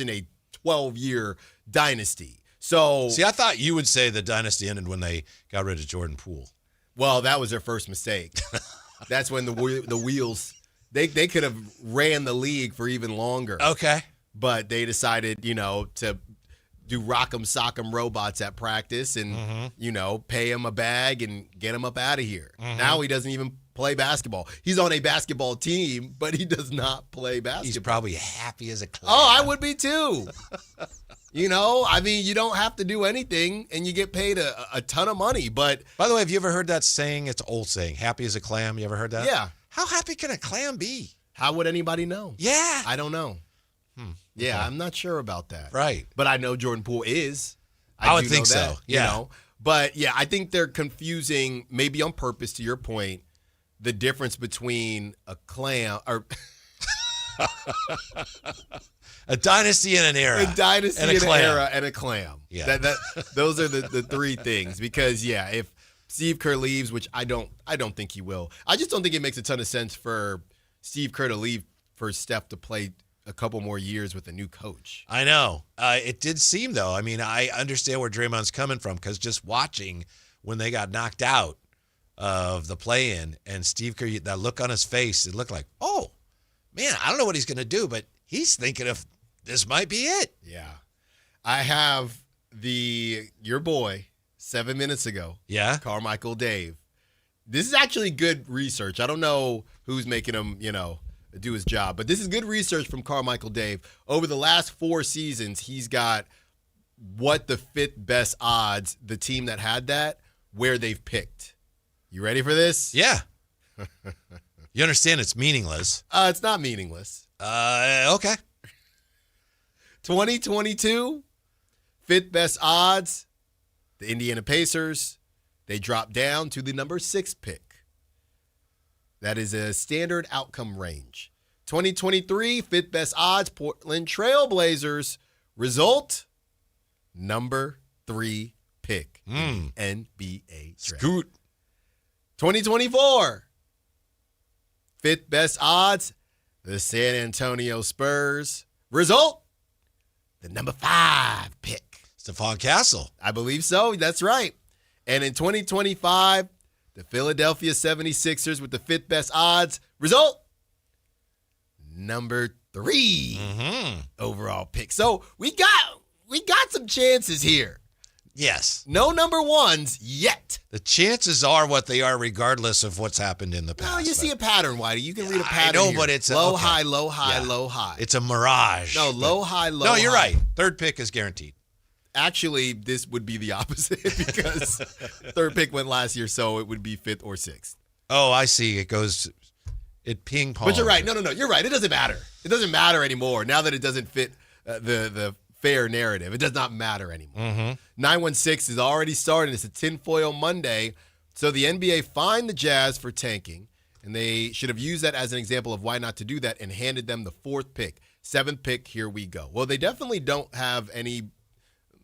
in a 12-year dynasty. So, see, I thought you would say the dynasty ended when they got rid of Jordan Poole. Well, that was their first mistake. That's when the wheels, they could have ran the league for even longer. Okay. But they decided, to do rock'em sock'em robots at practice and, pay him a bag and get him up out of here. Now he doesn't even play basketball. He's on a basketball team, but he does not play basketball. He's probably happy as a clam. Oh, I would be too. You don't have to do anything, and you get paid a ton of money. But by the way, have you ever heard that saying? It's an old saying, happy as a clam. You ever heard that? Yeah. How happy can a clam be? How would anybody know? Yeah. I don't know. Yeah, okay. I'm not sure about that. Right. But I know Jordan Poole is. I would think so. Yeah. But, yeah, I think they're confusing, maybe on purpose, to your point, the difference between a clam or a dynasty and an era. A dynasty and an era and a clam. Yeah. Those are the three things. Because, yeah, if Steve Kerr leaves, which I don't think he will. I just don't think it makes a ton of sense for Steve Kerr to leave for Steph to play a couple more years with a new coach. I know. It did seem, though. I mean, I understand where Draymond's coming from because just watching when they got knocked out of the play-in and Steve Kerr, that look on his face, it looked like, oh, man, I don't know what he's going to do, but he's thinking of this might be it. Yeah. I have your boy 7 minutes ago. Yeah. Carmichael Dave. This is actually good research. I don't know who's making him, do his job. But this is good research from Carmichael Dave. Over the last 4 seasons, he's got what the 5th best odds, the team that had that, where they've picked. You ready for this? Yeah. You understand it's meaningless. It's not meaningless. Okay. 2022, 5th best odds, the Indiana Pacers. They dropped down to the number 6 pick. That is a standard outcome range. 2023, 5th best odds, Portland Trailblazers. Result, number 3 pick in the NBA draft. Scoot. 2024, 5th best odds, the San Antonio Spurs. Result, the number 5 pick. Stephon Castle. I believe so. That's right. And in 2025, the Philadelphia 76ers with the 5th best odds. Result, number 3 overall pick. So we got some chances here. Yes. No number 1s yet. The chances are what they are regardless of what's happened in the past. No, you see a pattern, Whitey. You can read a pattern I know, here. but it's low, high, low, high, low, high. It's a mirage. No, low, high, low, No, you're high. right. 3rd pick is guaranteed. Actually, this would be the opposite because 3rd pick went last year, so it would be 5th or 6th. Oh, I see. It ping pong. But you're right. No. You're right. It doesn't matter. It doesn't matter anymore. Now that it doesn't fit the fair narrative, it does not matter anymore. 916 is already started. It's a tinfoil Monday. So the NBA fined the Jazz for tanking, and they should have used that as an example of why not to do that and handed them the 4th pick. 7th pick, here we go. Well, they definitely don't have any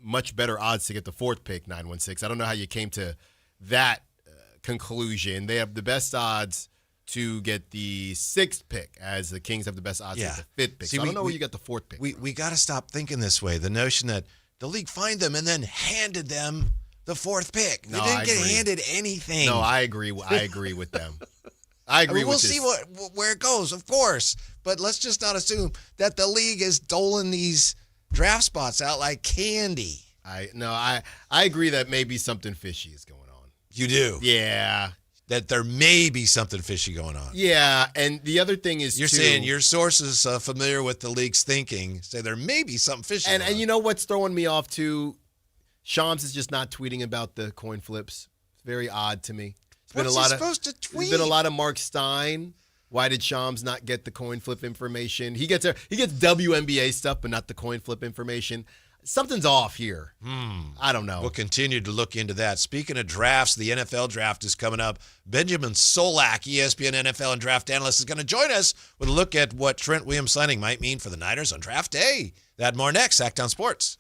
much better odds to get the 4th pick, 916. I don't know how you came to that conclusion. They have the best odds to get the 6th pick, as the Kings have the best odds to get the 5th pick. See, so I don't know where you got the 4th pick. We got to stop thinking this way. The notion that the league fined them and then handed them the 4th pick. They didn't get handed anything. No, I agree. I agree with them. I agree with this. We'll see where it goes, of course. But let's just not assume that the league is doling these draft spots out like candy. I agree that maybe something fishy is going on. You do? Yeah. That there may be something fishy going on. Yeah, and the other thing is you're saying your sources familiar with the league's thinking say there may be something fishy going on. And you know what's throwing me off too? Shams is just not tweeting about the coin flips. It's very odd to me. What's he supposed to tweet? There's been a lot of Mark Stein. Why did Shams not get the coin flip information? He gets WNBA stuff, but not the coin flip information. Something's off here. I don't know. We'll continue to look into that. Speaking of drafts, the NFL draft is coming up. Benjamin Solak, ESPN NFL and draft analyst, is going to join us with a look at what Trent Williams signing might mean for the Niners on draft day. That and more next, Sactown Sports.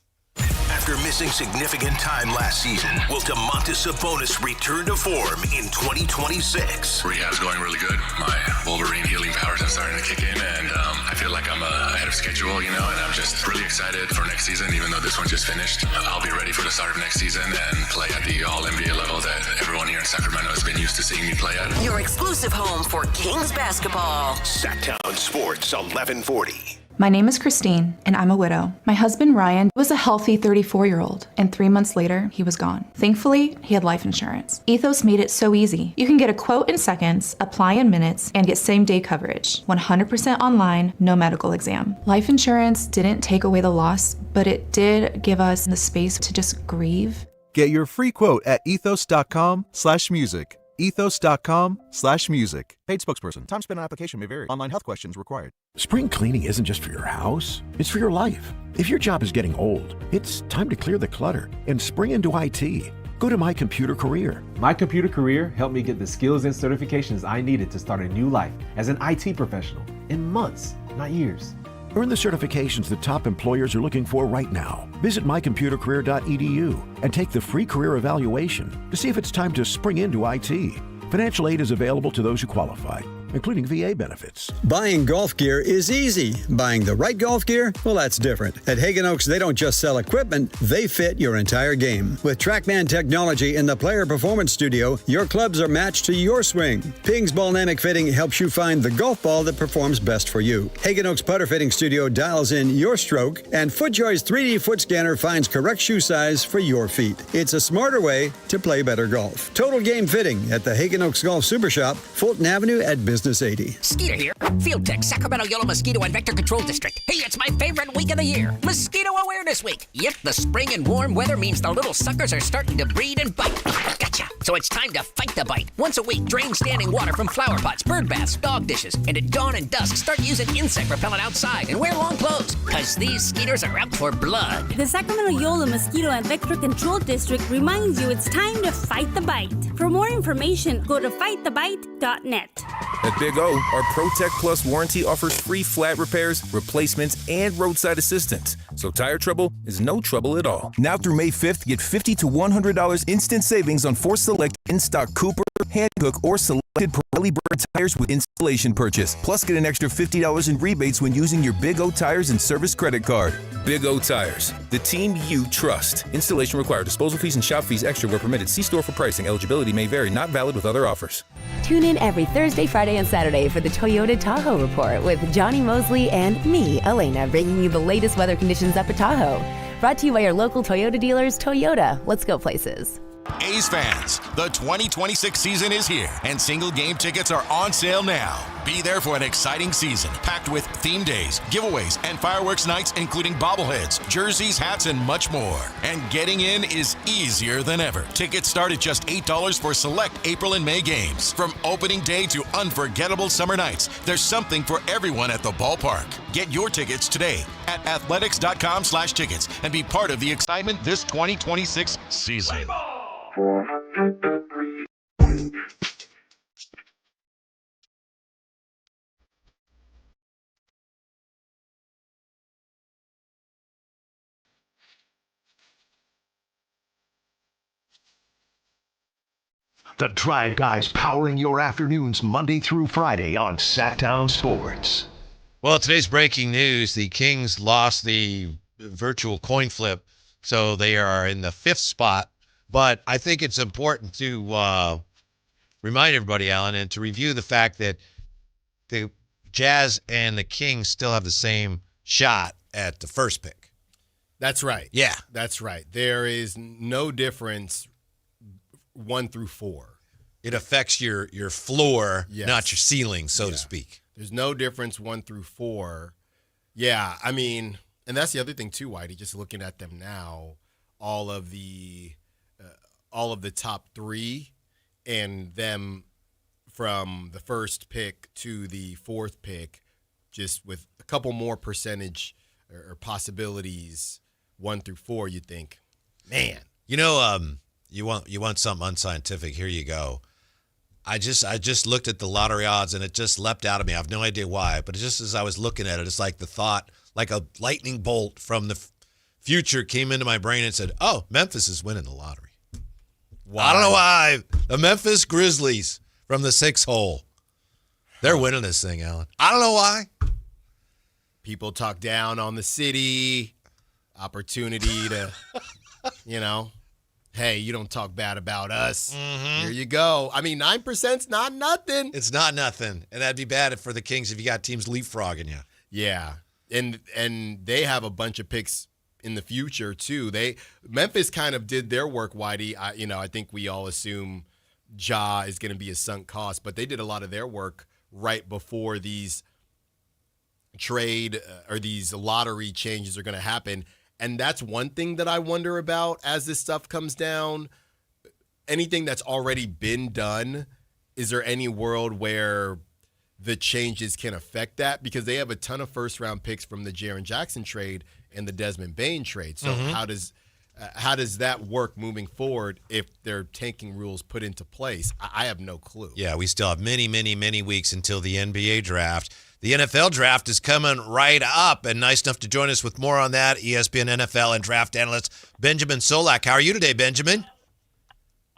After missing significant time last season, will Domantas Sabonis return to form in 2026? Rehab's going really good. My Wolverine healing powers are starting to kick in, and I feel like I'm ahead of schedule, and I'm just really excited for next season, even though this one just finished. I'll be ready for the start of next season and play at the All-NBA level that everyone here in Sacramento has been used to seeing me play at. Your exclusive home for Kings basketball. Sactown Sports 1140. My name is Christine, and I'm a widow. My husband, Ryan, was a healthy 34-year-old, and 3 months later, he was gone. Thankfully, he had life insurance. Ethos made it so easy. You can get a quote in seconds, apply in minutes, and get same-day coverage. 100% online, no medical exam. Life insurance didn't take away the loss, but it did give us the space to just grieve. Get your free quote at ethos.com/music. ethos.com/music. Paid spokesperson. Time spent on application may vary. Online health questions required. Spring cleaning isn't just for your house, it's for your life. If your job is getting old, it's time to clear the clutter and spring into IT. Go to My Computer Career. My Computer Career helped me get the skills and certifications I needed to start a new life as an IT professional in months, not years. Earn the certifications that top employers are looking for right now. Visit mycomputercareer.edu and take the free career evaluation to see if it's time to spring into IT. Financial aid is available to those who qualify, including VA benefits. Buying golf gear is easy. Buying the right golf gear, well, that's different. At Hagen Oaks, they don't just sell equipment, they fit your entire game. With TrackMan technology in the Player Performance Studio, your clubs are matched to your swing. Ping's Ballnamic Fitting helps you find the golf ball that performs best for you. Hagen Oaks Putter Fitting Studio dials in your stroke, and FootJoy's 3D foot scanner finds correct shoe size for your feet. It's a smarter way to play better golf. Total Game Fitting at the Hagen Oaks Golf Super Shop, Fulton Avenue at Business 80. Skeeter here. Field Tech, Sacramento Yellow Mosquito and Vector Control District. Hey, it's my favorite week of the year. Mosquito Awareness Week. Yep, the spring and warm weather means the little suckers are starting to breed and bite. Gotcha. So it's time to fight the bite. Once a week, drain standing water from flower pots, bird baths, dog dishes, and at dawn and dusk, start using insect repellent outside and wear long clothes, because these skeeters are out for blood. The Sacramento Yolo Mosquito and Vector Control District reminds you it's time to fight the bite. For more information, go to fightthebite.net. At Big O, our ProTech Plus warranty offers free flat repairs, replacements, and roadside assistance. So tire trouble is no trouble at all. Now through May 5th, get $50 to $100 instant savings on 4 select in-stock Cooper, Hankook, or selected Pirelli brand tires with installation purchase. Plus, get an extra $50 in rebates when using your Big O Tires and Service credit card. Big O Tires, the team you trust. Installation required. Disposal fees and shop fees extra where permitted. See store for pricing. Eligibility may vary. Not valid with other offers. Tune in every Thursday, Friday, and Saturday for the Toyota Tahoe Report with Johnny Mosley and me, Elena, bringing you the latest weather conditions up at Tahoe. Brought to you by your local Toyota dealers. Toyota, let's go places. A's fans, the 2026 season is here, and single game tickets are on sale now. Be there for an exciting season, packed with theme days, giveaways, and fireworks nights, including bobbleheads, jerseys, hats, and much more. And getting in is easier than ever. Tickets start at just $8 for select April and May games. From opening day to unforgettable summer nights, there's something for everyone at the ballpark. Get your tickets today at athletics.com/tickets and be part of the excitement this 2026 season. The Drive Guys powering your afternoons Monday through Friday on Sactown Sports. Well, today's breaking news, the Kings lost the virtual coin flip, so they are in the 5th spot. But I think it's important to remind everybody, Alan, and to review the fact that the Jazz and the Kings still have the same shot at the first pick. That's right. Yeah. That's right. There is no difference 1 through 4. It affects your floor, Yes. not your ceiling, so to speak. There's no difference 1 through 4. Yeah, I mean, and that's the other thing too, Whitey, just looking at them now, all of the top 3 and them from the first pick to the 4th pick, just with a couple more percentage or possibilities 1 through 4, you think, man. You know, you want something unscientific, here you go. I just looked at the lottery odds and it just leapt out of me. I have no idea why, but just as I was looking at it, it's like the thought, like a lightning bolt from the future came into my brain and said, oh, Memphis is winning the lottery. Why? I don't know why. The Memphis Grizzlies from the 6 hole. They're winning this thing, Alan. I don't know why. People talk down on the city, opportunity to, hey, you don't talk bad about us. Here you go. I mean, 9%'s not nothing. It's not nothing. And that'd be bad for the Kings if you got teams leapfrogging you. Yeah. And they have a bunch of picks in the future, too. Memphis kind of did their work, Whitey. I think we all assume Ja is going to be a sunk cost, but they did a lot of their work right before these trade or these lottery changes are going to happen. And that's one thing that I wonder about as this stuff comes down. Anything that's already been done, is there any world where the changes can affect that? Because they have a ton of first-round picks from the Jaren Jackson trade and the Desmond Bane trade. So how does that work moving forward if their tanking rules put into place? I have no clue. Yeah, we still have many, many, many weeks until the NBA draft. The NFL draft is coming right up, and nice enough to join us with more on that, ESPN NFL and draft analyst Benjamin Solak. How are you today, Benjamin?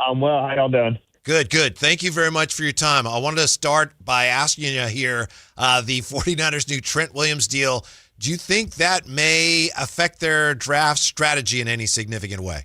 I'm well. How y'all doing? Good, good. Thank you very much for your time. I wanted to start by asking you here, the 49ers' new Trent Williams deal, do you think that may affect their draft strategy in any significant way?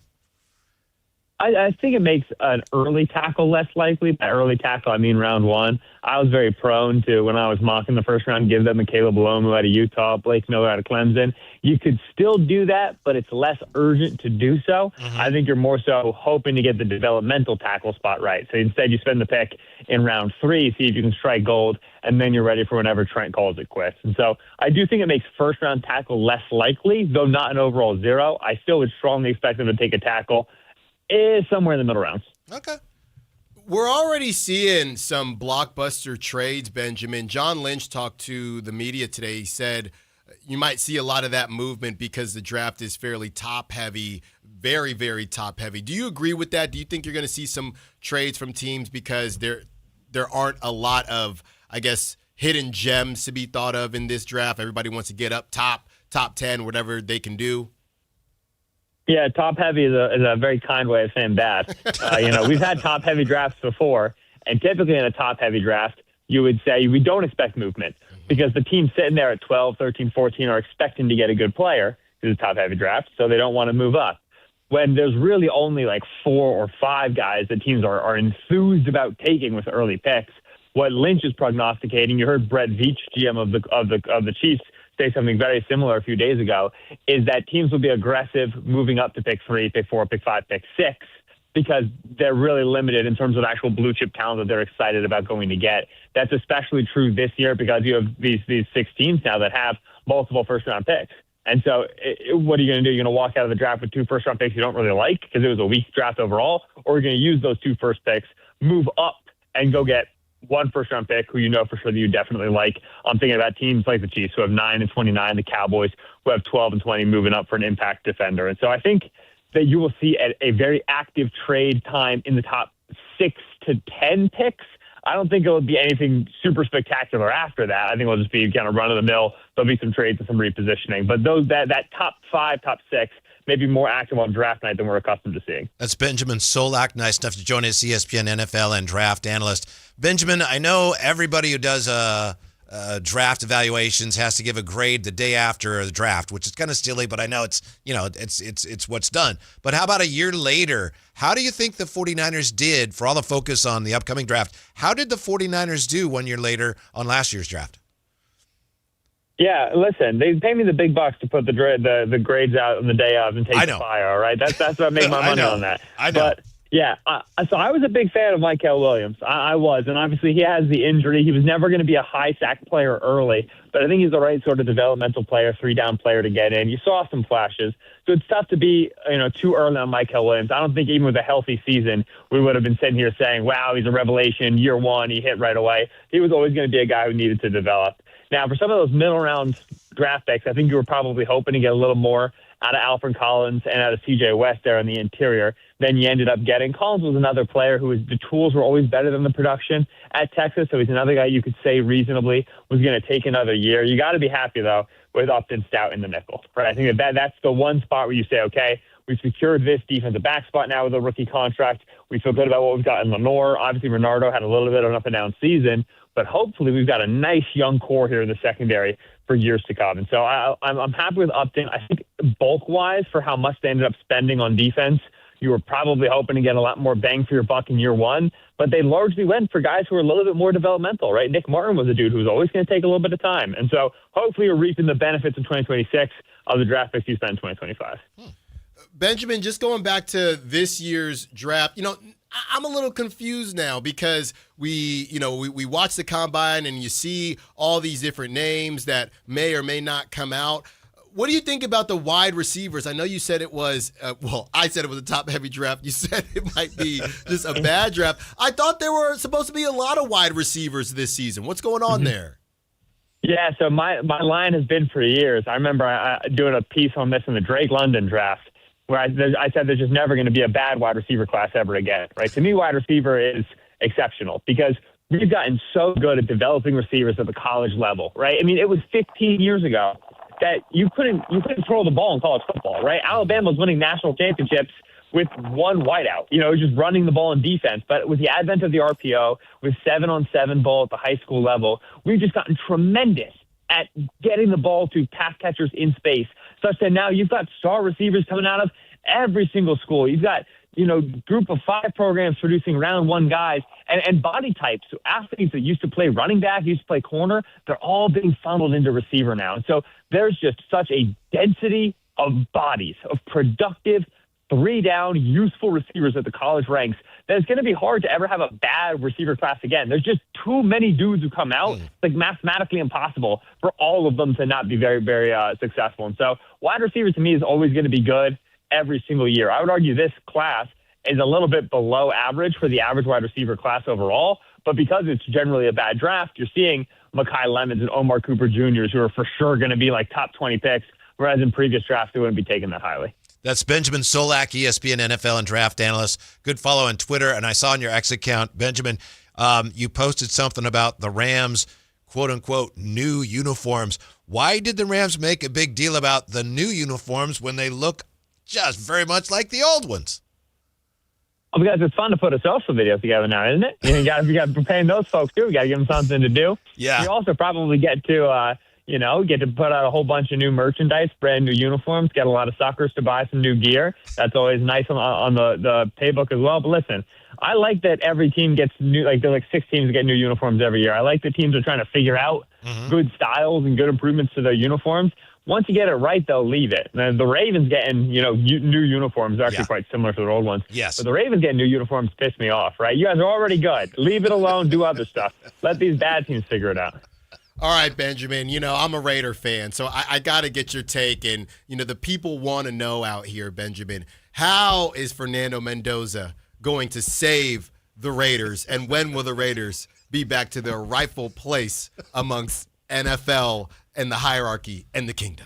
I think it makes an early tackle less likely. By early tackle, I mean round one. I was very prone to, when I was mocking the first round, give them a Caleb Alomu out of Utah, Blake Miller out of Clemson. You could still do that, but it's less urgent to do so. I think you're more so hoping to get the developmental tackle spot right. So instead you spend the pick in round 3, see if you can strike gold, and then you're ready for whenever Trent calls it quits. And so I do think it makes first-round tackle less likely, though not an overall 0. I still would strongly expect them to take a tackle is somewhere in the middle rounds. Okay. We're already seeing some blockbuster trades, Benjamin. John Lynch talked to the media today. He said you might see a lot of that movement because the draft is fairly top-heavy, very, very top-heavy. Do you agree with that? Do you think you're going to see some trades from teams because there aren't a lot of, I guess, hidden gems to be thought of in this draft? Everybody wants to get up top 10, whatever they can do. Yeah, top-heavy is a very kind way of saying bad. We've had top-heavy drafts before, and typically in a top-heavy draft, you would say we don't expect movement because the team sitting there at 12, 13, 14 are expecting to get a good player because it's a top-heavy draft, so they don't want to move up. When there's really only like 4 or 5 guys that teams are enthused about taking with early picks, what Lynch is prognosticating, you heard Brett Veach, GM of the Chiefs, say something very similar a few days ago, is that teams will be aggressive moving up to pick 3, pick 4, pick 5, pick 6, because they're really limited in terms of actual blue chip talent that they're excited about going to get. That's especially true this year because you have these 6 teams now that have multiple first-round picks. And so what are you going to do? You're going to walk out of the draft with 2 first-round picks you don't really like because it was a weak draft overall, or you're going to use those 2 first picks, move up, and go get 1 first-round pick who you know for sure that you definitely like. I'm thinking about teams like the Chiefs who have 9 and 29, the Cowboys who have 12 and 20 moving up for an impact defender. And so I think that you will see a very active trade time in the top 6 to 10 picks. I don't think it'll be anything super spectacular after that. I think it'll just be kind of run-of-the-mill. There'll be some trades and some repositioning. But that top 5, top 6, maybe more active on draft night than we're accustomed to seeing. That's Benjamin Solak. Nice enough to join us, ESPN NFL and draft analyst. Benjamin, I know everybody who does draft evaluations has to give a grade the day after the draft, which is kind of silly, but I know it's what's done. But how about a year later? How do you think the 49ers did, for all the focus on the upcoming draft, how did the 49ers do 1 year later on last year's draft? Yeah, listen, they pay me the big bucks to put the grades out on the day of and take the fire, all right? That's what I make my money on that. I know. But, yeah, so I was a big fan of Michael Williams. I was, and obviously he has the injury. He was never going to be a high sack player early, but I think he's the right sort of developmental player, 3-down player to get in. You saw some flashes. So it's tough to be too early on Michael Williams. I don't think even with a healthy season, we would have been sitting here saying, wow, he's a revelation. Year 1, he hit right away. He was always going to be a guy who needed to develop. Now, for some of those middle round draft picks, I think you were probably hoping to get a little more out of Alfred Collins and out of C.J. West there in the interior than you ended up getting. Collins was another player the tools were always better than the production at Texas, so he's another guy you could say reasonably was going to take another year. You got to be happy, though, with Upton, Stout, in the nickel. Right? I think that's the one spot where you say, okay, we've secured this defensive back spot now with a rookie contract. We feel good about what we've got in Lenore. Obviously, Renardo had a little bit of an up-and-down season, but hopefully we've got a nice young core here in the secondary for years to come. And so I'm happy with Upton. I think bulk-wise, for how much they ended up spending on defense, you were probably hoping to get a lot more bang for your buck in year one, but they largely went for guys who were a little bit more developmental, right? Nick Martin was a dude who was always going to take a little bit of time. And so hopefully you're reaping the benefits in 2026 of the draft picks you spent in 2025. Benjamin, just going back to this year's draft, I'm a little confused now because we watch the combine and you see all these different names that may or may not come out. What do you think about the wide receivers? I know you said it was, I said it was a top-heavy draft. You said it might be just a bad draft. I thought there were supposed to be a lot of wide receivers this season. What's going on there? Yeah, so my line has been for years. I remember doing a piece on this in the Drake London draft where I said there's just never going to be a bad wide receiver class ever again, right? To me, wide receiver is exceptional because we've gotten so good at developing receivers at the college level, right? I mean, it was 15 years ago that you couldn't throw the ball in college football, right? Alabama was winning national championships with one wideout, just running the ball in defense. But with the advent of the RPO, with 7-on-7 ball at the high school level, we've just gotten tremendous at getting the ball to pass catchers in space, such that now you've got star receivers coming out of every single school. You've got, group of 5 programs producing round 1 guys and body types. So athletes that used to play running back, used to play corner, they're all being funneled into receiver now. And so there's just such a density of bodies, of productive, 3-down, useful receivers at the college ranks that it's going to be hard to ever have a bad receiver class again. There's just too many dudes who come out. It's like mathematically impossible for all of them to not be very, very successful. And so wide receiver to me is always going to be good every single year. I would argue this class is a little bit below average for the average wide receiver class overall, but because it's generally a bad draft, you're seeing Mekhi Lemons and Omar Cooper Jr.'s who are for sure going to be like top 20 picks, whereas in previous drafts they wouldn't be taken that highly. That's Benjamin Solak, ESPN NFL and draft analyst. Good follow on Twitter. And I saw on your X account, Benjamin, you posted something about the Rams, quote-unquote, new uniforms. Why did the Rams make a big deal about the new uniforms when they look just very much like the old ones? Well, because it's fun to put a social video together now, isn't it? You got to be paying those folks, too. You got to give them something to do. Yeah. You also probably get to get to put out a whole bunch of new merchandise, brand new uniforms, get a lot of suckers to buy some new gear. That's always nice on the paybook as well. But listen, I like that every team gets new, like there are like 6 teams that get new uniforms every year. I like that teams are trying to figure out good styles and good improvements to their uniforms. Once you get it right, they'll leave it. And the Ravens getting, new uniforms are actually quite similar to their old ones. Yes. But the Ravens getting new uniforms piss me off, right? You guys are already good. Leave it alone. Do other stuff. Let these bad teams figure it out. All right, Benjamin, I'm a Raider fan, so I got to get your take. And, the people want to know out here, Benjamin, how is Fernando Mendoza going to save the Raiders? And when will the Raiders be back to their rightful place amongst NFL and the hierarchy and the kingdom?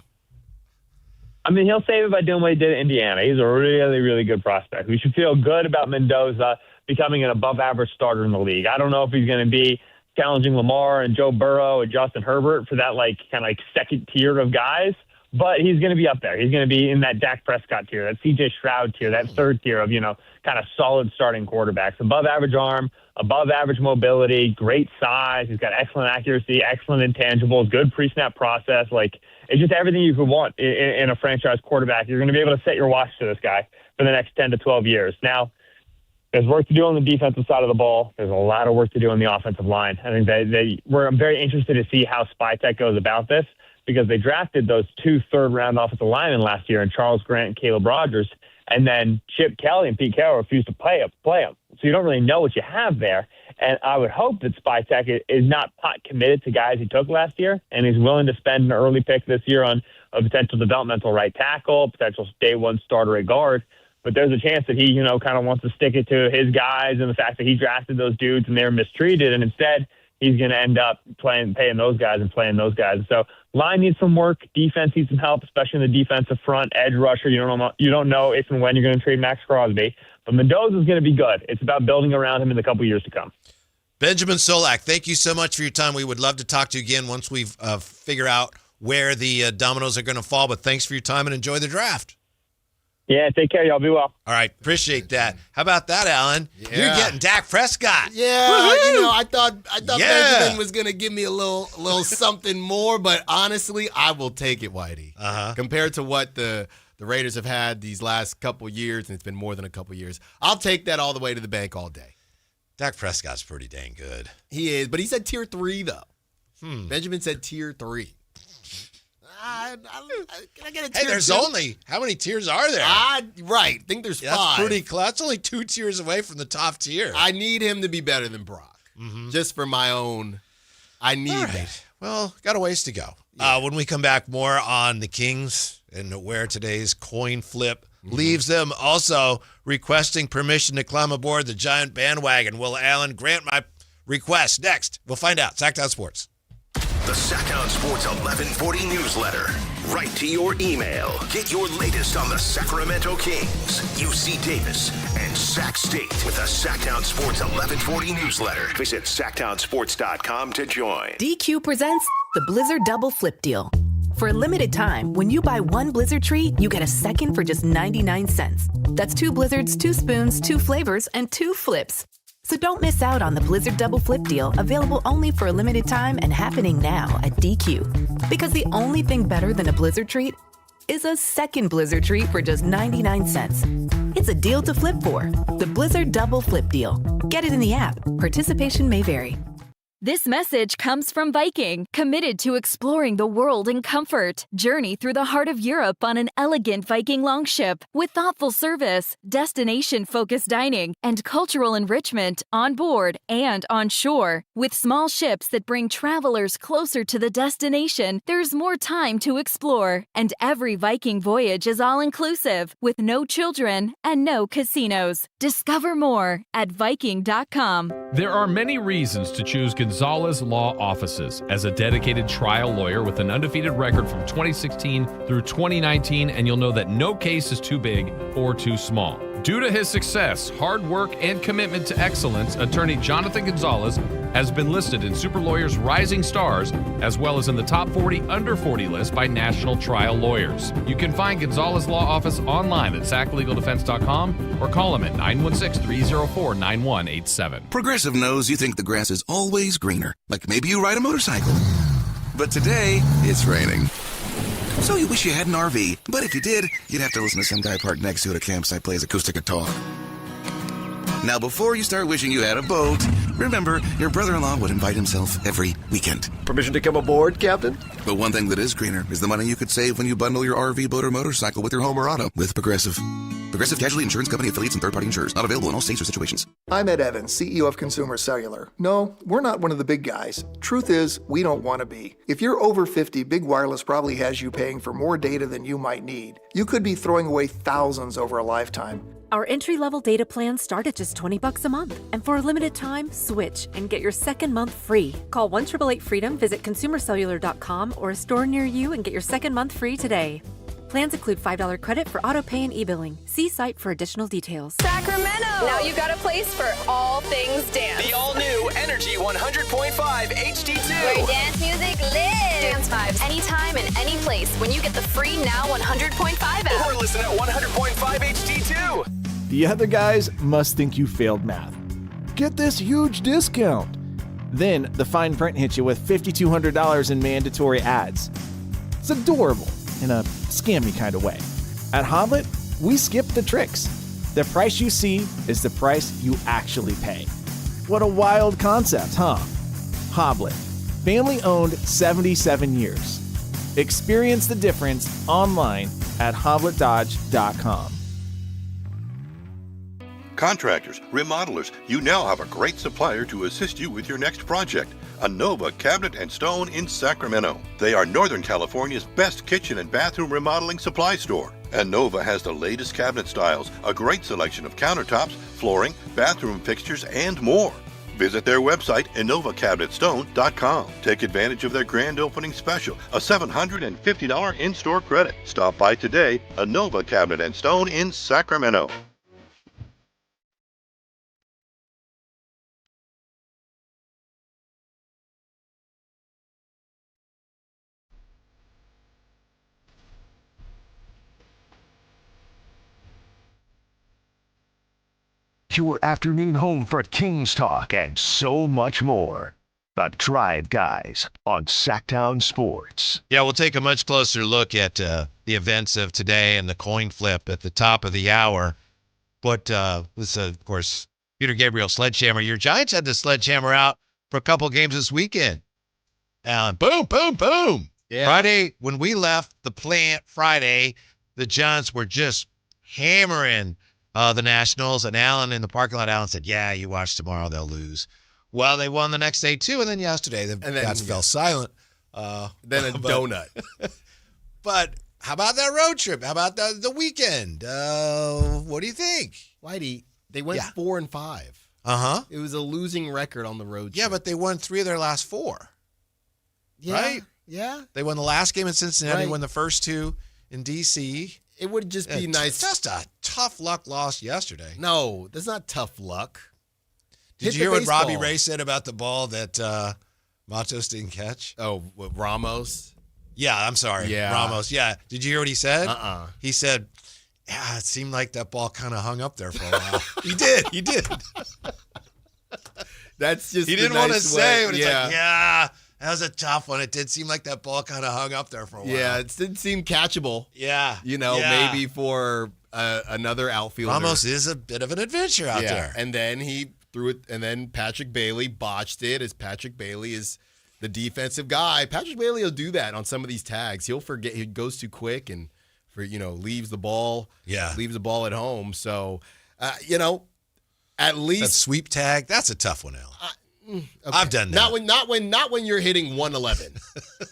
I mean, he'll save it by doing what he did at Indiana. He's a really, really good prospect. We should feel good about Mendoza becoming an above-average starter in the league. I don't know if he's going to be challenging Lamar and Joe Burrow and Justin Herbert for that kind of second tier of guys, but he's going to be up there. He's going to be in that Dak Prescott tier, that CJ Stroud tier, that third tier of, kind of solid starting quarterbacks. Above average arm, above average mobility, great size. He's got excellent accuracy, excellent intangibles, good pre-snap process. It's just everything you could want in a franchise quarterback. You're going to be able to set your watch to this guy for the next 10 to 12 years. Now, there's work to do on the defensive side of the ball. There's a lot of work to do on the offensive line. I think I'm very interested to see how SpyTech goes about this because they drafted those 2 third-round offensive linemen last year in Charles Grant and Caleb Rogers, and then Chip Kelly and Pete Carroll refused to play them. So you don't really know what you have there. And I would hope that SpyTech is not pot committed to guys he took last year, and he's willing to spend an early pick this year on a potential developmental right tackle, potential day 1 starter at guard. But there's a chance that he, kind of wants to stick it to his guys and the fact that he drafted those dudes and they were mistreated. And instead, he's going to end up paying those guys and playing those guys. So Line needs some work. Defense needs some help, especially in the defensive front. Edge rusher, you don't know if and when you're going to trade Max Crosby. But Mendoza is going to be good. It's about building around him in the couple years to come. Benjamin Solak, thank you so much for your time. We would love to talk to you again once we figure out where the dominoes are going to fall. But thanks for your time and enjoy the draft. Yeah, take care. Y'all be well. All right, appreciate that. How about that, Alan? Yeah. You're getting Dak Prescott. Yeah, Woo-hoo! I thought Benjamin was gonna give me a little something more, but honestly, I will take it, Whitey. Compared to what the Raiders have had these last couple years, and it's been more than a couple years, I'll take that all the way to the bank all day. Dak Prescott's pretty dang good. He is, but he said tier 3 though. Benjamin said tier 3. Can I get a tier Hey, there's 2? only, how many tiers are there? Right. I think there's 5. That's pretty close. That's only 2 tiers away from the top tier. I need him to be better than Brock. Just for my own, I need that. Well, got a ways to go. When we come back, more on the Kings and where today's coin flip leaves them. Also, requesting permission to climb aboard the Giant bandwagon. Will Allen grant my request? Next, we'll find out. Sactown Sports. The Sactown Sports 1140 newsletter. Right to your email. Get your latest on the Sacramento Kings, UC Davis, and Sac State with the Sactown Sports 1140 newsletter. Visit SactownSports.com to join. DQ presents the Blizzard Double Flip Deal. For a limited time, when you buy one Blizzard treat, you get a second for just 99 cents. That's 2 Blizzards, 2 spoons, 2 flavors, and 2 flips. So don't miss out on the Blizzard Double Flip Deal, available only for a limited time and happening now at DQ. Because the only thing better than a Blizzard treat is a second Blizzard treat for just 99 cents. It's a deal to flip for. The Blizzard Double Flip Deal. Get it in the app. Participation may vary. This message comes from Viking, committed to exploring the world in comfort. Journey through the heart of Europe on an elegant Viking longship with thoughtful service, destination-focused dining, and cultural enrichment on board and on shore. With small ships that bring travelers closer to the destination, there's more time to explore. And every Viking voyage is all-inclusive, with no children and no casinos. Discover more at Viking.com. There are many reasons to choose Gonzalez Law Offices as a dedicated trial lawyer with an undefeated record from 2016 through 2019, and you'll know that no case is too big or too small. Due to his success, hard work, and commitment to excellence, attorney Jonathan Gonzalez has been listed in Super Lawyers Rising Stars, as well as in the top 40 under 40 list by national trial lawyers. You can find Gonzalez Law Office online at saclegaldefense.com or call him at 916-304-9187. Progressive knows you think the grass is always greener, like maybe you ride a motorcycle. But today, it's raining. So you wish you had an RV, but if you did, you'd have to listen to some guy parked next to it at a campsite play his acoustic guitar. Now, before you start wishing you had a boat, remember, your brother-in-law would invite himself every weekend. Permission to come aboard, Captain? But one thing that is greener is the money you could save when you bundle your RV, boat, or motorcycle with your home or auto with Progressive. Progressive Casualty Insurance Company affiliates and third-party insurers. Not available in all states or situations. I'm Ed Evans, CEO of Consumer Cellular. No, we're not one of the big guys. Truth is, we don't want to be. If you're over 50, Big Wireless probably has you paying for more data than you might need. You could be throwing away thousands over a lifetime. Our entry-level data plans start at just $20 a month. And for a limited time, switch and get your second month free. Call 1-888-FREEDOM, visit consumercellular.com or a store near you and get your second month free today. Plans include $5 credit for auto pay and e-billing. See site for additional details. Sacramento! Now you've got a place for all things dance. The all-new Energy 100.5 HD2. Where dance music lives. Dance vibes anytime and any place when you get the free Now 100.5 app. Or listen at 100.5 HD2. The other guys must think you failed math. Get this huge discount. Then the fine print hits you with $5,200 in mandatory ads. It's adorable in a scammy kind of way. At Hoblet, we skip the tricks. The price you see is the price you actually pay. What a wild concept, huh? Hoblet, family owned 77 years. Experience the difference online at hobletdodge.com. Contractors, remodelers, you now have a great supplier to assist you with your next project. Anova Cabinet and Stone in Sacramento. They are Northern California's best kitchen and bathroom remodeling supply store. Anova has the latest cabinet styles, a great selection of countertops, flooring, bathroom fixtures, and more. Visit their website, InnovaCabinetStone.com. Take advantage of their grand opening special, a $750 in-store credit. Stop by today, Innova Cabinet and Stone in Sacramento. Your afternoon home for Kings talk and so much more. The Drive Guys on Sactown Sports. Yeah, we'll take a much closer look at the events of today and the coin flip at the top of the hour. But this, of course, Peter Gabriel Sledgehammer. Your Giants had the Sledgehammer out for a couple games this weekend. Boom, boom, boom. Yeah. Friday, when we left the plant Friday, the Giants were just hammering the Nationals. And Alan in the parking lot, Alan said, yeah, you watch tomorrow, they'll lose. Well, they won the next day, too. And then yesterday, the Cats fell silent. Then a donut. But how about that road trip? How about the weekend? What do you think? Whitey, they went 4-5. Uh-huh. It was a losing record on the road trip. Yeah, but they won 3 of their last 4. Yeah, right? Yeah. They won the last game in Cincinnati, Right. won the first 2 in D.C. It would just be nice. Just a tough luck loss yesterday. No, that's not tough luck. Did Hit you the hear what baseball. Robbie Ray said about the ball that Matos didn't catch? Oh, what, Ramos? Yeah, I'm sorry. Yeah. Ramos. Yeah. Did you hear what he said? Uh-uh. He said, yeah, it seemed like that ball kind of hung up there for a while. He did. That's just He the didn't want to nice say, way. but it's like, yeah, that was a tough one. It did seem like that ball kind of hung up there for a while. Yeah, it didn't seem catchable. Yeah. Yeah. Maybe for another outfielder. Ramos is a bit of an adventure out there. And then he threw it, and then Patrick Bailey botched it, as Patrick Bailey is the defensive guy. Patrick Bailey will do that on some of these tags. He'll forget. He goes too quick and leaves the ball. Yeah. Leaves the ball at home. So, at least That sweep tag, that's a tough one, Alan. Okay. I've done that. Not when you're hitting 111.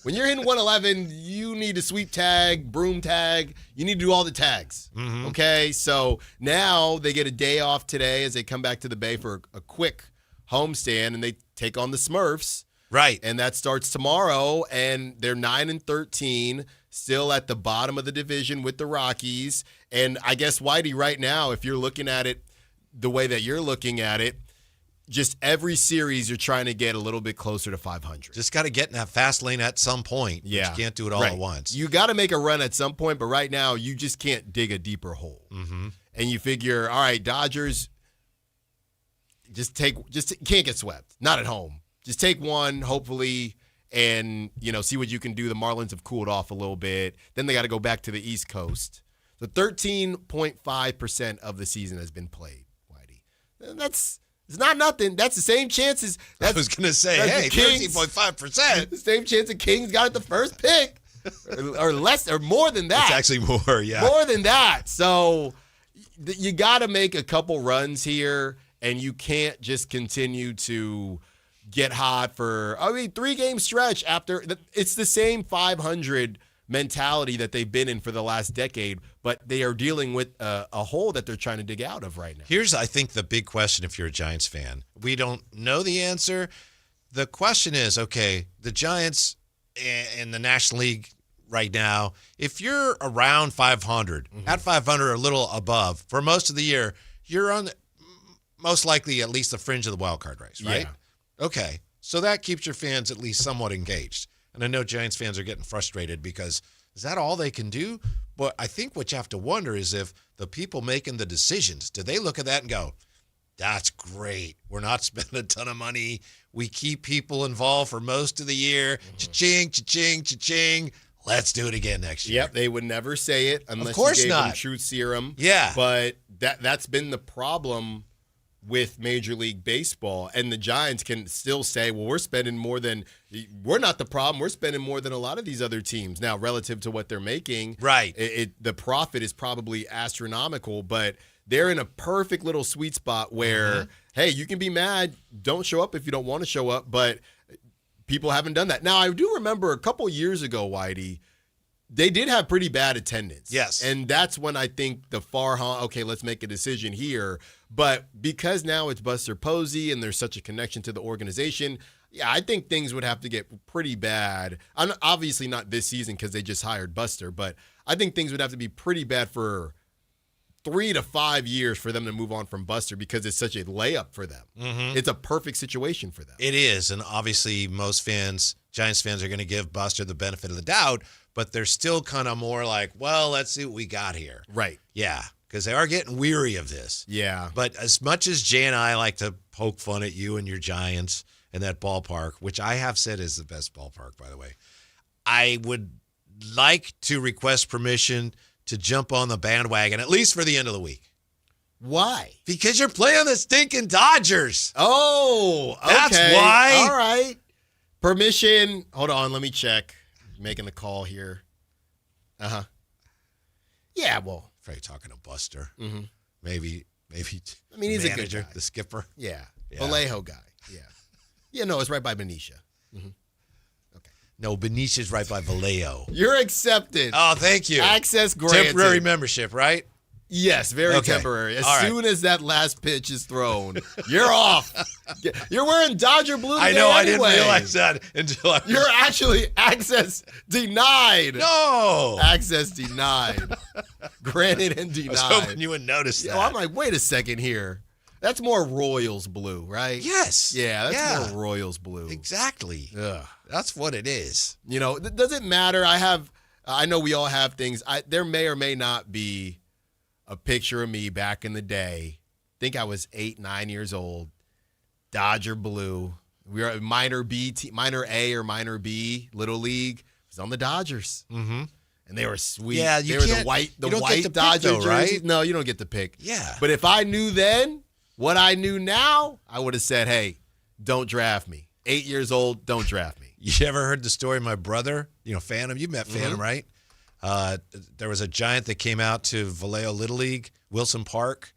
When you're hitting 111, you need a sweep tag, broom tag. You need to do all the tags. Mm-hmm. Okay, so now they get a day off today as they come back to the Bay for a quick homestand, and they take on the Smurfs. Right. And that starts tomorrow, and they're 9-13, still at the bottom of the division with the Rockies. And I guess, Whitey, right now, if you're looking at it the way that you're looking at it, just every series you're trying to get a little bit closer to 500. Just got to get in that fast lane at some point. Yeah. You can't do it all at once. You got to make a run at some point, but right now you just can't dig a deeper hole. Mm-hmm. And you figure, all right, Dodgers, can't get swept. Not at home. Just take one, hopefully, and see what you can do. The Marlins have cooled off a little bit. Then they got to go back to the East Coast. So 13.5% of the season has been played, Whitey. And it's not nothing. That's the same chances. I was going to say, hey, 13.5%. The same chance the Kings got at the first pick. or less, or more than that. It's actually more, yeah. More than that. So you got to make a couple runs here, and you can't just continue to get hot for, 3-game stretch after. It's the same 500 mentality that they've been in for the last decade, but they are dealing with a hole that they're trying to dig out of right now. Here's, I think, the big question if you're a Giants fan. We don't know the answer. The question is, okay, the Giants in the National League right now, if you're around 500, at 500 or a little above, for most of the year, you're on most likely at least the fringe of the wild card race, right? Yeah. Okay, so that keeps your fans at least somewhat engaged. And I know Giants fans are getting frustrated because is that all they can do? But I think what you have to wonder is if the people making the decisions, do they look at that and go, that's great. We're not spending a ton of money. We keep people involved for most of the year. Cha-ching, cha-ching, cha-ching. Let's do it again next year. Yep, they would never say it unless Of course you gave not. them truth serum. Yeah. But that's been the problem with Major League Baseball. And the Giants can still say, well, we're not the problem. We're spending more than a lot of these other teams. Now, relative to what they're making, right? The profit is probably astronomical, but they're in a perfect little sweet spot where, hey, you can be mad. Don't show up if you don't want to show up, but people haven't done that. Now, I do remember a couple years ago, Whitey, they did have pretty bad attendance. Yes. And that's when I think the okay, let's make a decision here. But because now it's Buster Posey and there's such a connection to the organization, yeah, I think things would have to get pretty bad. Obviously not this season because they just hired Buster, but I think things would have to be pretty bad for 3 to 5 years for them to move on from Buster because it's such a layup for them. Mm-hmm. It's a perfect situation for them. It is, and obviously most fans, Giants fans, are going to give Buster the benefit of the doubt, but they're still kind of more like, well, let's see what we got here. Right. Yeah, because they are getting weary of this. Yeah. But as much as Jay and I like to poke fun at you and your Giants and that ballpark, which I have said is the best ballpark, by the way, I would like to request permission to jump on the bandwagon, at least for the end of the week. Why? Because you're playing the stinking Dodgers. Oh, okay. That's why. All right. Permission. Hold on. Let me check. Making the call here. Uh-huh. Yeah, well. Afraid talking to Buster. Mm-hmm. Maybe I mean, he's manager, a good guy. the skipper. Yeah. Vallejo guy. Yeah. Yeah, no, it's right by Benicia. Mm-hmm. No, Benicia's right by Vallejo. You're accepted. Oh, thank you. Access granted. Temporary membership, right? Yes, very temporary. As soon as that last pitch is thrown, you're off. You're wearing Dodger blue today I know. anyway. I didn't realize that until I was... You're actually access denied. No. Access denied. Granted and denied. I was hoping you would notice that. I'm like, wait a second here. That's more Royals blue, right? Yes. Yeah, that's more Royals blue. Exactly. Ugh. That's what it is. You know, does it matter? I know we all have things. There may or may not be a picture of me back in the day. I think I was 8, 9 years old. Dodger blue. We were minor A or minor B, Little League. It was on the Dodgers. Mm-hmm. And they were sweet. Yeah, they were the white Dodger pick, though, right? jerseys. No, you don't get the pick. Yeah. But if I knew then what I knew now, I would have said, hey, don't draft me. 8 years old, don't draft me. You ever heard the story of my brother? You know, Phantom. You met Phantom, right? There was a Giant that came out to Vallejo Little League, Wilson Park,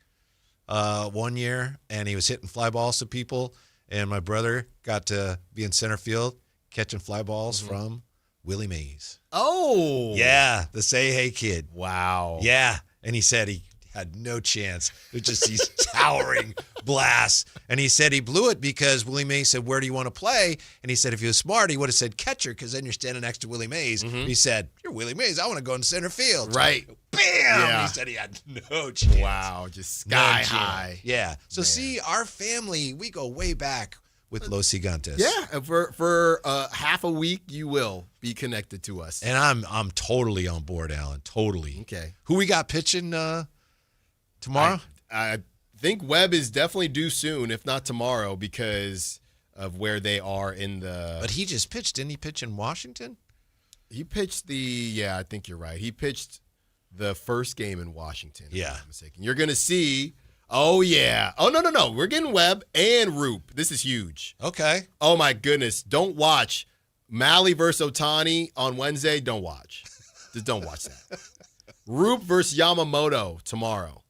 one year, and he was hitting fly balls to people. And my brother got to be in center field catching fly balls from Willie Mays. Oh. Yeah, the Say Hey kid. Wow. Yeah. And he said he had no chance. It was just these towering blasts. And he said he blew it because Willie Mays said, where do you want to play? And he said if he was smart, he would have said catcher because then you're standing next to Willie Mays. He said, you're Willie Mays. I want to go in center field. Right. Bam! Yeah. He said he had no chance. Wow, just sky high. Yeah. So see, our family, we go way back with Los Gigantes. Yeah, for half a week, you will be connected to us. And I'm totally on board, Alan. Totally. Okay. Who we got pitching tomorrow? I think Webb is definitely due soon, if not tomorrow, because of where they are in the. But he just pitched. Didn't he pitch in Washington? He pitched I think you're right. He pitched the first game in Washington. Yeah. If I'm not mistaken. You're going to see. Oh, yeah. Oh, no. We're getting Webb and Roop. This is huge. Okay. Oh, my goodness. Don't watch Malley versus Ohtani on Wednesday. Don't watch. Just don't watch that. Roop versus Yamamoto tomorrow.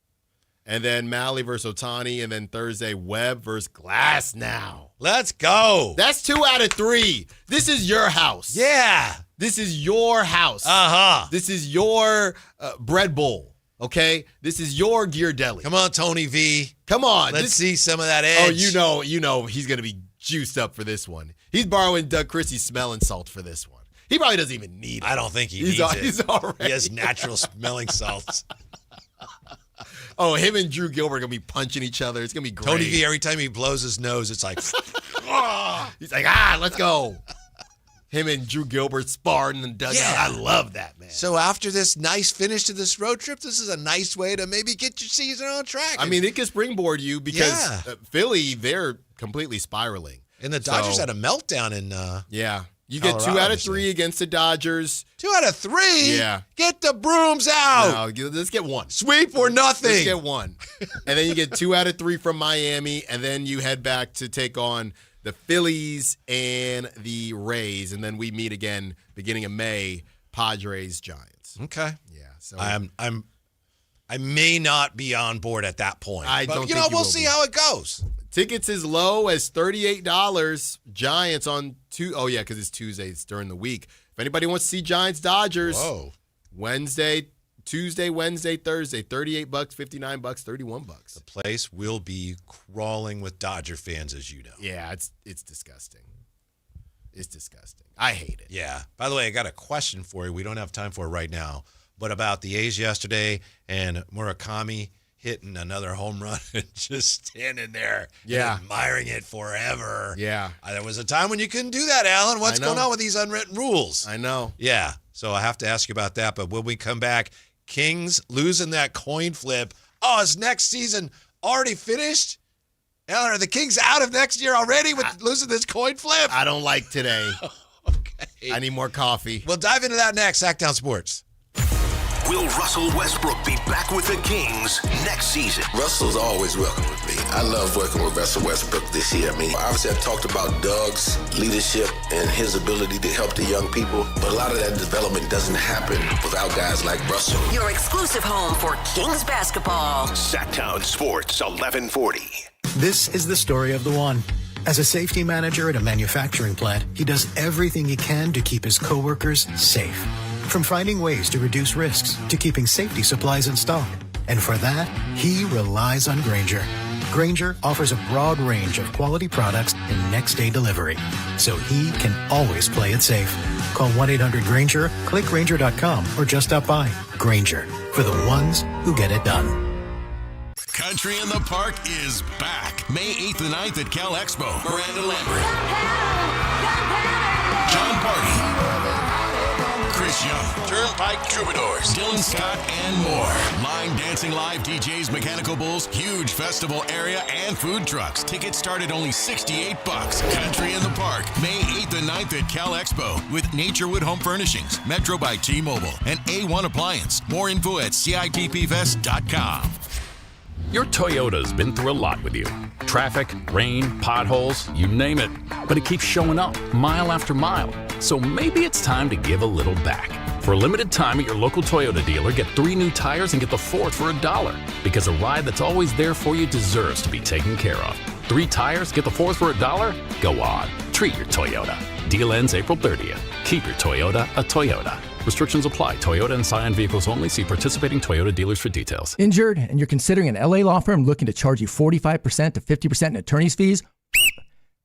And then Malley versus Ohtani. And then Thursday, Webb versus Glasnow. Let's go. That's 2 out of 3. This is your house. Yeah. This is your house. Uh-huh. This is your bread bowl. Okay? This is your Gear Deli. Come on, Tony V. Come on. Let's see some of that edge. Oh, you know he's going to be juiced up for this one. He's borrowing Doug Christie's smelling salt for this one. He probably doesn't even need it. I don't think he needs it. He's all right. He has natural smelling salts. Oh, him and Drew Gilbert are going to be punching each other. It's going to be great. Tony V, every time he blows his nose, it's like, he's like, let's go. Him and Drew Gilbert sparring in the dugout. Yeah. I love that, man. So after this nice finish to this road trip, this is a nice way to maybe get your season on track. I mean, it can springboard you because Philly, they're completely spiraling. And the Dodgers had a meltdown in You get Colorado, 2 out of 3 against the Dodgers. 2 out of 3? Yeah. Get the brooms out. No, let's get 1. Sweep or nothing. Let's get 1. And then you get 2 out of 3 from Miami, and then you head back to take on the Phillies and the Rays, and then we meet again beginning of May, Padres, Giants. Okay. Yeah. So I may not be on board at that point. But we'll see how it goes. Tickets as low as $38. Giants on oh yeah, because it's Tuesday. It's during the week. If anybody wants to see Giants Dodgers, Whoa. Tuesday, Wednesday, Thursday, $38, $59, $31. The place will be crawling with Dodger fans, as you know. Yeah, it's disgusting. It's disgusting. I hate it. Yeah. By the way, I got a question for you. We don't have time for it right now, but about the A's yesterday and Murakami hitting another home run and just standing there and admiring it forever. Yeah. There was a time when you couldn't do that, Alan. What's going on with these unwritten rules? I know. Yeah. So I have to ask you about that. But when we come back, Kings losing that coin flip. Oh, is next season already finished? Alan, are the Kings out of next year already with losing this coin flip? I don't like today. Okay. I need more coffee. We'll dive into that next. Sactown Sports. Will Russell Westbrook be back with the Kings next season? Russell's always welcome with me. I love working with Russell Westbrook this year. I mean, obviously I've talked about Doug's leadership and his ability to help the young people, but a lot of that development doesn't happen without guys like Russell. Your exclusive home for Kings basketball. Sactown Sports 1140. This is the story of the one. As a safety manager at a manufacturing plant, he does everything he can to keep his coworkers safe. From finding ways to reduce risks to keeping safety supplies in stock. And for that, he relies on Grainger. Grainger offers a broad range of quality products and next-day delivery, so he can always play it safe. Call 1-800-GRAINGER, click Grainger.com, or just stop by. Grainger, for the ones who get it done. Country in the Park is back. May 8th and 9th at Cal Expo. Miranda Lambert. John Party. Chris Young, Turnpike Troubadours, Dylan Scott, and more. Line dancing live DJs, Mechanical Bulls, huge festival area, and food trucks. Tickets start at only $68. Country in the Park, May 8th and 9th at Cal Expo with Naturewood Home Furnishings, Metro by T-Mobile, and A1 Appliance. More info at CITPFest.com. Your Toyota's been through a lot with you. Traffic, rain, potholes, you name it. But it keeps showing up, mile after mile. So maybe it's time to give a little back. For a limited time at your local Toyota dealer, get 3 new tires and get the 4th for $1. Because a ride that's always there for you deserves to be taken care of. 3 tires, get the 4th for $1? Go on, treat your Toyota. Deal ends April 30th. Keep your Toyota a Toyota. Restrictions apply. Toyota and Scion vehicles only. See participating Toyota dealers for details. Injured and you're considering an LA law firm looking to charge you 45% to 50% in attorney's fees?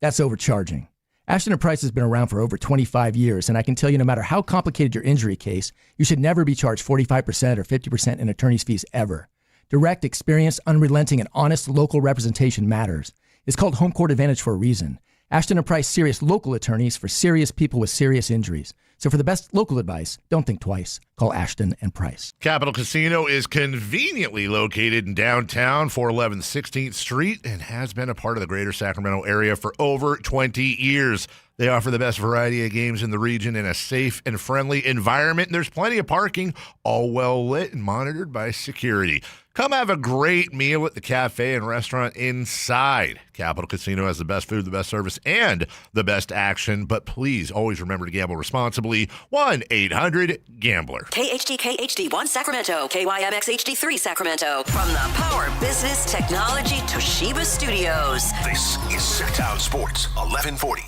That's overcharging. Ashton & Price has been around for over 25 years, and I can tell you no matter how complicated your injury case, you should never be charged 45% or 50% in attorney's fees ever. Direct, experienced, unrelenting, and honest local representation matters. It's called Home Court Advantage for a reason. Ashton & Price serious local attorneys for serious people with serious injuries. So for the best local advice, don't think twice. Call Ashton & Price. Capital Casino is conveniently located in downtown, 411 16th Street, and has been a part of the greater Sacramento area for over 20 years. They offer the best variety of games in the region in a safe and friendly environment. And there's plenty of parking, all well lit and monitored by security. Come have a great meal at the cafe and restaurant inside. Capital Casino has the best food, the best service, and the best action. But please always remember to gamble responsibly. 1-800-GAMBLER. KHD HD1 Sacramento, KYMX HD3 Sacramento. From the Power Business Technology Toshiba Studios. This is Sactown Sports 1140.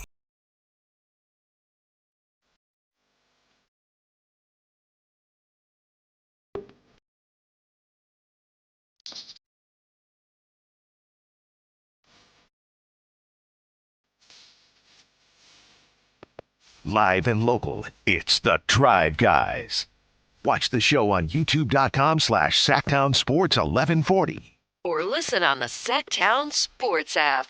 Live and local, it's the Drive Guys. Watch the show on youtube.com/Sactown Sports 1140. Or listen on the Sactown Sports app.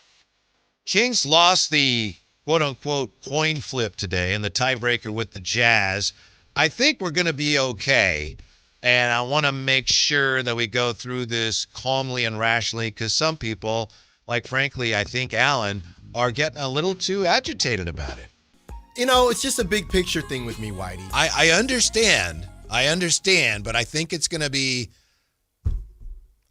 Kings lost the quote-unquote coin flip today in the tiebreaker with the Jazz. I think we're going to be okay, and I want to make sure that we go through this calmly and rationally because some people, like frankly, I think Alan, are getting a little too agitated about it. You know, it's just a big picture thing with me, Whitey. I understand, but I think it's going to be,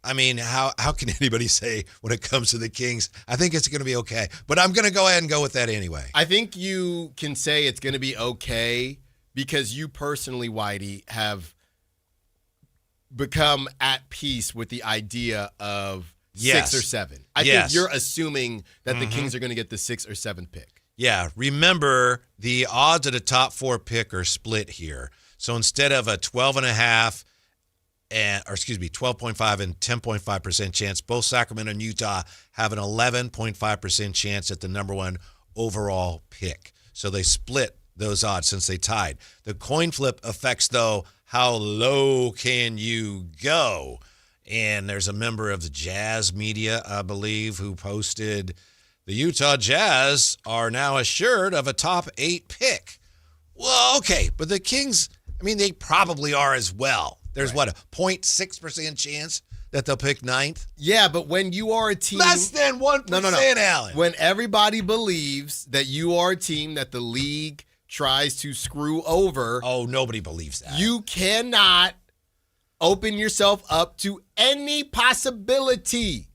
I mean, how can anybody say when it comes to the Kings, I think it's going to be okay. But I'm going to go ahead and go with that anyway. I think you can say it's going to be okay because you personally, Whitey, have become at peace with the idea of 6 or 7. I think you're assuming that the Kings are going to get the 6 or 7 pick. Yeah, remember the odds of the top 4 pick are split here. So instead of a 12.5 12.5 and 10.5% chance, both Sacramento and Utah have an 11.5% chance at the number 1 overall pick. So they split those odds since they tied. The coin flip affects, though, how low can you go? And there's a member of the Jazz media, I believe, who posted the Utah Jazz are now assured of a top 8 pick. Well, okay, but the Kings, I mean, they probably are as well. There's a 0.6% chance that they'll pick 9th? Yeah, but when you are a team... Less than 1%, No. Alan. When everybody believes that you are a team that the league tries to screw over... Oh, nobody believes that. You cannot open yourself up to any possibility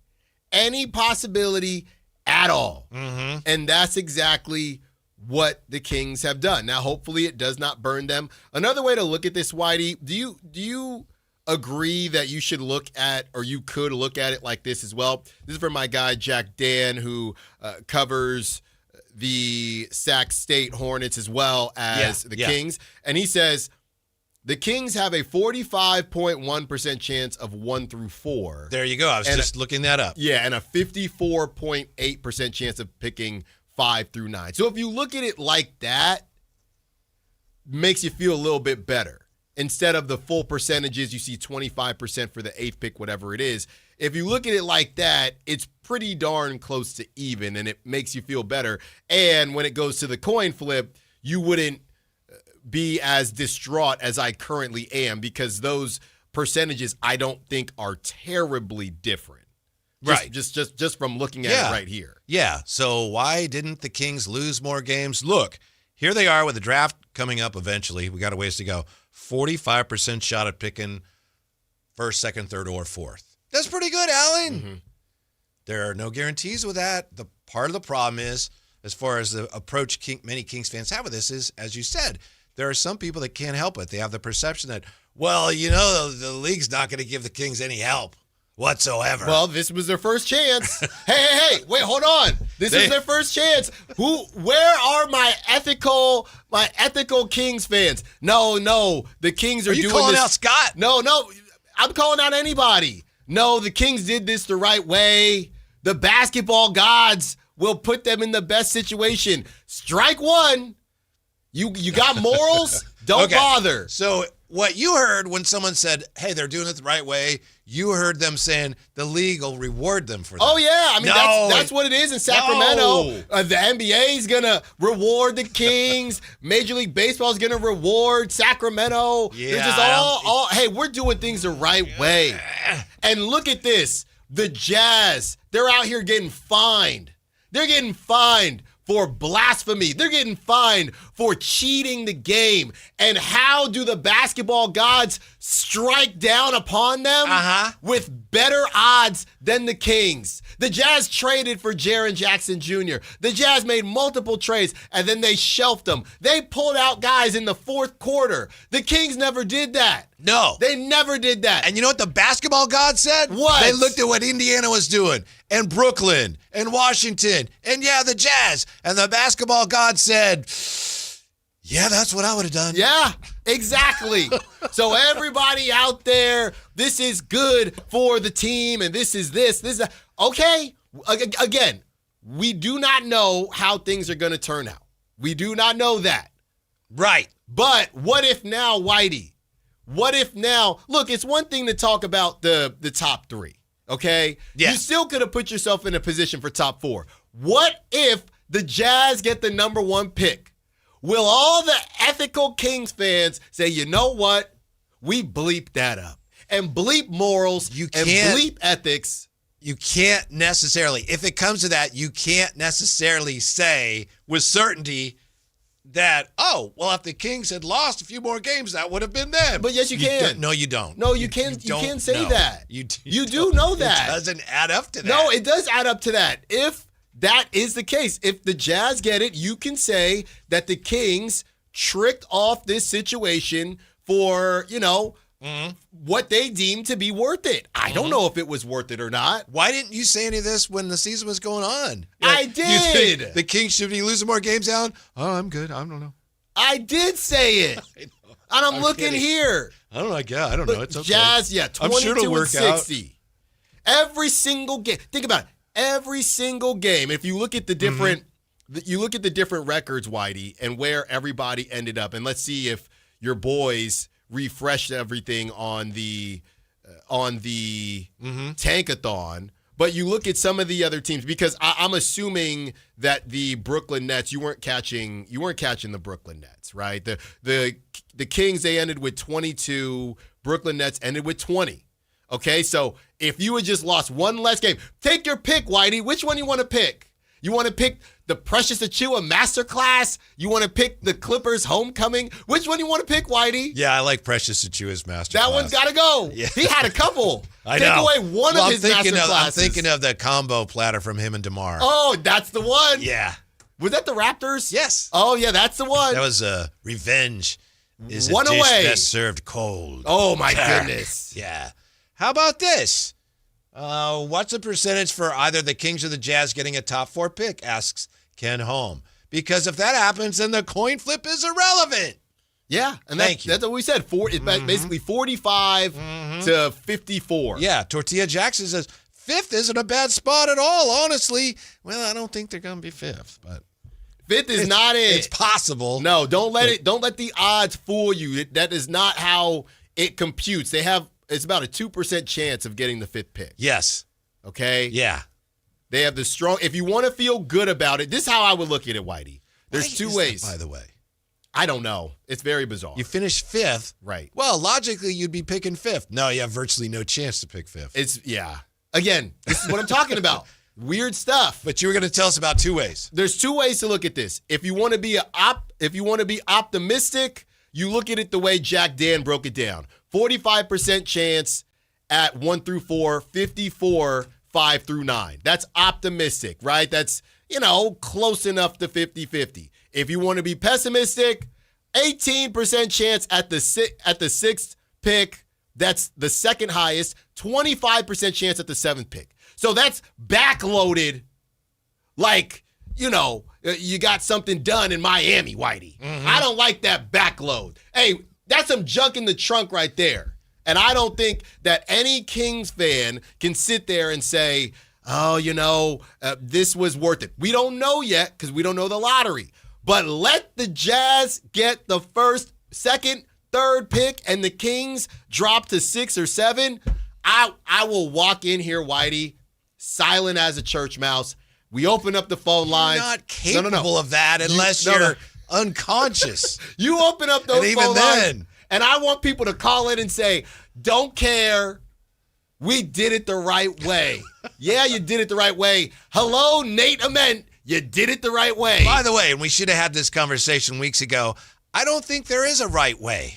at all. Mm-hmm. And that's exactly what the Kings have done. Now, hopefully it does not burn them. Another way to look at this, Whitey, do you agree that you should look at, or you could look at it like this as well? This is from my guy, Jack Dan, who covers the Sac State Hornets as well as the Kings. And he says, the Kings have a 45.1% chance of 1 through 4. There you go. I was just looking that up. Yeah, and a 54.8% chance of picking 5 through 9. So if you look at it like that, makes you feel a little bit better. Instead of the full percentages, you see 25% for the 8th pick, whatever it is. If you look at it like that, it's pretty darn close to even, and it makes you feel better. And when it goes to the coin flip, you wouldn't be as distraught as I currently am, because those percentages I don't think are terribly different. Right. Just from looking at it right here. Yeah. So why didn't the Kings lose more games? Look, here they are with the draft coming up eventually. We got a ways to go. 45% shot at picking 1st, 2nd, 3rd, or 4th. That's pretty good, Alan. Mm-hmm. There are no guarantees with that. The part of the problem is, as far as the approach many Kings fans have with this, is, as you said, there are some people that can't help it. They have the perception that, well, you know, the league's not going to give the Kings any help whatsoever. Well, this was their first chance. Hey, wait, hold on. This is their first chance. Where are my ethical Kings fans? No, the Kings are doing this. Are you calling out Scott? No, I'm calling out anybody. No, the Kings did this the right way. The basketball gods will put them in the best situation. Strike one. You got morals? Don't bother. So what you heard when someone said, hey, they're doing it the right way, you heard them saying the league will reward them for that. Oh, yeah. I mean, that's what it is in Sacramento. The NBA is going to reward the Kings. Major League Baseball is going to reward Sacramento. Yeah, They're just hey, we're doing things the right way. And look at this. The Jazz, they're out here getting fined. They're getting fined for blasphemy. They're getting fined for cheating the game. And how do the basketball gods strike down upon them? With better odds than the Kings. The Jazz traded for Jaren Jackson Jr. The Jazz made multiple trades, and then they shelved them. They pulled out guys in the 4th quarter. The Kings never did that. No. They never did that. And you know what the basketball gods said? What? They looked at what Indiana was doing, and Brooklyn, and Washington, and the Jazz. And the basketball gods said, yeah, that's what I would have done. Yeah, exactly. So everybody out there, this is good for the team, and this is that. Okay, again, we do not know how things are going to turn out. We do not know that. Right. But what if now, Whitey? What if now? Look, it's one thing to talk about the top 3, okay? Yeah. You still could have put yourself in a position for top 4. What if the Jazz get the number 1 pick? Will all the ethical Kings fans say, you know what? We bleep that up. And bleep morals and bleep ethics. You can't necessarily, if it comes to that, you can't necessarily say with certainty that, if the Kings had lost a few more games, that would have been them. But yes, you can. No, you don't. No, you can't say that. You do know that. It doesn't add up to that. No, it does add up to that. If that is the case, if the Jazz get it, you can say that the Kings tricked off this situation for, what they deemed to be worth it. I don't know if it was worth it or not. Why didn't you say any of this when the season was going on? I You did. think the Kings should be losing more games down? Oh, I'm good. I don't know. I did say it. And I'm looking kidding. here. I don't know. Yeah, I don't know. It's okay. Jazz, yeah, I'm sure 22 it'll work and out. 60. Every single game. Think about it. Every single game. If you look at the different, you look at the different records, Whitey, and where everybody ended up, and let's see if your boys refreshed everything on the Tankathon. But you look at some of the other teams, because I'm assuming that the Brooklyn Nets, you weren't catching the Brooklyn Nets, right? The Kings, they ended with 22. Brooklyn Nets ended with 20. Okay, so if you had just lost one less game, take your pick, Whitey. Which one you want to pick? You want to pick the Precious Achiuwa Masterclass? You want to pick the Clippers Homecoming? Which one you want to pick, Whitey? Yeah, I like Precious Achiuwa's Masterclass. That one's got to go. Yeah. He had a couple. I Take know. away one of his I'm Masterclasses. thinking of the combo platter from him and DeMar. Oh, that's the one. Yeah. Was that the Raptors? Yes. Oh, yeah, that's the one. That was Revenge is One a dish away. best served cold. Oh, my goodness. Yeah. How about this? What's the percentage for either the Kings or the Jazz getting a top 4 pick, asks Ken Holm. Because if that happens, then the coin flip is irrelevant. Yeah, and Thank you. that's what we said. It's basically 45 to 54. Yeah, Tortilla Jackson says, 5th isn't a bad spot at all, honestly. Well, I don't think they're going to be 5th, but 5th is not it. It's possible. No, don't let the odds fool you. That is not how it computes. It's about a 2% chance of getting the 5th pick. Yes. Okay? Yeah. They have the strong, if you want to feel good about it, this is how I would look at it, Whitey. There's two ways. By the way. I don't know. It's very bizarre. You finish 5th. Right. Well, logically, you'd be picking 5th. No, you have virtually no chance to pick 5th. Again, this is what I'm talking about. Weird stuff. But you were going to tell us about 2 ways. There's 2 ways to look at this. If you want to be optimistic, you look at it the way Jack Dan broke it down. 45% chance at 1 through 4, 54 5 through 9. That's optimistic, right? That's, close enough to 50-50. If you want to be pessimistic, 18% chance at the 6th pick. That's the second highest. 25% chance at the 7th pick. So that's backloaded like, you got something done in Miami, Whitey. I don't like that backload. Hey, that's some junk in the trunk right there. And I don't think that any Kings fan can sit there and say, this was worth it. We don't know yet because we don't know the lottery. But let the Jazz get the 1st, 2nd, 3rd pick and the Kings drop to 6 or 7. I will walk in here, Whitey, silent as a church mouse. We open up the phone lines. You're not capable of that unless you're unconscious. You open up those and even phone then. lines, and I want people to call in and say, don't care. We did it the right way. Yeah, you did it the right way. Hello, Nate Ament. You did it the right way. By the way, and we should have had this conversation weeks ago, I don't think there is a right way.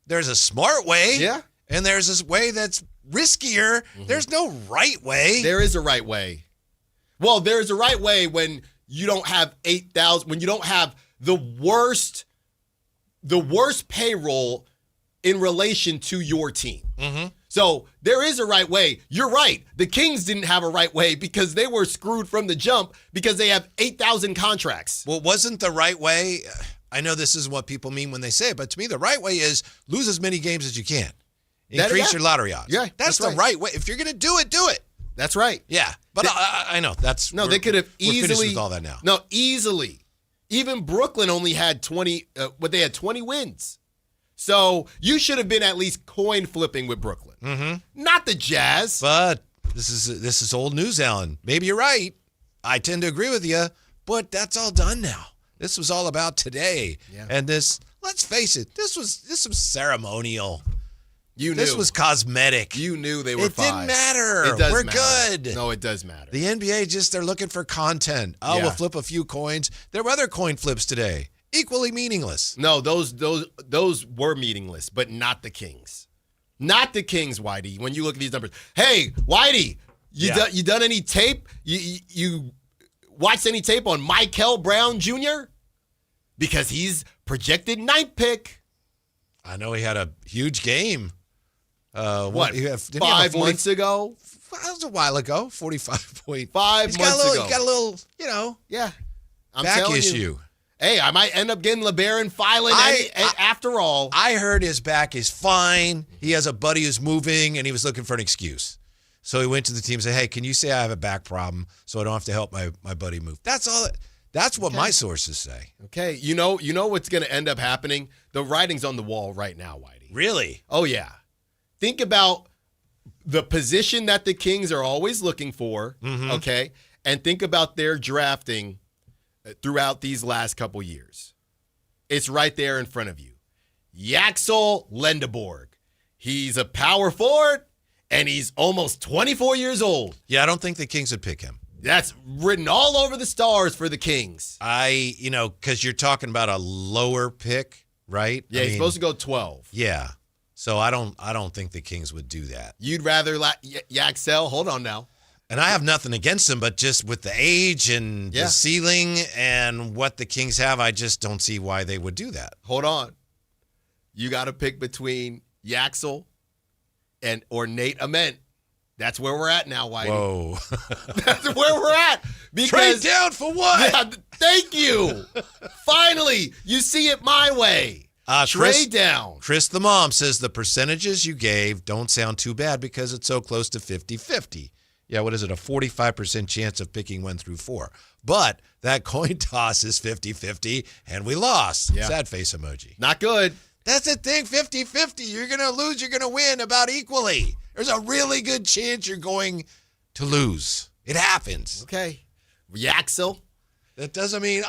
There's a smart way. Yeah. And there's this way that's riskier. There's no right way. There is a right way. Well, there's a right way when you don't have 8,000, when you don't have the worst payroll in relation to your team. So there is a right way. You're right. The Kings didn't have a right way because they were screwed from the jump because they have 8,000 contracts. Well, wasn't the right way, I know this is what people mean when they say it, but to me the right way is lose as many games as you can. Increase your lottery odds. Yeah, that's the right way. If you're going to do it, do it. That's right. Yeah, but I know that's no. They could have easily we're finished with all that now. No, easily. Even Brooklyn only had 20. They had 20 wins. So you should have been at least coin flipping with Brooklyn, not the Jazz. But this is old news, Alan. Maybe you're right. I tend to agree with you, but that's all done now. This was all about today, and this. Let's face it. This was ceremonial. You knew. This was cosmetic. You knew they were It didn't matter. It does We're matter. good. No, it does matter. The NBA they're looking for content. Oh, we'll flip a few coins. There were other coin flips today. Equally meaningless. No, those were meaningless, but not the Kings. Not the Kings, Whitey. When you look at these numbers. Hey, Whitey, you done any tape? You watched any tape on Michael Brown Jr.? Because he's projected 9th pick. I know he had a huge game. What? Didn't he have 5 months ago? That was a while ago. 45.5 5 months ago. He's got a little, Yeah. I'm back telling issue. You. Hey, I might end up getting LeBaron filing after all. I heard his back is fine. He has a buddy who's moving, and he was looking for an excuse. So he went to the team and said, hey, can you say I have a back problem so I don't have to help my buddy move? That's all. That's what my sources say. Okay. You know what's going to end up happening? The writing's on the wall right now, Whitey. Really? Oh, yeah. Think about the position that the Kings are always looking for, okay? And think about their drafting throughout these last couple years. It's right there in front of you. Yaxel Lendeborg. He's a power forward, and he's almost 24 years old. Yeah, I don't think the Kings would pick him. That's written all over the stars for the Kings. Because you're talking about a lower pick, right? Yeah, he's supposed to go 12. Yeah. So I don't think the Kings would do that. You'd rather Yaxel? Hold on now. And I have nothing against him, but just with the age and the ceiling and what the Kings have, I just don't see why they would do that. Hold on. You got to pick between Yaxel or Nate Ament. That's where we're at now, Whitey. Whoa. That's where we're at. Trade down for what? Yeah, thank you. Finally, you see it my way. Trade down. Chris the Mom says the percentages you gave don't sound too bad because it's so close to 50-50. Yeah, what is it, a 45% chance of picking 1 through 4. But that coin toss is 50-50, and we lost. Yeah. Sad face emoji. Not good. That's the thing, 50-50. You're going to lose, you're going to win about equally. There's a really good chance you're going to lose. It happens. Okay. Yaxel. That doesn't mean,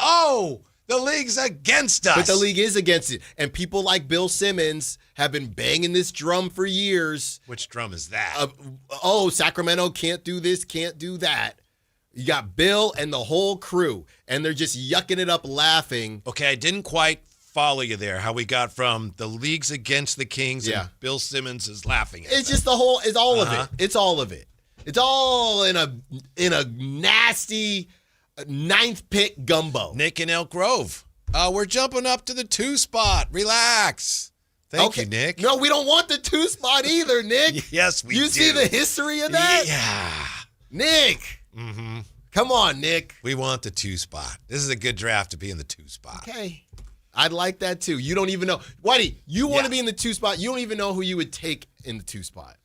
the league's against us. But the league is against it. And people like Bill Simmons have been banging this drum for years. Which drum is that? Sacramento can't do this, can't do that. You got Bill and the whole crew, and they're just yucking it up laughing. Okay, I didn't quite follow you there, how we got from the league's against the Kings and Bill Simmons is laughing at It's them. just it's all of it. It's all of it. It's all in a nasty 9th pick gumbo. Nick in Elk Grove. We're jumping up to the 2 spot. Relax. Thank you, Nick. No, we don't want the 2 spot either, Nick. Yes, we do. You see the history of that? Yeah. Nick. Mm-hmm. Come on, Nick. We want the 2 spot. This is a good draft to be in the 2 spot. Okay. I'd like that too. You don't even know. Whitey, you want to be in the 2 spot. You don't even know who you would take in the 2 spot.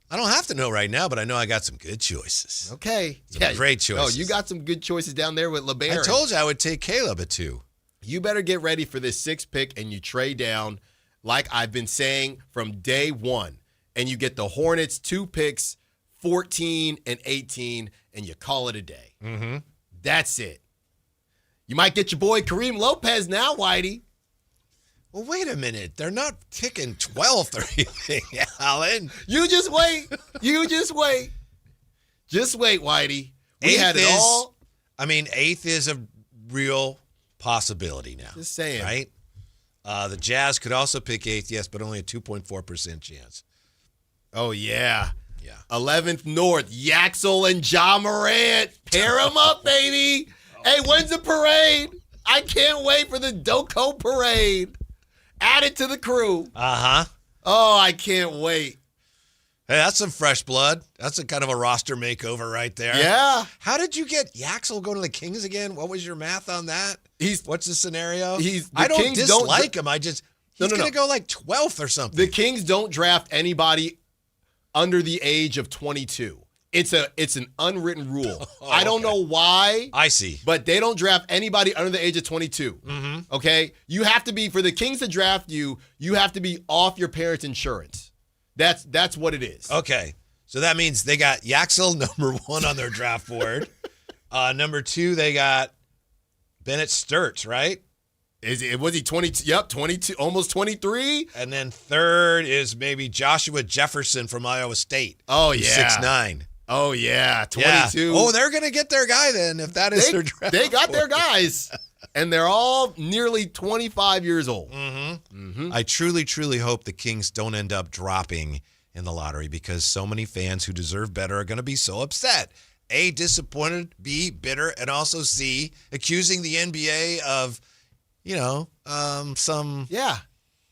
I don't have to know right now, but I know I got some good choices. Okay. Some great choices. Oh, you got some good choices down there with LeBaron. I told you I would take Caleb at 2. You better get ready for this 6th pick and you trade down like I've been saying from day one. And you get the Hornets 2 picks, 14 and 18, and you call it a day. Mm-hmm. That's it. You might get your boy Kareem Lopez now, Whitey. Well, wait a minute. They're not picking 12th or anything, Alan. You just wait. Just wait, Whitey. We had it all. I mean, 8th is a real possibility now. Just saying. Right? The Jazz could also pick 8th, yes, but only a 2.4% chance. Oh, yeah. Yeah. 11th North, Yaxel and Ja Morant. Pair them up, baby. Hey, when's the parade? I can't wait for the Doko parade. Add it to the crew. Uh-huh. Oh, I can't wait. Hey, that's some fresh blood. That's a kind of a roster makeover right there. Yeah. How did you get Yaxel going to the Kings again? What was your math on that? What's the scenario? I don't Kings dislike him. He's going to go like 12th or something. The Kings don't draft anybody under the age of 22. It's an unwritten rule. I don't know why. I see. But they don't draft anybody under the age of 22. Mm-hmm. Okay? You have to be, for the Kings to draft you have to be off your parents' insurance. That's what it is. Okay. So that means they got Yaxel, number 1 on their draft board. Number 2, they got Bennett Sturts, right? Was he 22? Yep, 22, almost 23. And then 3rd is maybe Joshua Jefferson from Iowa State. Oh, yeah. 6'9". Oh, yeah, 22. Yeah. Oh, they're going to get their guy then if that is their draft. They got their guys, and they're all nearly 25 years old. Mm-hmm. Mm-hmm. I truly, truly hope the Kings don't end up dropping in the lottery because so many fans who deserve better are going to be so upset. A, disappointed, B, bitter, and also C, accusing the NBA of, some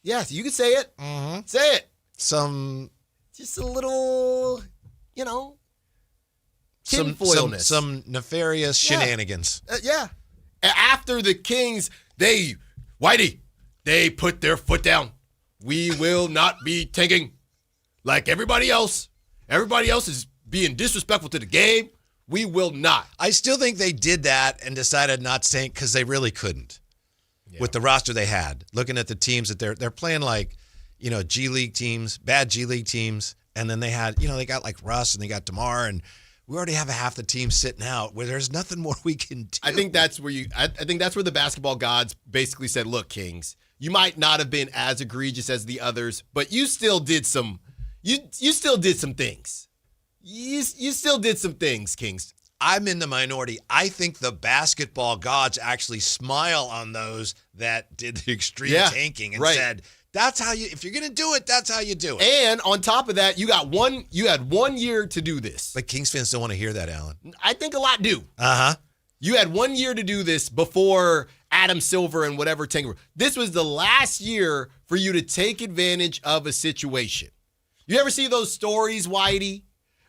Yes, you can say it. Mm-hmm. Say it. Just a little, tinfoilness. Some nefarious shenanigans. Yeah. After the Kings, they put their foot down. We will not be tanking like everybody else. Everybody else is being disrespectful to the game. We will not. I still think they did that and decided not to tank because they really couldn't. Yeah. With the roster they had, looking at the teams that they're playing like, G League teams, bad G League teams, and then they had, they got like Russ and they got DeMar, and we already have half the team sitting out where there's nothing more we can do. I think that's where I think that's where the basketball gods basically said, look, Kings, you might not have been as egregious as the others, but you still did some you still did some things. You still did some things, Kings. I'm in the minority. I think the basketball gods actually smile on those that did the extreme tanking and said, that's how if you're going to do it, that's how you do it. And on top of that, you had 1 year to do this. But Kings fans don't want to hear that, Alan. I think a lot do. Uh-huh. You had 1 year to do this before Adam Silver and whatever tanking. This was the last year for you to take advantage of a situation. You ever see those stories, Whitey?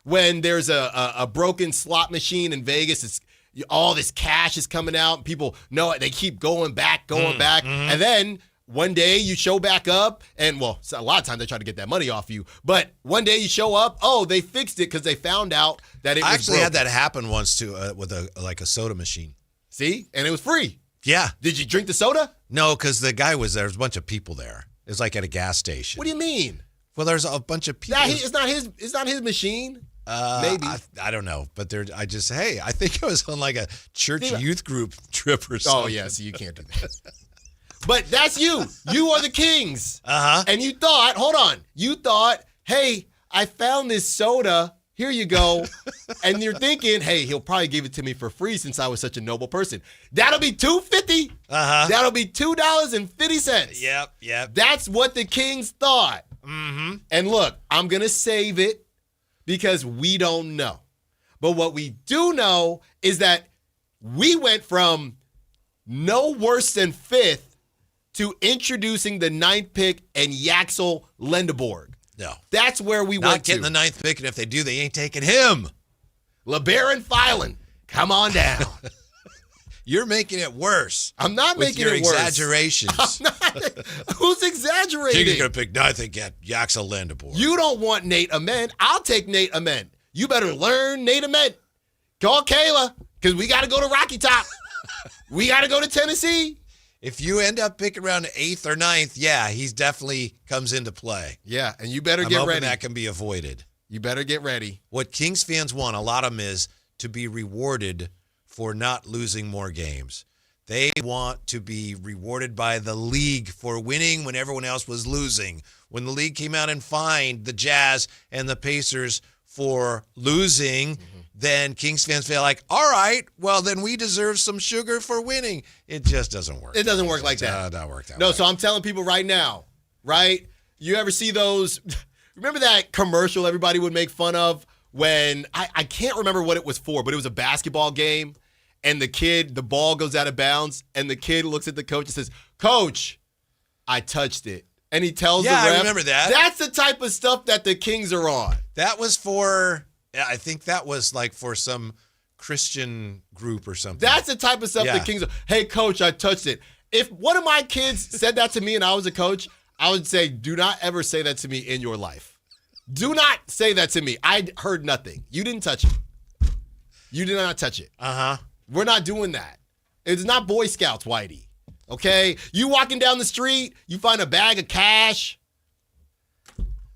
When there's a broken slot machine in Vegas, all this cash is coming out, and people know it. They keep going back. And then one day you show back up, and, a lot of times they try to get that money off you. But one day you show up, they fixed it because they found out that it was broken. I actually had that happen once, too, with a soda machine. See? And it was free. Yeah. Did you drink the soda? No, because the guy was there. There was a bunch of people there. It was like at a gas station. What do you mean? Well, there's a bunch of people. It's not his machine. Maybe. I don't know, but I think I was on like a church youth group trip or something. Oh, yeah, so you can't do that. But that's you. You are the Kings. Uh-huh. And you thought, hey, I found this soda. Here you go. And you're thinking, hey, he'll probably give it to me for free since I was such a noble person. That'll be $2.50. Uh-huh. That'll be $2.50. Yep. That's what the Kings thought. Mm-hmm. And look, I'm going to save it because we don't know. But what we do know is that we went from no worse than 5th to introducing the 9th pick and Yaxel Lendeborg. No. That's where we went to. Not getting the 9th pick, and if they do, they ain't taking him. LeBaron Filan, come on down. You're making it worse. I'm not making it worse. With your exaggerations. Who's exaggerating? King's going to pick 9th and get Yaxel Lendeborg. You don't want Nate Ament. I'll take Nate Ament. You better learn Nate Ament. Call Kayla, because we got to go to Rocky Top. We got to go to Tennessee. If you end up picking around 8th or 9th, he definitely comes into play. Yeah, and you better I'm get hoping ready. That can be avoided. You better get ready. What Kings fans want, a lot of them, is to be rewarded for not losing more games. They want to be rewarded by the league for winning when everyone else was losing. When the league came out and fined the Jazz and the Pacers for losing, then Kings fans feel like, all right, well, then we deserve some sugar for winning. It just doesn't work. It doesn't work like that. That work that way. No, so I'm telling people right now, right? You ever see those? Remember that commercial everybody would make fun of when, I can't remember what it was for, but it was a basketball game, and the ball goes out of bounds, and the kid looks at the coach and says, Coach, I touched it. And he tells the ref. I remember that. That's the type of stuff that the Kings are on. That was for, I think that was like for some Christian group or something. That's the type of stuff the Kings are. Hey, Coach, I touched it. If one of my kids said that to me and I was a coach, I would say, do not ever say that to me in your life. Do not say that to me. I heard nothing. You didn't touch it. You did not touch it. Uh-huh. We're not doing that. It's not Boy Scouts, Whitey. Okay? You walking down the street, you find a bag of cash.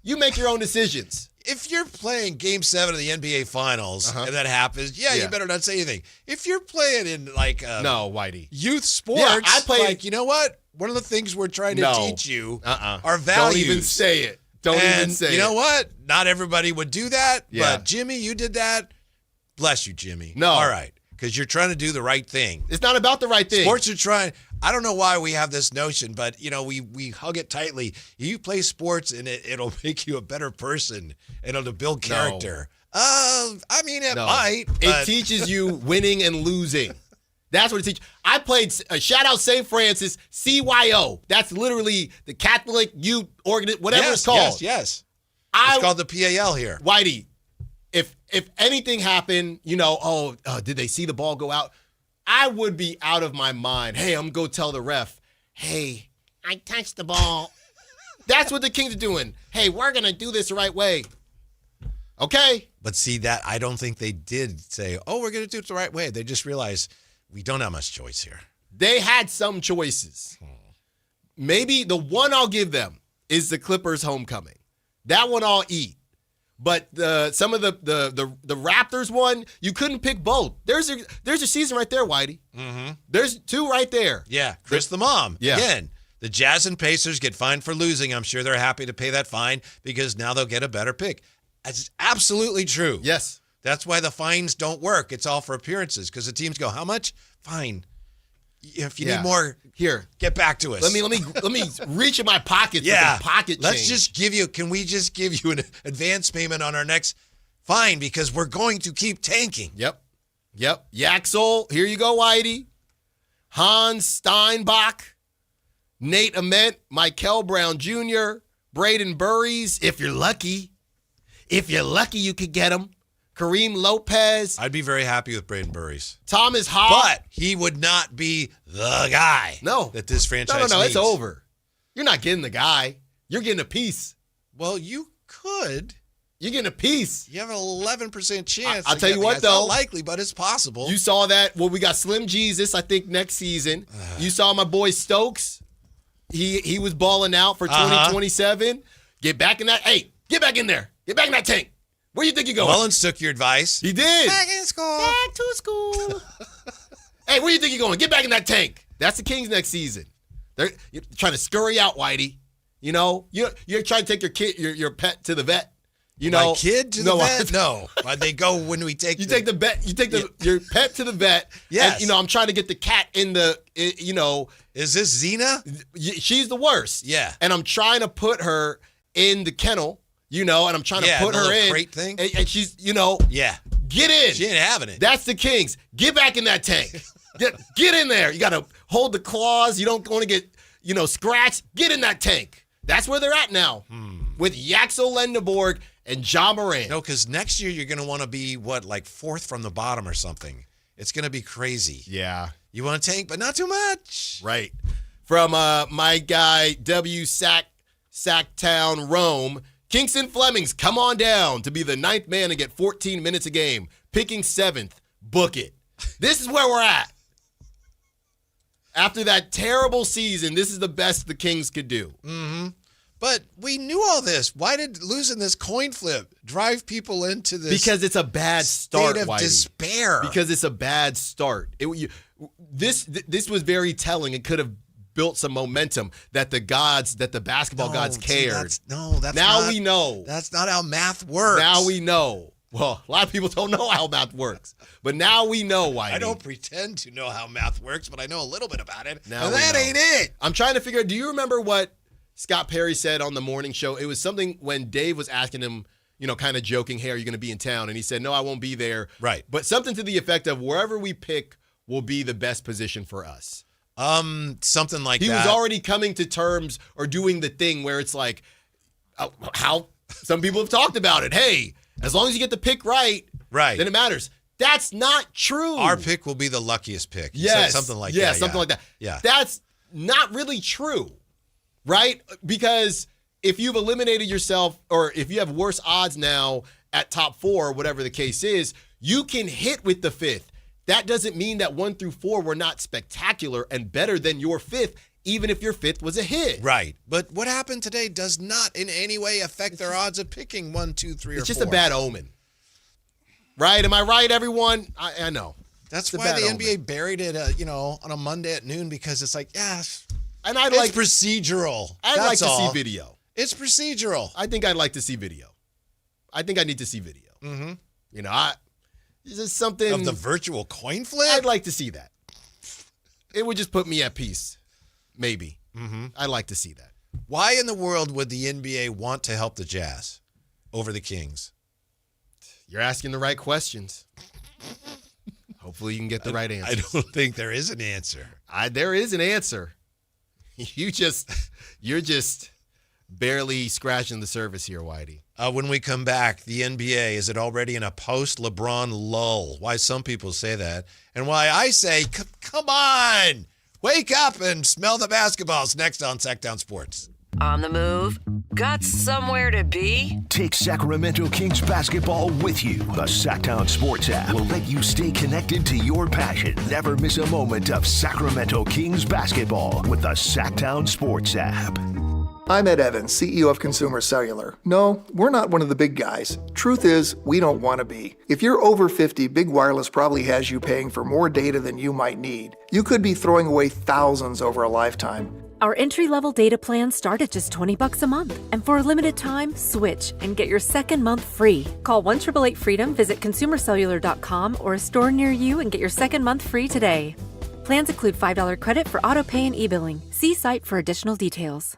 You make your own decisions. If you're playing Game 7 of the NBA Finals and that happens, you better not say anything. If you're playing in like no, Whitey, youth sports, I play like, you know what? One of the things we're trying to teach you are values. Don't even say it. Don't even say it. You know what? Not everybody would do that, but Jimmy, you did that. Bless you, Jimmy. No. All right. Because you're trying to do the right thing. It's not about the right thing. Sports are trying. I don't know why we have this notion, but, we hug it tightly. You play sports, and it'll make you a better person, and it'll build character. No. It might. It teaches you winning and losing. That's what it teaches. I played, shout out St. Francis, CYO. That's literally the Catholic Youth Organization, whatever it's called. Yes. It's called the PAL here. Whitey, if anything happened, did they see the ball go out? I would be out of my mind. Hey, I'm going to go tell the ref, hey, I touched the ball. That's what the Kings are doing. Hey, we're going to do this the right way. Okay. But see, that I don't think they did say, we're going to do it the right way. They just realized we don't have much choice here. They had some choices. Maybe the one I'll give them is the Clippers homecoming. That one I'll eat. But some of the Raptors one, you couldn't pick both. There's your season right there, Whitey. Mm-hmm. There's two right there. Yeah, Chris the Mom. Yeah. Again, the Jazz and Pacers get fined for losing. I'm sure they're happy to pay that fine because now they'll get a better pick. That's absolutely true. Yes. That's why the fines don't work. It's all for appearances because the teams go, how much? Fine. If you need more, here, get back to us. Let me reach in my pockets. Yeah, for some pocket let's change. just give you. Can we just give you an advance payment on our next fine because we're going to keep tanking? Yep. Yaxel, here you go, Whitey. Hans Steinbach, Nate Ament, Michael Brown Jr., Braden Burries. If you're lucky, you could get him. Kareem Lopez. I'd be very happy with Braden Burries. Thomas Hall. But he would not be the guy that this franchise No, needs. it's over. You're not getting the guy. You're getting a piece. Well, you could. You're getting a piece. You have an 11% chance. I'll tell you what, it's though. not likely, but it's possible. You saw that. Well, we got Slim Jesus, I think, next season. You saw my boy Stokes. He was balling out for 2027. Get back in that. Hey, get back in there. Get back in that tank. Where you think you're going? Mullins took your advice. He did. Back in school. Back to school. Hey, where you think you're going? Get back in that tank. That's the Kings next season. You're trying to scurry out, Whitey. You're trying to take your kid, your pet to the vet. My kid to the vet? No. They go when we take take the vet. You take your pet to the vet. Yes. And, I'm trying to get the cat in the, Is this Xena? She's the worst. Yeah. And I'm trying to put her in the kennel. And I'm trying to put her in. Crate thing. And she's, Yeah. Get in. She ain't having it. That's the Kings. Get back in that tank. Get in there. You got to hold the claws. You don't want to get, scratched. Get in that tank. That's where they're at now with Yaxel Lendeborg and Ja Morant. No, because next year you're going to want to be, fourth from the bottom or something. It's going to be crazy. Yeah. You want to tank, but not too much. Right. From my guy, Sactown, Rome, Kingston Flemings, come on down to be the 9th man and get 14 minutes a game. Picking 7th, book it. This is where we're at. After that terrible season, this is the best the Kings could do. Mm-hmm. But we knew all this. Why did losing this coin flip drive people into this? Because it's a bad start, state of Whitey. Despair. Because it's a bad start. This was very telling. It could have built some momentum that the basketball gods cared. We know. That's not how math works. Now we know. Well, a lot of people don't know how math works, but now we know, Whitey. I don't pretend to know how math works, but I know a little bit about it. Now that ain't it. I'm trying to figure out, do you remember what Scott Perry said on the morning show? It was something when Dave was asking him, kind of joking, hey, are you going to be in town? And he said, no, I won't be there. Right. But something to the effect of wherever we pick will be the best position for us. Something like that. He was already coming to terms or doing the thing where it's like how some people have talked about it. Hey, as long as you get the pick right, then it matters. That's not true. Our pick will be the luckiest pick. He Yes. said something like that. Yeah, something like that. Yeah. That's not really true, right? Because if you've eliminated yourself or if you have worse odds now at top 4, whatever the case is, you can hit with the 5th. That doesn't mean that 1 through 4 were not spectacular and better than your 5th, even if your 5th was a hit. Right. But what happened today does not in any way affect their odds of picking 1, 2, 3, or 4. It's just a bad omen. Right? Am I right, everyone? I know. That's why the NBA buried it, on a Monday at noon because it's like, and it's procedural. I'd like to see video. It's procedural. I think I'd like to see video. I think I need to see video. Mm-hmm. Is this something of the virtual coin flip? I'd like to see that. It would just put me at peace. Maybe. Mm-hmm. I'd like to see that. Why in the world would the NBA want to help the Jazz over the Kings? You're asking the right questions. Hopefully you can get the right answer. I don't think there is an answer. There is an answer. You're just barely scratching the surface here, Whitey. When we come back, the NBA, is it already in a post-LeBron lull? Why some people say that, and why I say, come on, wake up and smell the basketballs. Next on Sactown Sports. On the move? Got somewhere to be? Take Sacramento Kings basketball with you. The Sactown Sports app will let you stay connected to your passion. Never miss a moment of Sacramento Kings basketball with the Sactown Sports app. I'm Ed Evans, CEO of Consumer Cellular. No, we're not one of the big guys. Truth is, we don't want to be. If you're over 50, Big Wireless probably has you paying for more data than you might need. You could be throwing away thousands over a lifetime. Our entry-level data plans start at just $20 a month. And for a limited time, switch and get your second month free. Call 1-888-FREEDOM, visit consumercellular.com or a store near you and get your second month free today. Plans include $5 credit for auto pay and e-billing. See site for additional details.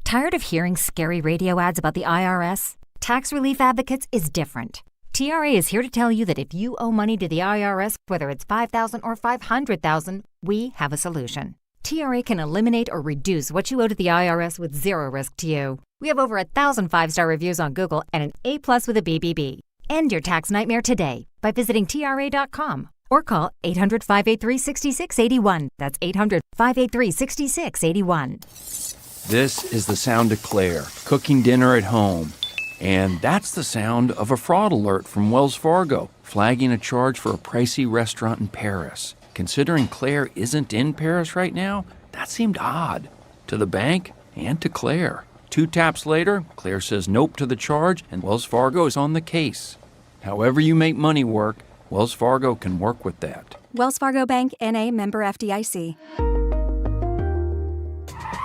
Tired of hearing scary radio ads about the IRS? Tax Relief Advocates is different. TRA is here to tell you that if you owe money to the IRS, whether it's $5,000 or $500,000, we have a solution. TRA can eliminate or reduce what you owe to the IRS with zero risk to you. We have over 1,000 5-star reviews on Google and an A+ with a BBB. End your tax nightmare today by visiting TRA.com or call 800-583-6681. That's 800-583-6681. This is the sound of Claire, cooking dinner at home. And that's the sound of a fraud alert from Wells Fargo, flagging a charge for a pricey restaurant in Paris. Considering Claire isn't in Paris right now, that seemed odd to the bank and to Claire. 2 taps later, Claire says nope to the charge, and Wells Fargo is on the case. However you make money work, Wells Fargo can work with that. Wells Fargo Bank, N.A., member FDIC.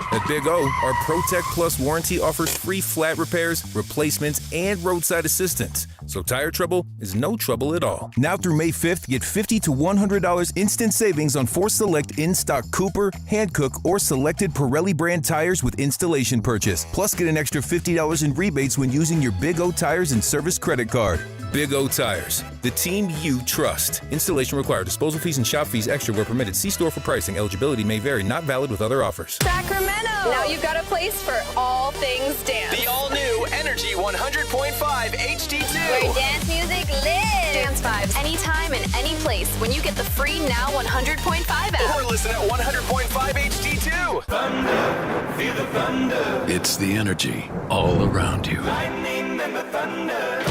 At Big O, our ProTech Plus warranty offers free flat repairs, replacements, and roadside assistance. So tire trouble is no trouble at all. Now through May 5th, get $50 to $100 instant savings on 4 select in-stock Cooper, Hankook, or selected Pirelli brand tires with installation purchase. Plus, get an extra $50 in rebates when using your Big O Tires and Service credit card. Big O Tires, the team you trust. Installation required. Disposal fees and shop fees extra where permitted. See store for pricing. Eligibility may vary. Not valid with other offers. Sacramento! Now you've got a place for all things dance. The all-new Energy 100.5 HD2. Where dance music lives. Dance vibes anytime and any place when you get the free Now 100.5 app. Or listen at 100.5 HD2. Thunder, feel the thunder. It's the energy all around you. Lightning and the thunder.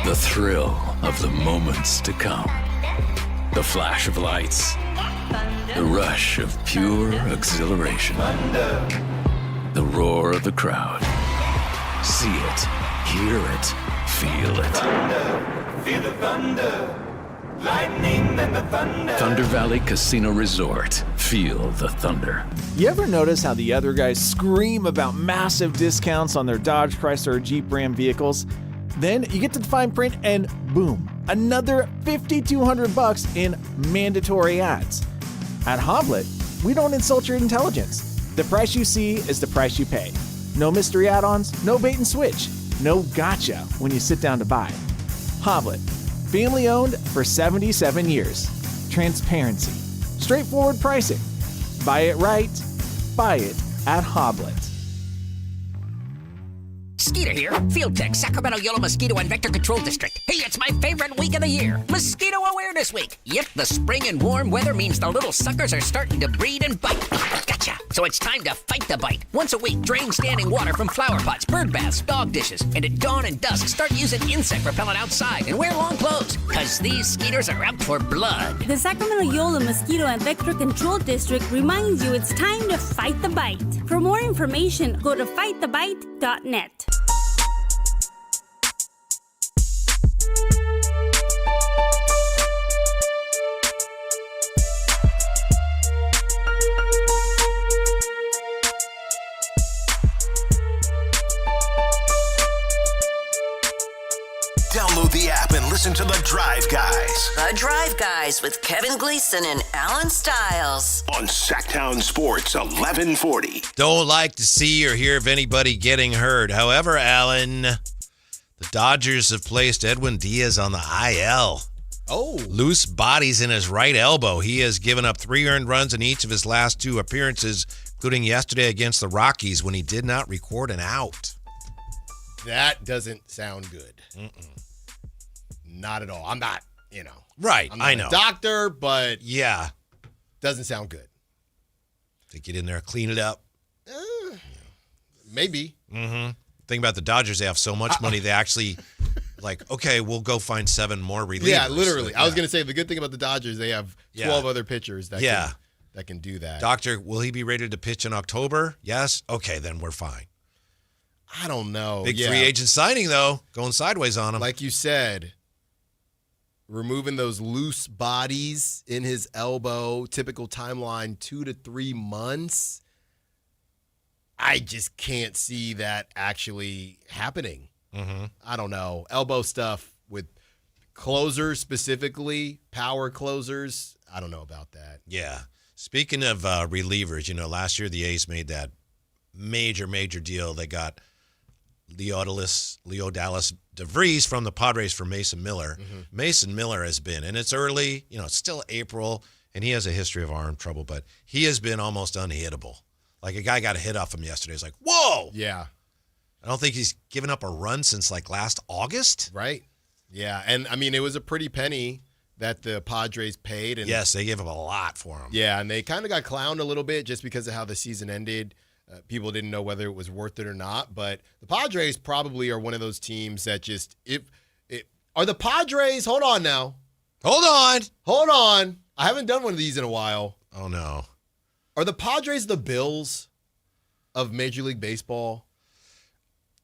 The thrill of the moments to come. The flash of lights. The rush of pure exhilaration. The roar of the crowd. See it, hear it, feel it. Feel the thunder. Lightning and the thunder. Thunder Valley Casino Resort. Feel the thunder. You ever notice how the other guys scream about massive discounts on their Dodge, Chrysler, or Jeep Ram vehicles? Then you get to the fine print and boom, another $5,200 in mandatory ads. At Hoblet, we don't insult your intelligence. The price you see is the price you pay. No mystery add-ons, no bait and switch, no gotcha when you sit down to buy. Hoblet, family owned for 77 years. Transparency, straightforward pricing. Buy it right, buy it at Hoblet. Skeeter here, Field Tech, Sacramento Yellow Mosquito and Vector Control District. Hey, it's my favorite week of the year, Mosquito Awareness Week. Yep, the spring and warm weather means the little suckers are starting to breed and bite. Gotcha. So it's time to fight the bite. Once a week, drain standing water from flower pots, bird baths, dog dishes, and at dawn and dusk, start using insect repellent outside and wear long clothes, because these skeeters are out for blood. The Sacramento Yolo Mosquito and Vector Control District reminds you it's time to fight the bite. For more information, go to fightthebite.net. Download the app and listen to The Drive Guys. The Drive Guys with Kevin Gleason and Alan Stiles. On Sactown Sports 1140. Don't like to see or hear of anybody getting hurt. However, Alan, the Dodgers have placed Edwin Diaz on the IL. Loose bodies in his right elbow. He has given up 3 earned runs in each of his last 2 appearances, including yesterday against the Rockies when he did not record an out. That doesn't sound good. Not at all. I'm not, Right, I'm not I know. a doctor, but yeah, doesn't sound good. Think get in there, clean it up. Maybe. Mm-hmm. Think about the Dodgers. They have so much money. They actually, okay, we'll go find 7 more relievers. Yeah, literally. I was going to say the good thing about the Dodgers, they have 12 other pitchers that can do that. Doctor, will he be ready to pitch in October? Yes. Okay, then we're fine. I don't know. Big free agent signing, though, going sideways on him. Like you said, removing those loose bodies in his elbow, typical timeline 2 to 3 months. I just can't see that actually happening. Mm-hmm. I don't know. Elbow stuff with closers specifically, power closers. I don't know about that. Yeah. Speaking of relievers, last year the A's made that major deal. They got Leo Dallas DeVries from the Padres for Mason Miller. Mm-hmm. Mason Miller has been, and it's early, it's still April, and he has a history of arm trouble, but he has been almost unhittable. Like a guy got a hit off him yesterday. It's like, whoa! Yeah. I don't think he's given up a run since last August. Right. Yeah, and it was a pretty penny that the Padres paid. And yes, they gave up a lot for him. Yeah, and they kind of got clowned a little bit just because of how the season ended. People didn't know whether it was worth it or not, but the Padres probably are one of those teams that just are the Padres. Hold on now. Hold on. I haven't done one of these in a while. Oh no. Are the Padres the Bills of Major League Baseball?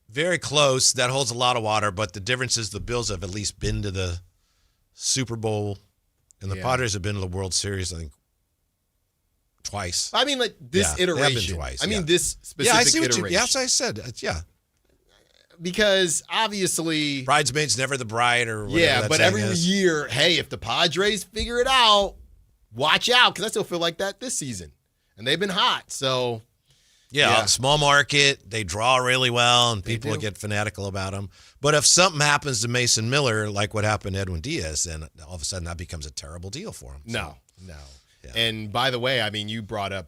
Very close. That holds a lot of water, but the difference is the Bills have at least been to the Super Bowl, and the Padres have been to the World Series, I think, twice. This iteration. They have been twice. This specific I see what iteration. that's what I said. Because obviously, bridesmaids never the bride, or whatever. Yeah, that but saying every is. year, hey, if the Padres figure it out, watch out, because I still feel like that this season, and they've been hot. So, yeah, small market, they draw really well, and people will get fanatical about them. But if something happens to Mason Miller, like what happened to Edwin Diaz, then all of a sudden that becomes a terrible deal for him. No. Yeah. And by the way, you brought up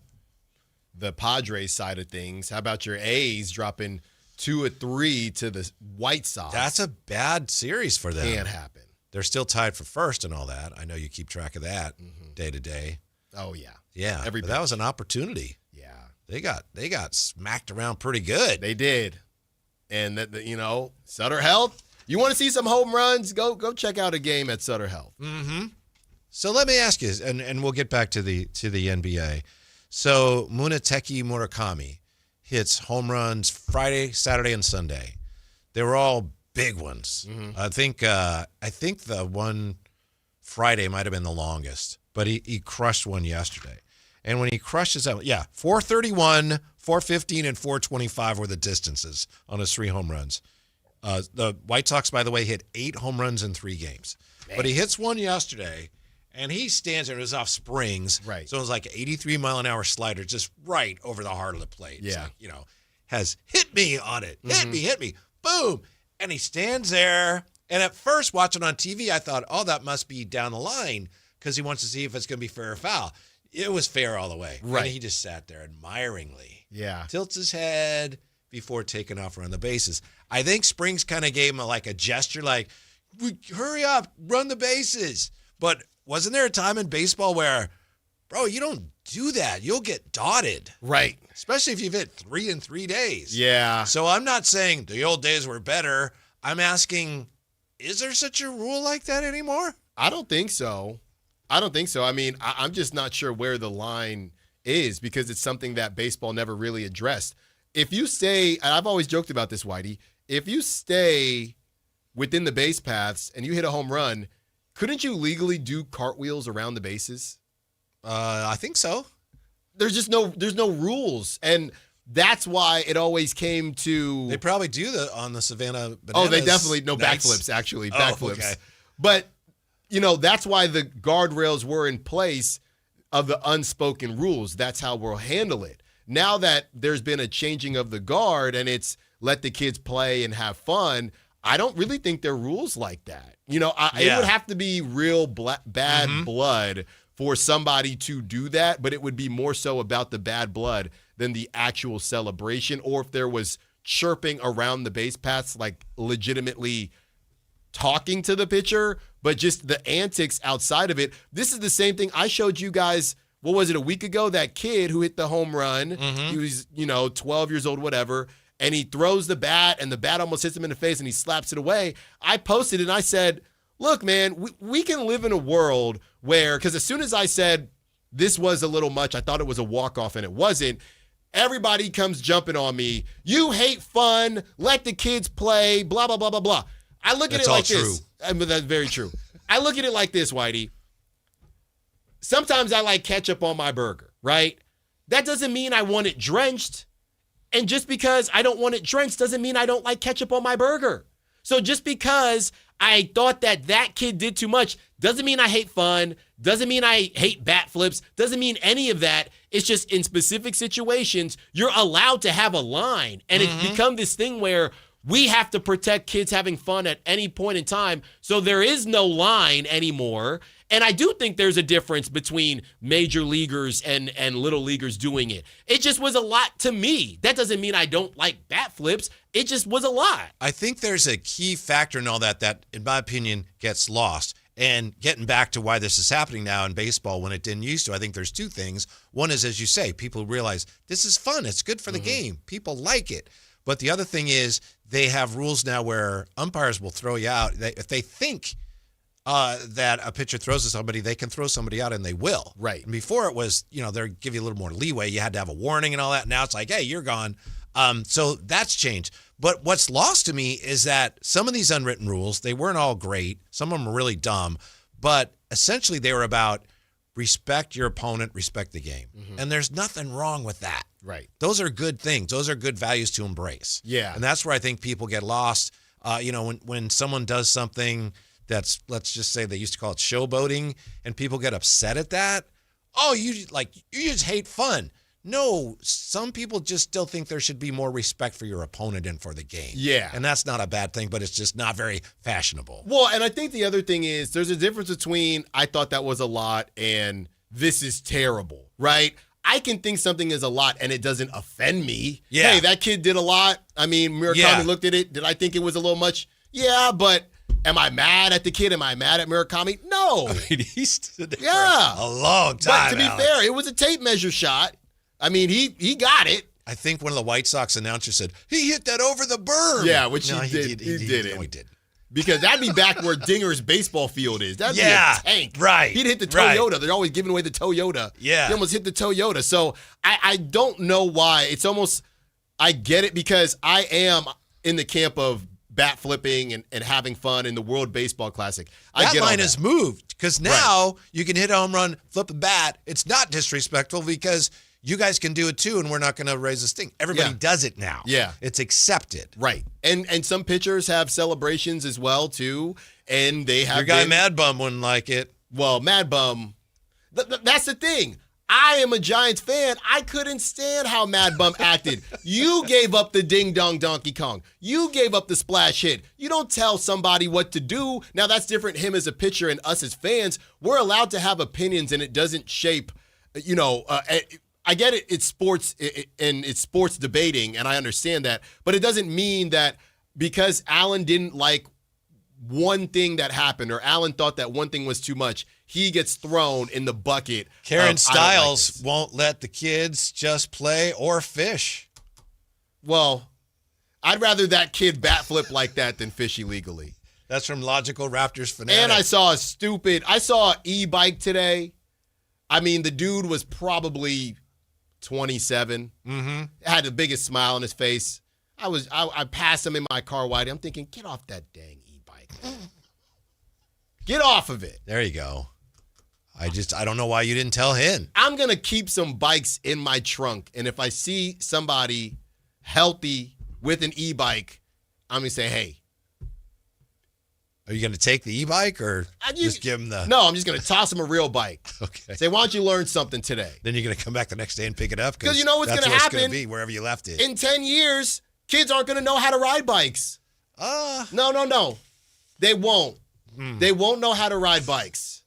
the Padres side of things. How about your A's dropping 2 or 3 to the White Sox? That's a bad series for them. Can't happen. They're still tied for first and all that. I know you keep track of that day to day. Oh yeah. Yeah. But that was an opportunity. Yeah. They got smacked around pretty good. They did. And Sutter Health. You want to see some home runs? Go check out a game at Sutter Health. Mm-hmm. So let me ask you, and we'll get back to the NBA. So Muneteki Murakami hits home runs Friday, Saturday, and Sunday. They were all big ones. Mm-hmm. I think the one Friday might have been the longest, but he crushed one yesterday. And when he crushes out, 431, 415, and 425 were the distances on his 3 home runs. The White Sox, by the way, hit 8 home runs in 3 games. Man. But he hits one yesterday, and he stands there. It was off springs. Right. So it was like an 83-mile-an-hour slider just right over the heart of the plate. Yeah. It's like, has hit me on it. Hit me. Boom. And he stands there. And at first, watching on TV, I thought, oh, that must be down the line because he wants to see if it's going to be fair or foul. It was fair all the way. Right. And he just sat there admiringly. Yeah. Tilts his head before taking off around the bases. I think Springs kind of gave him a gesture like, hurry up, run the bases. But wasn't there a time in baseball where, bro, you don't do that. You'll get dotted. Right. Especially if you've hit 3 in 3 days. Yeah. So I'm not saying the old days were better. I'm asking, is there such a rule like that anymore? I don't think so. I'm just not sure where the line is because it's something that baseball never really addressed. If you stay, and I've always joked about this, Whitey, if you stay within the base paths and you hit a home run, couldn't you legally do cartwheels around the bases? I think so. There's no rules. And that's why it always came to. They probably do on the Savannah Bananas. Oh, they definitely, nights. backflips, actually. Backflips. Okay. But, that's why the guardrails were in place of the unspoken rules. That's how we'll handle it. Now that there's been a changing of the guard and it's let the kids play and have fun, I don't really think there are rules like that. You know, it would have to be real bad blood for somebody to do that, but it would be more so about the bad blood than the actual celebration, or if there was chirping around the base paths, like legitimately talking to the pitcher, but just the antics outside of it. This is the same thing I showed you guys, what was it, a week ago? That kid who hit the home run, he was, 12 years old, whatever, and he throws the bat, and the bat almost hits him in the face, and he slaps it away. I posted it, and I said, look, man, we can live in a world where, because as soon as I said this was a little much, I thought it was a walk-off, and it wasn't, everybody comes jumping on me. You hate fun, let the kids play, blah, blah, blah, blah, blah. I look at it like this. But that's very true. I look at it like this, Whitey. Sometimes I like ketchup on my burger, right? That doesn't mean I want it drenched. And just because I don't want it drenched doesn't mean I don't like ketchup on my burger. So just because I thought that kid did too much doesn't mean I hate fun, doesn't mean I hate bat flips, doesn't mean any of that. It's just in specific situations, you're allowed to have a line. And it's become this thing where we have to protect kids having fun at any point in time. So there is no line anymore. And I do think there's a difference between major leaguers and little leaguers doing it. It just was a lot to me. That doesn't mean I don't like bat flips. It just was a lot. I think there's a key factor in all that, in my opinion, gets lost. And getting back to why this is happening now in baseball when it didn't used to, I think there's two things. One is, as you say, people realize this is fun. It's good for the game. People like it. But the other thing is they have rules now where umpires will throw you out. If they think that a pitcher throws to somebody, they can throw somebody out, and they will. Right. And before it was, they'll give you a little more leeway. You had to have a warning and all that. Now it's like, hey, you're gone. So that's changed. But what's lost to me is that some of these unwritten rules, they weren't all great. Some of them were really dumb. But essentially they were about respect your opponent, respect the game. And there's nothing wrong with that. Right. Those are good things. Those are good values to embrace. Yeah. And that's where I think people get lost. When someone does something that's, let's just say they used to call it showboating, and people get upset at that. Oh, you just hate fun. No, some people just still think there should be more respect for your opponent and for the game. Yeah. And that's not a bad thing, but it's just not very fashionable. Well, and I think the other thing is there's a difference between I thought that was a lot and this is terrible, right? I can think something is a lot and it doesn't offend me. Yeah. Hey, that kid did a lot. I mean, Murakami looked at it. Did I think it was a little much? Yeah, but am I mad at the kid? Am I mad at Murakami? No. I mean, he stood there for a long time. But to be fair, it was a tape measure shot. I mean, he got it. I think one of the White Sox announcers said, he hit that over the berm. Yeah, which he did. He did it. No, he did. Because that'd be back where Dinger's baseball field is. That'd be a tank. Right. He'd hit the Toyota. They're always giving away the Toyota. Yeah. He almost hit the Toyota. So I don't know why. It's almost, I get it because I am in the camp of bat flipping and having fun in the World Baseball Classic. That line has moved because now you can hit a home run, flip a bat. It's not disrespectful because you guys can do it too, and we're not going to raise a stink. Everybody does it now. Yeah. It's accepted. Right. And some pitchers have celebrations as well, too, and they have Your guy Mad Bum wouldn't like it. Well, Mad Bum, that's the thing. I am a Giants fan. I couldn't stand how Mad Bum acted. You gave up the ding-dong Donkey Kong. You gave up the splash hit. You don't tell somebody what to do. Now, that's different, him as a pitcher and us as fans. We're allowed to have opinions, and it doesn't shape, I get it, it's sports, and it's sports debating, and I understand that. But it doesn't mean that because Allen didn't like one thing that happened or Allen thought that one thing was too much, he gets thrown in the bucket. Karen Stiles won't let the kids just play or fish. Well, I'd rather that kid bat flip like that than fish illegally. That's from Logical Raptors Fanatic. And I saw an e-bike today. I mean, the dude was probably 27. Had the biggest smile on his face. I passed him in my car, Whitey. I'm thinking, get off that dang e-bike. Get off of it. There you go. I don't know why you didn't tell him. I'm going to keep some bikes in my trunk, and if I see somebody healthy with an e-bike, I'm going to say, hey. Are you going to take the e-bike or just give him the... No, I'm just going to toss him a real bike. Okay. Say, why don't you learn something today? Then you're going to come back the next day and pick it up? Because you know what's going to happen? It's going to be wherever you left it. In 10 years, kids aren't going to know how to ride bikes. No. They won't. They won't know how to ride bikes.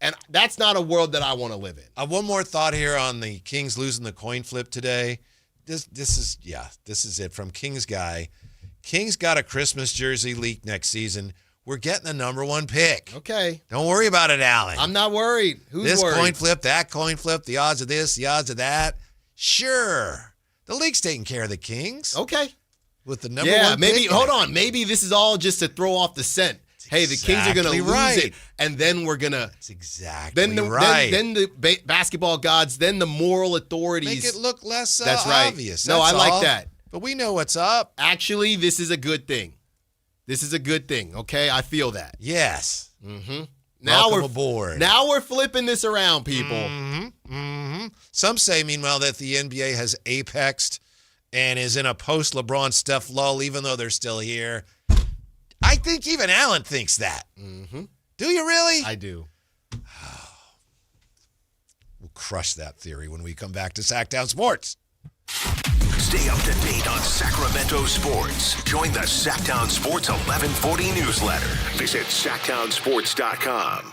And that's not a world that I want to live in. One more thought here on the Kings losing the coin flip today. This is it from Kings Guy. Kings got a Christmas jersey leak next season. We're getting the number 1 pick. Okay. Don't worry about it, Alan. I'm not worried. Who's this worried? coin flip, that coin flip, the odds of this, the odds of that. Sure. The league's taking care of the Kings. Okay. With the number 1 maybe, pick. hold on. Maybe this is all just to throw off the scent. Hey, the Kings are going to lose it, and then we're going to. That's exactly right. Then the basketball gods, then the moral authorities. Make it look less that's right. obvious. No, I like all. that. But we know what's up. Actually, this is a good thing. This is a good thing, okay? I feel that. Yes. Mm-hmm. Welcome aboard. Now we're flipping this around, people. Mm-hmm. Some say, meanwhile, that the NBA has apexed and is in a post-LeBron Steph lull, even though they're still here. I think even Alan thinks that. Mm-hmm. Do you really? I do. We'll crush that theory when we come back to Sactown Sports. Stay up to date on Sacramento sports. Join the Sactown Sports 1140 newsletter. Visit SactownSports.com.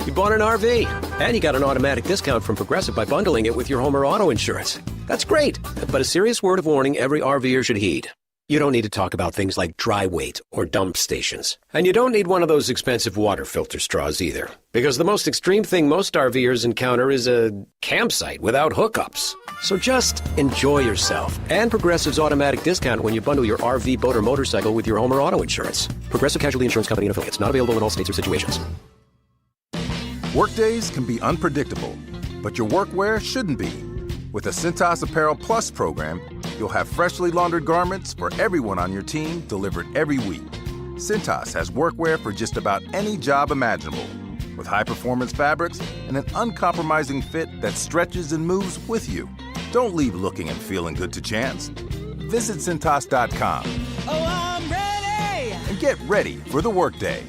You bought an RV, and you got an automatic discount from Progressive by bundling it with your home or auto insurance. That's great, but a serious word of warning every RVer should heed. You don't need to talk about things like dry weight or dump stations. And you don't need one of those expensive water filter straws either. Because the most extreme thing most RVers encounter is a campsite without hookups. So just enjoy yourself and Progressive's automatic discount when you bundle your RV, boat, or motorcycle with your home or auto insurance. Progressive Casualty Insurance Company and affiliates. Not available in all states or situations. Workdays can be unpredictable, but your workwear shouldn't be. With a Cintas Apparel Plus program, you'll have freshly laundered garments for everyone on your team delivered every week. Cintas has workwear for just about any job imaginable, with high-performance fabrics and an uncompromising fit that stretches and moves with you. Don't leave looking and feeling good to chance. Visit Cintas.com. Oh, I'm ready! And get ready for the workday.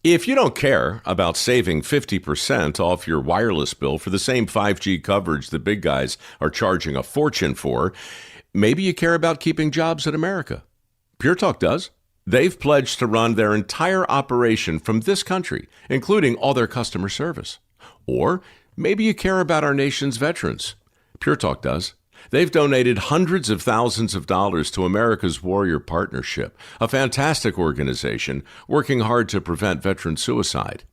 If you don't care about saving 50% off your wireless bill for the same 5G coverage the big guys are charging a fortune for, maybe you care about keeping jobs in America. Pure Talk does. They've pledged to run their entire operation from this country, including all their customer service. Or maybe you care about our nation's veterans. Pure Talk does. They've donated hundreds of thousands of dollars to America's Warrior Partnership, a fantastic organization working hard to prevent veteran suicide.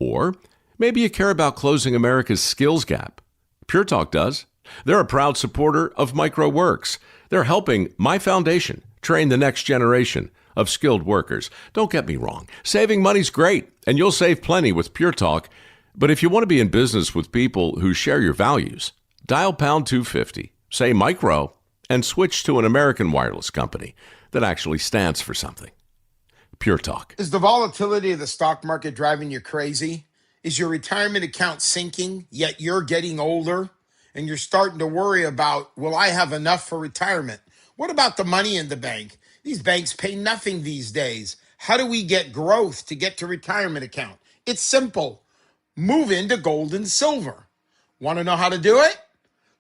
Or maybe you care about closing America's skills gap. Pure Talk does. They're a proud supporter of MicroWorks. They're helping my foundation train the next generation of skilled workers. Don't get me wrong. Saving money's great, and you'll save plenty with Pure Talk. But if you want to be in business with people who share your values, dial pound 250. Say micro, and switch to an American wireless company that actually stands for something. Pure Talk. Is the volatility of the stock market driving you crazy? Is your retirement account sinking, yet you're getting older and you're starting to worry about, will I have enough for retirement? What about the money in the bank? These banks pay nothing these days. How do we get growth to get to retirement account? It's simple. Move into gold and silver. Want to know how to do it?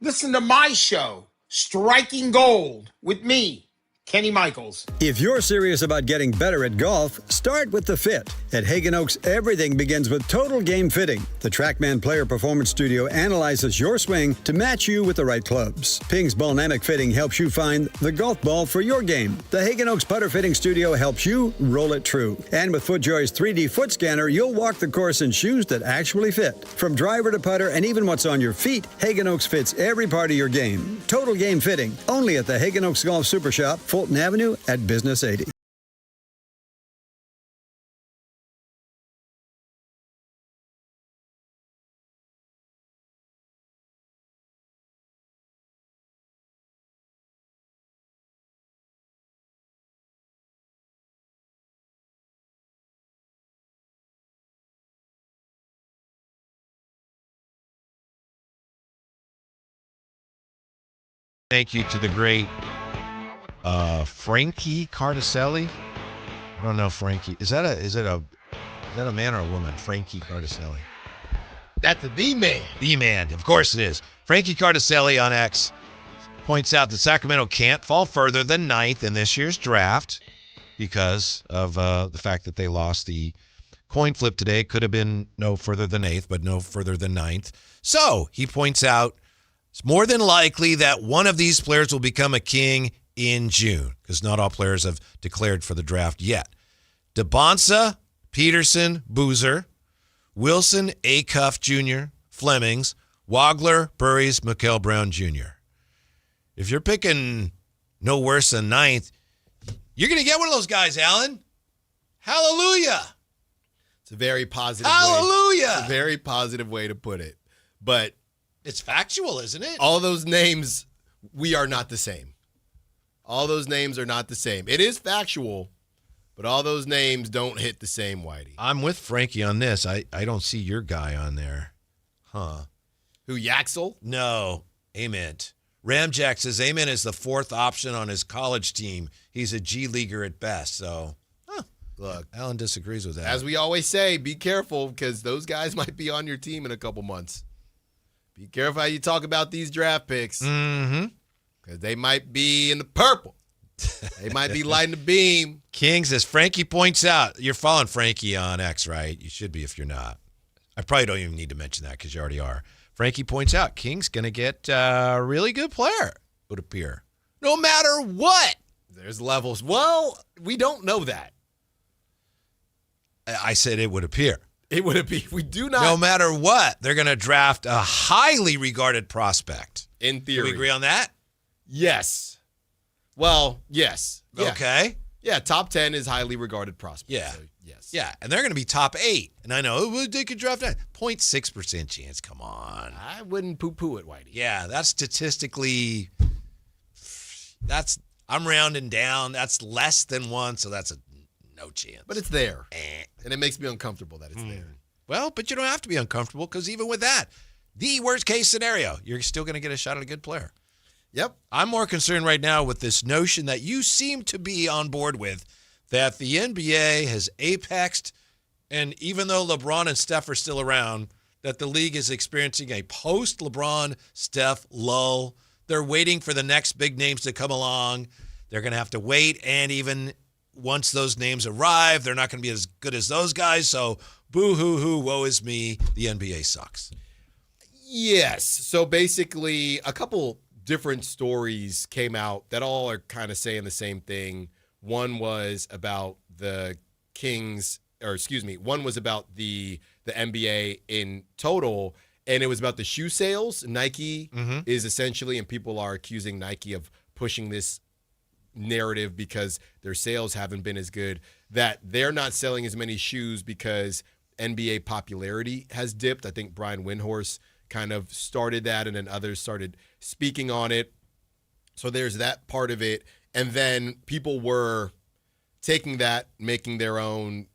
Listen to my show, Striking Gold, with me, Kenny Michaels. If you're serious about getting better at golf, start with the fit. At Hagen Oaks, everything begins with Total Game Fitting. The TrackMan Player Performance Studio analyzes your swing to match you with the right clubs. Ping's Ballnamic Fitting helps you find the golf ball for your game. The Hagen Oaks Putter Fitting Studio helps you roll it true. And with FootJoy's 3D foot scanner, you'll walk the course in shoes that actually fit. From driver to putter and even what's on your feet, Hagen Oaks fits every part of your game. Total Game Fitting, only at the Hagen Oaks Golf Super Shop, Fulton Avenue at Business 80. Thank you to the great Frankie Cardicelli. I don't know Frankie. Is that a man or a woman? Frankie Cardicelli. That's the man. The man. Of course it is. Frankie Cardicelli on X. points out that Sacramento can't fall further than 9th in this year's draft because of the fact that they lost the coin flip today. Could have been no further than 8th, but no further than 9th. So he points out it's more than likely that one of these players will become a King in June because not all players have declared for the draft yet. DeBonsa, Peterson, Boozer, Wilson, Acuff Jr., Flemings, Wagler, Burries, Mikael Brown Jr. If you're picking no worse than 9th, you're going to get one of those guys, Alan. Hallelujah. It's a very positive Hallelujah. It's a very positive way to put it. But it's factual, isn't it? All those names, we are not the same. All those names are not the same. It is factual, but all those names don't hit the same, Whitey. I'm with Frankie on this. I don't see your guy on there. Huh. Who, Yaxel? No, Ament. Ramjack says Ament is the 4th option on his college team. He's a G leaguer at best. So, look, Alan disagrees with that. As we always say, be careful because those guys might be on your team in a couple months. Be careful how you talk about these draft picks. Mm-hmm. Because they might be in the purple. They might be lighting the beam. Kings, as Frankie points out, you're following Frankie on X, right? You should be if you're not. I probably don't even need to mention that because you already are. Frankie points out Kings going to get a really good player, it would appear. No matter what. There's levels. Well, we don't know that. I said it would appear. It would appear. We do not. No matter what, they're going to draft a highly regarded prospect. In theory. Do we agree on that? Yes. Well, yes. Yeah. Okay. Yeah, top 10 is highly regarded prospect. Yeah. So yes. Yeah, and they're going to be top 8. And I know they could draft that. 0.6% chance. Come on. I wouldn't poo-poo it, Whitey. Yeah, that's statistically, I'm rounding down. That's less than 1, so that's a no chance. But it's there. And it makes me uncomfortable that it's there. Well, but you don't have to be uncomfortable because even with that, the worst case scenario, you're still going to get a shot at a good player. Yep. I'm more concerned right now with this notion that you seem to be on board with, that the NBA has apexed, and even though LeBron and Steph are still around, that the league is experiencing a post-LeBron, Steph lull. They're waiting for the next big names to come along. They're going to have to wait, and even once those names arrive, they're not going to be as good as those guys, so boo-hoo-hoo, woe is me, the NBA sucks. Yes. So basically, a couple different stories came out that all are kind of saying the same thing. One was about the Kings, one was about the NBA in total, and it was about the shoe sales. Nike is essentially, and people are accusing Nike of pushing this narrative because their sales haven't been as good, that they're not selling as many shoes because NBA popularity has dipped. I think Brian Windhorst kind of started that, and then others started speaking on it. So there's that part of it. And then people were taking that, making their own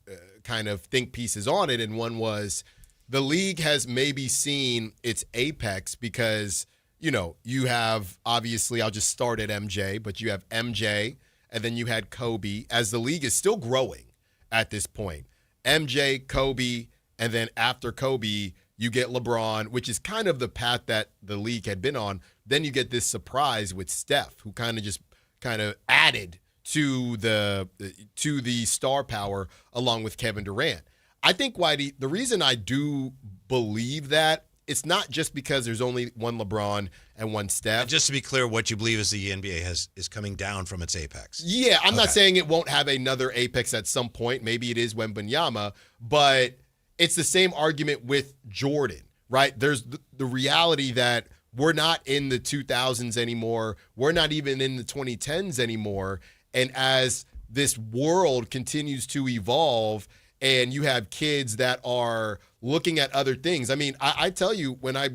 kind of think pieces on it. And one was the league has maybe seen its apex because, you know, you have, obviously, I'll just start at MJ, but you have MJ, and then you had Kobe, as the league is still growing at this point. MJ, Kobe, and then after Kobe, you get LeBron, which is kind of the path that the league had been on. Then you get this surprise with Steph, who kind of added to the star power along with Kevin Durant. I think, Whitey, the reason I do believe that, it's not just because there's only one LeBron and one Steph. And just to be clear, what you believe is the NBA is coming down from its apex. Yeah, I'm not saying it won't have another apex at some point. Maybe it is Wembanyama, but it's the same argument with Jordan, right? There's the reality that we're not in the 2000s anymore. We're not even in the 2010s anymore. And as this world continues to evolve and you have kids that are looking at other things. I mean, I tell you, when I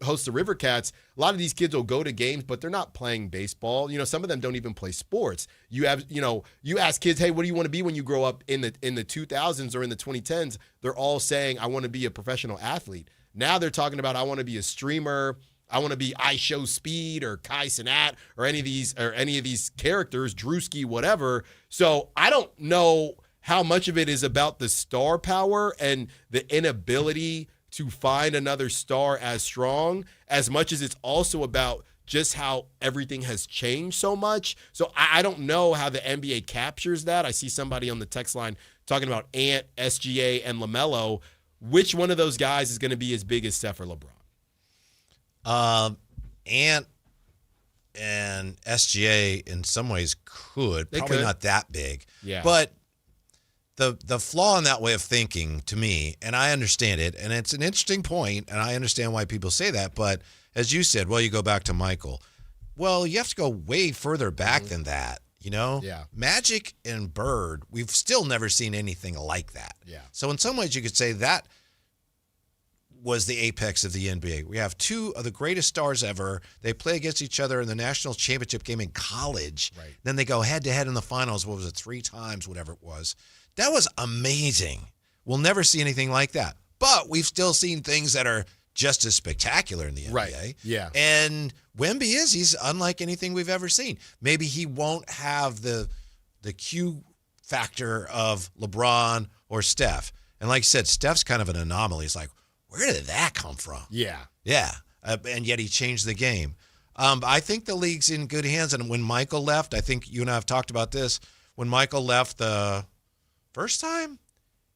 host the River Cats, a lot of these kids will go to games, but they're not playing baseball. You know, some of them don't even play sports. You ask kids, hey, what do you want to be when you grow up in the 2000s or in the 2010s? They're all saying, I want to be a professional athlete. Now they're talking about, I want to be a streamer. I want to be I Show Speed or Kai Cenat or any of these characters, Drewski, whatever. So I don't know how much of it is about the star power and the inability to find another star as strong, as much as it's also about just how everything has changed so much. So I don't know how the NBA captures that. I see somebody on the text line talking about Ant, SGA, and LaMelo. Which one of those guys is going to be as big as Steph or LeBron? Ant and SGA in some ways probably not that big. Yeah. But the flaw in that way of thinking, to me, and I understand it, and it's an interesting point, and I understand why people say that, but as you said, well, you go back to Michael. Well, you have to go way further back than that, you know? Yeah. Magic and Bird, we've still never seen anything like that. Yeah. So in some ways you could say that was the apex of the NBA. We have two of the greatest stars ever. They play against each other in the national championship game in college. Right. Then they go head-to-head in the finals, 3 times, whatever it was. That was amazing. We'll never see anything like that. But we've still seen things that are just as spectacular in the NBA. Right. Yeah. And Wemby he's unlike anything we've ever seen. Maybe he won't have the Q factor of LeBron or Steph. And like I said, Steph's kind of an anomaly. It's like, where did that come from? Yeah. Yeah. And yet he changed the game. I think the league's in good hands. And when Michael left, I think you and I have talked about this. When Michael left the first time,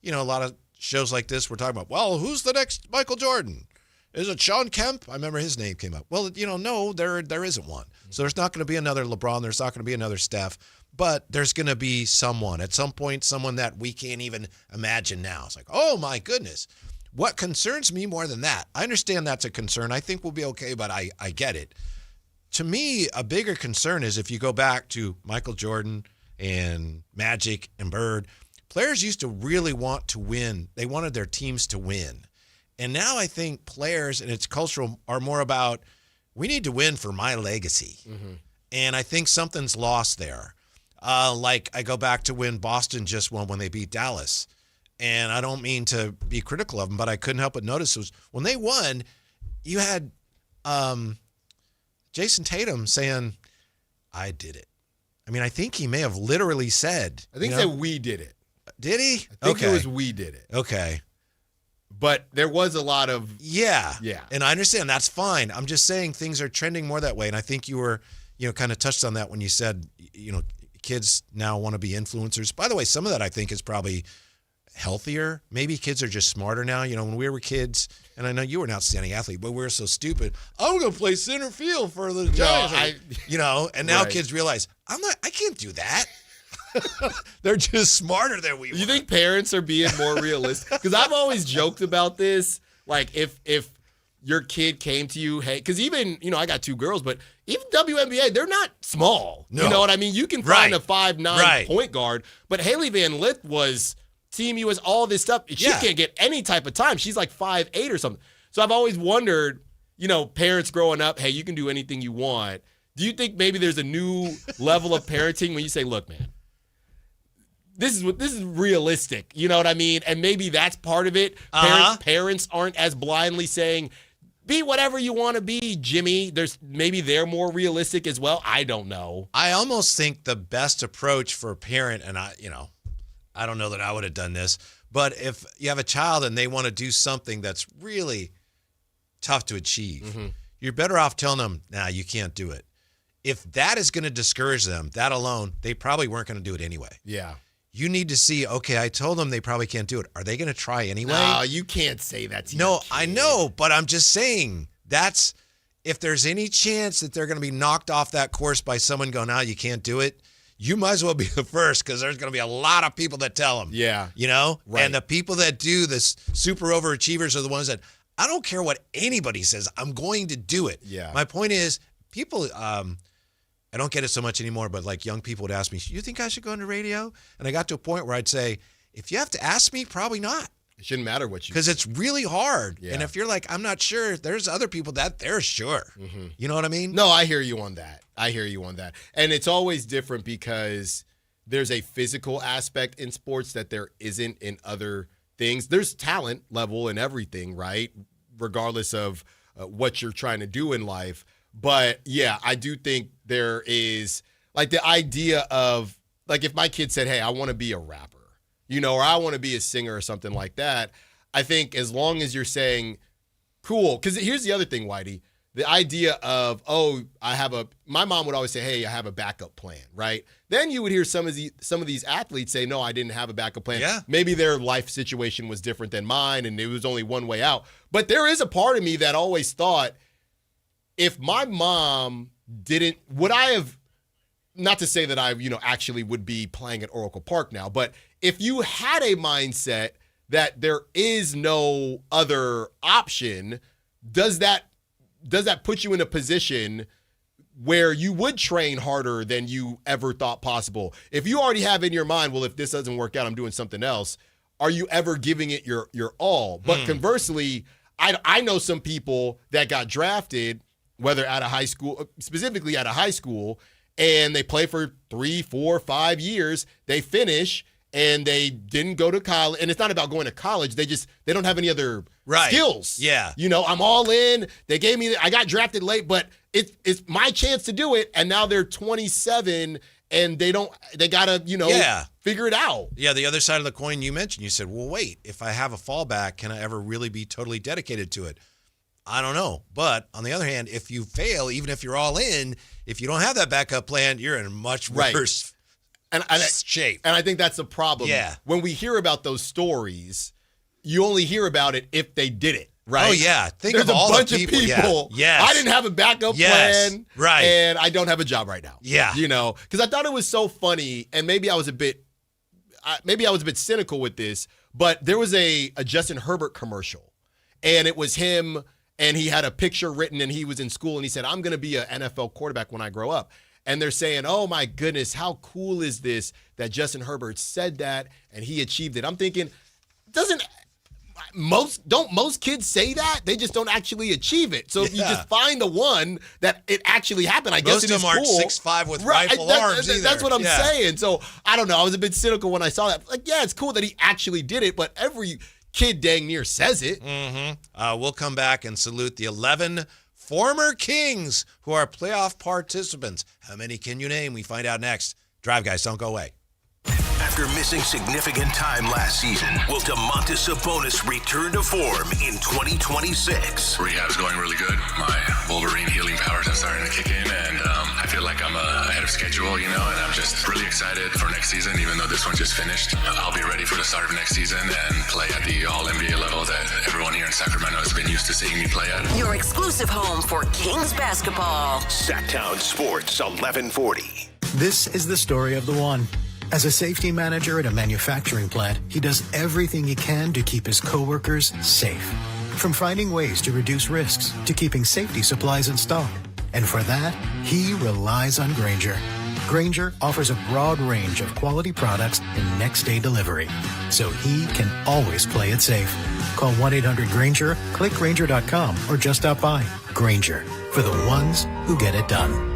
a lot of shows like this, we're talking about, well, who's the next Michael Jordan? Is it Sean Kemp? I remember his name came up. Well, no, there isn't one. So there's not going to be another LeBron. There's not going to be another Steph. But there's going to be someone. At some point, someone that we can't even imagine now. It's like, oh, my goodness. What concerns me more than that, I understand that's a concern. I think we'll be okay, but I get it. To me, a bigger concern is if you go back to Michael Jordan and Magic and Bird, players used to really want to win. They wanted their teams to win. And now I think players, and it's cultural, are more about, we need to win for my legacy. Mm-hmm. And I think something's lost there. Like I go back to when Boston just won when they beat Dallas. And I don't mean to be critical of them, but I couldn't help but notice was when they won, you had Jason Tatum saying, I did it. I mean, I think he may have literally said. I think he said we did it. Did he? I think it was we did it. Okay. But there was a lot of. Yeah. Yeah. And I understand. That's fine. I'm just saying things are trending more that way. And I think you were, kind of touched on that when you said, kids now want to be influencers. By the way, some of that I think is probably healthier. Maybe kids are just smarter now. When we were kids, and I know you were an outstanding athlete, but we were so stupid. I'm going to play center field for the Giants. And now kids realize, I can't do that. They're just smarter than we were. You think parents are being more realistic? Because I've always joked about this. Like, if your kid came to you, hey, because even, I got 2 girls, but even WNBA, they're not small. No. You know what I mean? You can find a 5'9" point guard, but Haley Van Lith was Team US, all this stuff. She can't get any type of time. She's like 5'8" or something. So I've always wondered, parents growing up, hey, you can do anything you want. Do you think maybe there's a new level of parenting when you say, look, man, this is realistic, you know what I mean? And maybe that's part of it. Parents aren't as blindly saying, be whatever you want to be, Jimmy. They're more realistic as well. I don't know. I almost think the best approach for a parent, and I don't know that I would have done this, but if you have a child and they want to do something that's really tough to achieve, you're better off telling them, nah, you can't do it. If that is going to discourage them, that alone, they probably weren't going to do it anyway. Yeah. You need to see, okay, I told them they probably can't do it. Are they going to try anyway? No, you can't say that to your kid. I know, but I'm just saying that's if there's any chance that they're going to be knocked off that course by someone going, no, you can't do it, you might as well be the first because there's going to be a lot of people that tell them. Yeah. Right. And the people that do this super overachievers are the ones that, I don't care what anybody says, I'm going to do it. Yeah. My point is, people, I don't get it so much anymore, but like young people would ask me, you think I should go into radio? And I got to a point where I'd say, if you have to ask me, probably not. It shouldn't matter what you do. Because it's really hard. Yeah. And if you're like, I'm not sure, there's other people that they're sure. Mm-hmm. You know what I mean? No, I hear you on that. And it's always different because there's a physical aspect in sports that there isn't in other things. There's talent level in everything, right? Regardless of what you're trying to do in life. But, yeah, I do think there is, like, the idea of, like, if my kid said, hey, I want to be a rapper, or I want to be a singer or something like that, I think as long as you're saying, cool, because here's the other thing, Whitey, the idea of, my mom would always say, hey, I have a backup plan, right? Then you would hear some of these athletes say, no, I didn't have a backup plan. Yeah. Maybe their life situation was different than mine and it was only one way out. But there is a part of me that always thought, if my mom didn't, would I have, not to say that I, actually would be playing at Oracle Park now, but if you had a mindset that there is no other option, does that put you in a position where you would train harder than you ever thought possible? If you already have in your mind, well, if this doesn't work out, I'm doing something else, are you ever giving it your all? But conversely, I know some people that got drafted, whether at a high school, specifically at a high school, and they play for 3, 4, 5 years, they finish, and they didn't go to college. And it's not about going to college. They don't have any other skills. Yeah. I'm all in. They gave me, I got drafted late, but it's my chance to do it. And now they're 27 and they gotta, figure it out. Yeah. The other side of the coin you mentioned, you said, well, wait, if I have a fallback, can I ever really be totally dedicated to it? I don't know. But on the other hand, if you fail, even if you're all in, if you don't have that backup plan, you're in a much worse shape. And I think that's the problem. Yeah. When we hear about those stories, you only hear about it if they did it, right? Oh, yeah. There's of all a bunch the people. of people. Yeah. Yes. I didn't have a backup plan. Right. And I don't have a job right now. Yeah. Because I thought it was so funny, and maybe I was a bit cynical with this, but there was a Justin Herbert commercial, and it was him, and he had a picture written, and he was in school, and he said, I'm going to be an NFL quarterback when I grow up. And they're saying, oh, my goodness, how cool is this that Justin Herbert said that and he achieved it? I'm thinking, don't most kids say that? They just don't actually achieve it. So if you just find the one that it actually happened, I guess it is cool. Most of them aren't 6'5" with rifle arms either. That's what I'm saying. So I don't know. I was a bit cynical when I saw that. Like, yeah, it's cool that he actually did it, but every kid dang near says it. Mm-hmm. We'll come back and salute the 11 former Kings who are playoff participants. How many can you name? We find out next. Drive, guys, don't go away. After missing significant time last season, will Domantas Sabonis return to form in 2026? Rehab's going really good. My Wolverine healing powers are starting to kick in, and I feel like I'm ahead of schedule, and I'm just really excited for next season, even though this one just finished. I'll be ready for the start of next season and play at the All-NBA level that everyone here in Sacramento has been used to seeing me play at. Your exclusive home for Kings basketball. Sactown Sports 1140. This is the story of the one. As a safety manager at a manufacturing plant, he does everything he can to keep his coworkers safe. From finding ways to reduce risks to keeping safety supplies in stock. And for that, he relies on Grainger. Grainger offers a broad range of quality products and next-day delivery, so he can always play it safe. Call 1-800-GRAINGER, click Grainger.com, or just stop by. Grainger, for the ones who get it done.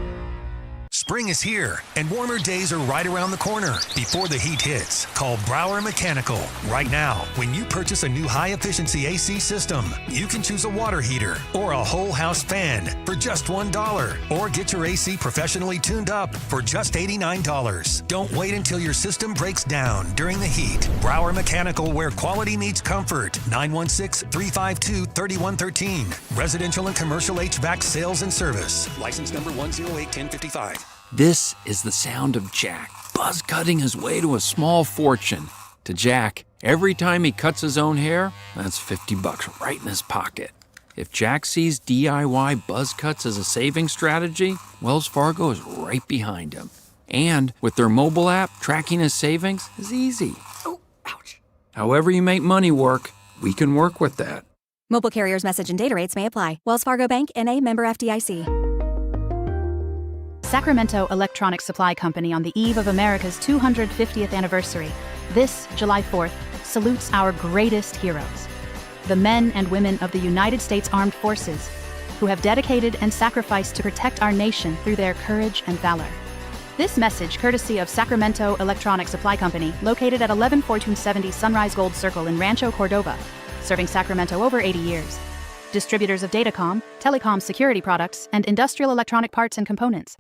Spring is here, and warmer days are right around the corner. Before the heat hits, call Brower Mechanical. Right now, when you purchase a new high-efficiency AC system, you can choose a water heater or a whole house fan for just $1, or get your AC professionally tuned up for just $89. Don't wait until your system breaks down during the heat. Brower Mechanical, where quality meets comfort. 916-352-3113. Residential and commercial HVAC sales and service. License number 1081055. This is the sound of Jack buzz cutting his way to a small fortune. To Jack, every time he cuts his own hair, that's $50 right in his pocket. If Jack sees DIY buzz cuts as a saving strategy, Wells Fargo is right behind him. And with their mobile app, tracking his savings is easy. Oh, ouch. However you make money work, we can work with that. Mobile carriers' message and data rates may apply. Wells Fargo Bank, N.A., member FDIC. Sacramento Electronic Supply Company, on the eve of America's 250th anniversary, this July 4th, salutes our greatest heroes, the men and women of the United States Armed Forces, who have dedicated and sacrificed to protect our nation through their courage and valor. This message, courtesy of Sacramento Electronic Supply Company, located at 114270 Sunrise Gold Circle in Rancho Cordova, serving Sacramento over 80 years. Distributors of Datacom, telecom security products, and industrial electronic parts and components.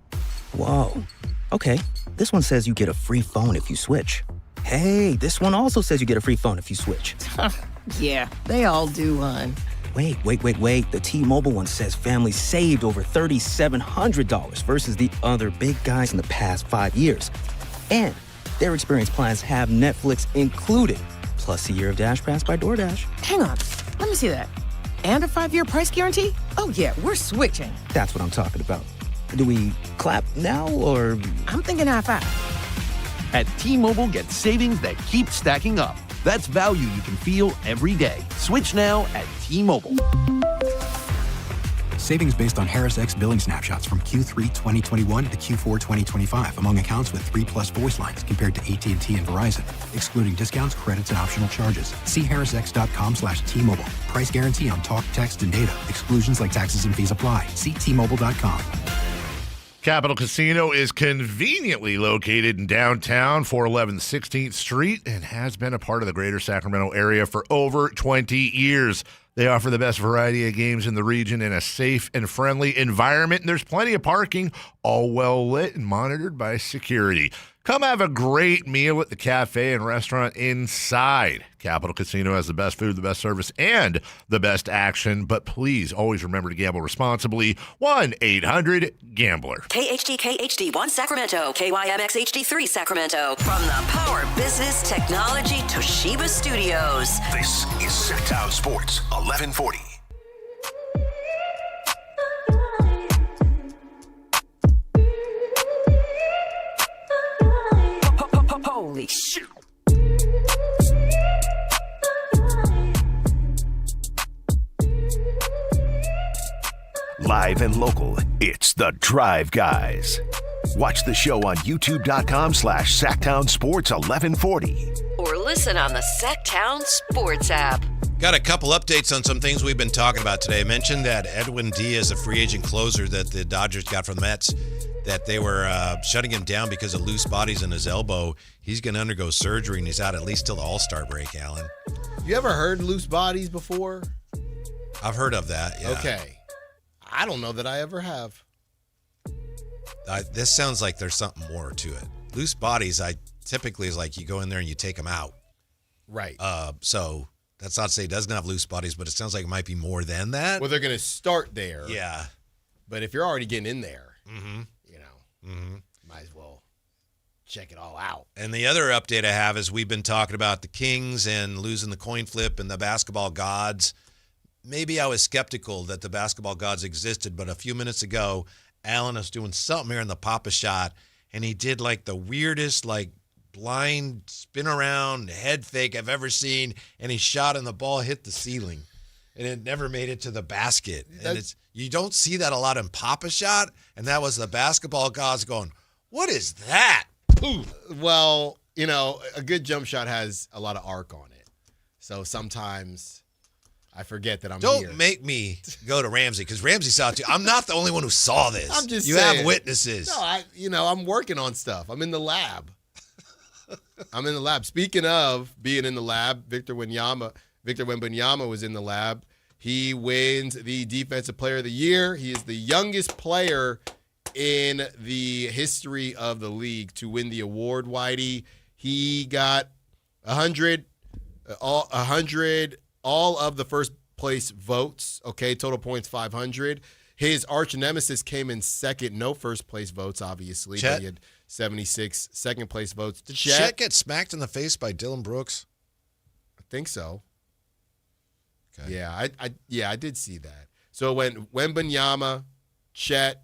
Whoa. Okay, this one says you get a free phone if you switch. Hey, this one also says you get a free phone if you switch. Yeah, they all do, hon. Wait. The T-Mobile one says families saved over $3,700 versus the other big guys in the past 5 years. And their experience plans have Netflix included, plus a year of DashPass by DoorDash. Hang on. Let me see that. And a 5-year price guarantee? Oh, yeah, we're switching. That's what I'm talking about. Do we clap now, or...? I'm thinking high-five. At T-Mobile, get savings that keep stacking up. That's value you can feel every day. Switch now at T-Mobile. Savings based on Harris X billing snapshots from Q3 2021 to Q4 2025 among accounts with 3+ voice lines compared to AT&T and Verizon, excluding discounts, credits, and optional charges. See harrisx.com/T-Mobile. Price guarantee on talk, text, and data. Exclusions like taxes and fees apply. See T-Mobile.com. Capital Casino is conveniently located in downtown, 411 16th Street, and has been a part of the greater Sacramento area for over 20 years. They offer the best variety of games in the region in a safe and friendly environment, and there's plenty of parking, all well lit and monitored by security. Come have a great meal at the cafe and restaurant inside. Capital Casino has the best food, the best service, and the best action. But please always remember to gamble responsibly. 1-800-GAMBLER. KHD1 Sacramento, KYMX HD3 Sacramento. From the Power Business Technology Toshiba Studios. This is Sactown Sports 1140. Holy shit. Live and local, it's The Drive Guys. Watch the show on youtube.com/Sactown Sports 1140. Or listen on the Sactown Sports app. Got a couple updates on some things we've been talking about today. I mentioned that Edwin Diaz, a free agent closer that the Dodgers got from the Mets, that they were shutting him down because of loose bodies in his elbow. He's going to undergo surgery, and he's out at least till the All-Star break, Alan. You ever heard loose bodies before? I've heard of that, yeah. Okay. I don't know that I ever have. This sounds like there's something more to it. Loose bodies, typically is like you go in there and you take them out. Right. So that's not to say it doesn't have loose bodies, but it sounds like it might be more than that. Well, they're going to start there. Yeah. But if you're already getting in there, Mm-hmm. might as well check it all out. And the other update I have is we've been talking about the Kings and losing the coin flip and the basketball gods. Maybe I was skeptical that the basketball gods existed, but a few minutes ago, Alan was doing something here in the Papa shot, and he did like the weirdest, like blind spin around head fake I've ever seen, and he shot and the ball hit the ceiling, and it never made it to the basket. And you don't see that a lot in Papa shot, and that was the basketball gods going, what is that? Well, a good jump shot has a lot of arc on it. So sometimes I forget that I'm here. Don't make me go to Ramsey, because Ramsey saw it too. I'm not the only one who saw this. I'm just you saying. have witnesses. No, I'm working on stuff. I'm in the lab. Speaking of being in the lab, Victor Wembanyama was in the lab. He wins the Defensive Player of the Year. He is the youngest player in the history of the league to win the award, Whitey. He got 100 all of the first place votes, okay, total points 500. His arch nemesis came in second, no first place votes, obviously. Chet? But he had 76 second place votes. Did Chet get smacked in the face by Dylan Brooks? I think so. Okay. Yeah, I did see that. So when Wembanyama, Chet,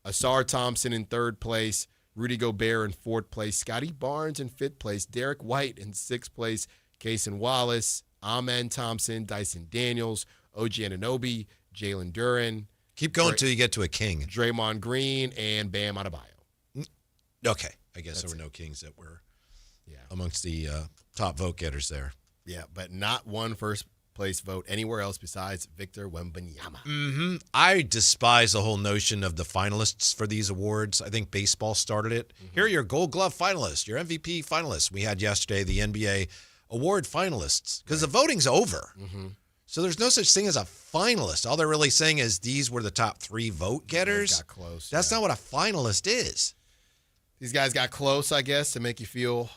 Asar Thompson in third place, Rudy Gobert in fourth place, Scotty Barnes in fifth place, Derek White in sixth place, Cason Wallace, Amen Thompson, Dyson Daniels, OG Anunoby, Jalen Duren. Keep going until you get to a king. Draymond Green, and Bam Adebayo. Okay. I guess there were no Kings that were amongst the top vote getters there. Yeah, but not one first place vote anywhere else besides Victor Wembanyama. Mm-hmm. I despise the whole notion of the finalists for these awards. I think baseball started it. Mm-hmm. Here are your Gold Glove finalists, your MVP finalists. We had yesterday the NBA award finalists because the voting's over. Mm-hmm. So there's no such thing as a finalist. All they're really saying is these were the top 3 vote getters. Got close. That's not what a finalist is. These guys got close, I guess, to make you feel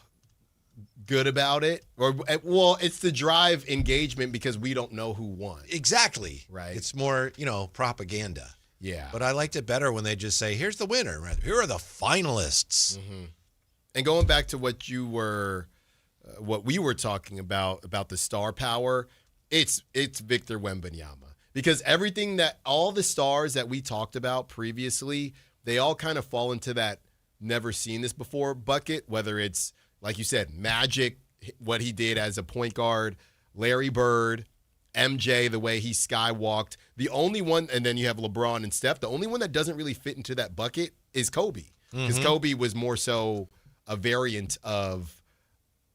good about it. Or, well, it's the drive engagement because we don't know who won. Exactly. Right. It's more, propaganda. Yeah. But I liked it better when they just say, here's the winner. Here are the finalists. Mm-hmm. And going back to what we were talking about the star power, it's Victor Wembanyama. Because all the stars that we talked about previously, they all kind of fall into that never seen this before bucket, whether it's, like you said, Magic, what he did as a point guard, Larry Bird, MJ, the way he skywalked. The only one, and then you have LeBron and Steph, the only one that doesn't really fit into that bucket is Kobe. Because Kobe was more so a variant of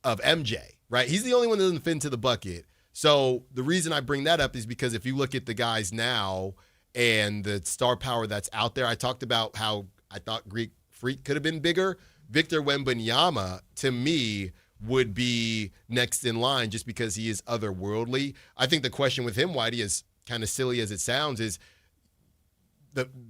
MJ, right? He's the only one that doesn't fit into the bucket. So the reason I bring that up is because if you look at the guys now and the star power that's out there, I talked about how I thought Greek Freak could have been bigger. Victor Wembanyama, to me, would be next in line just because he is otherworldly. I think the question with him, Whitey, is kind of silly as it sounds, is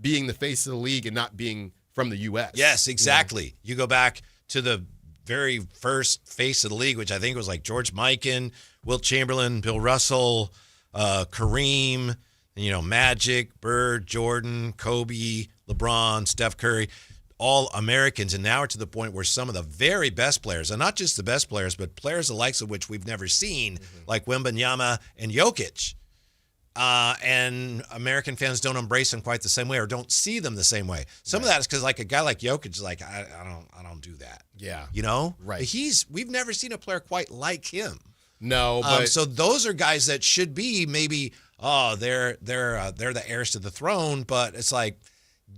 being the face of the league and not being from the U.S. Yes, exactly. You go back to the very first face of the league, which I think was like George Mikan, Wilt Chamberlain, Bill Russell, Kareem, Magic, Bird, Jordan, Kobe, LeBron, Steph Curry, all Americans. And now we're to the point where some of the very best players, and not just the best players, but players the likes of which we've never seen, like Wembanyama and Jokic, and American fans don't embrace them quite the same way or don't see them the same way. Some of that is because like a guy like Jokic is like, I don't do that. Yeah. Right. But we've never seen a player quite like him. No, but so those are guys that should be maybe, they're the heirs to the throne, but it's like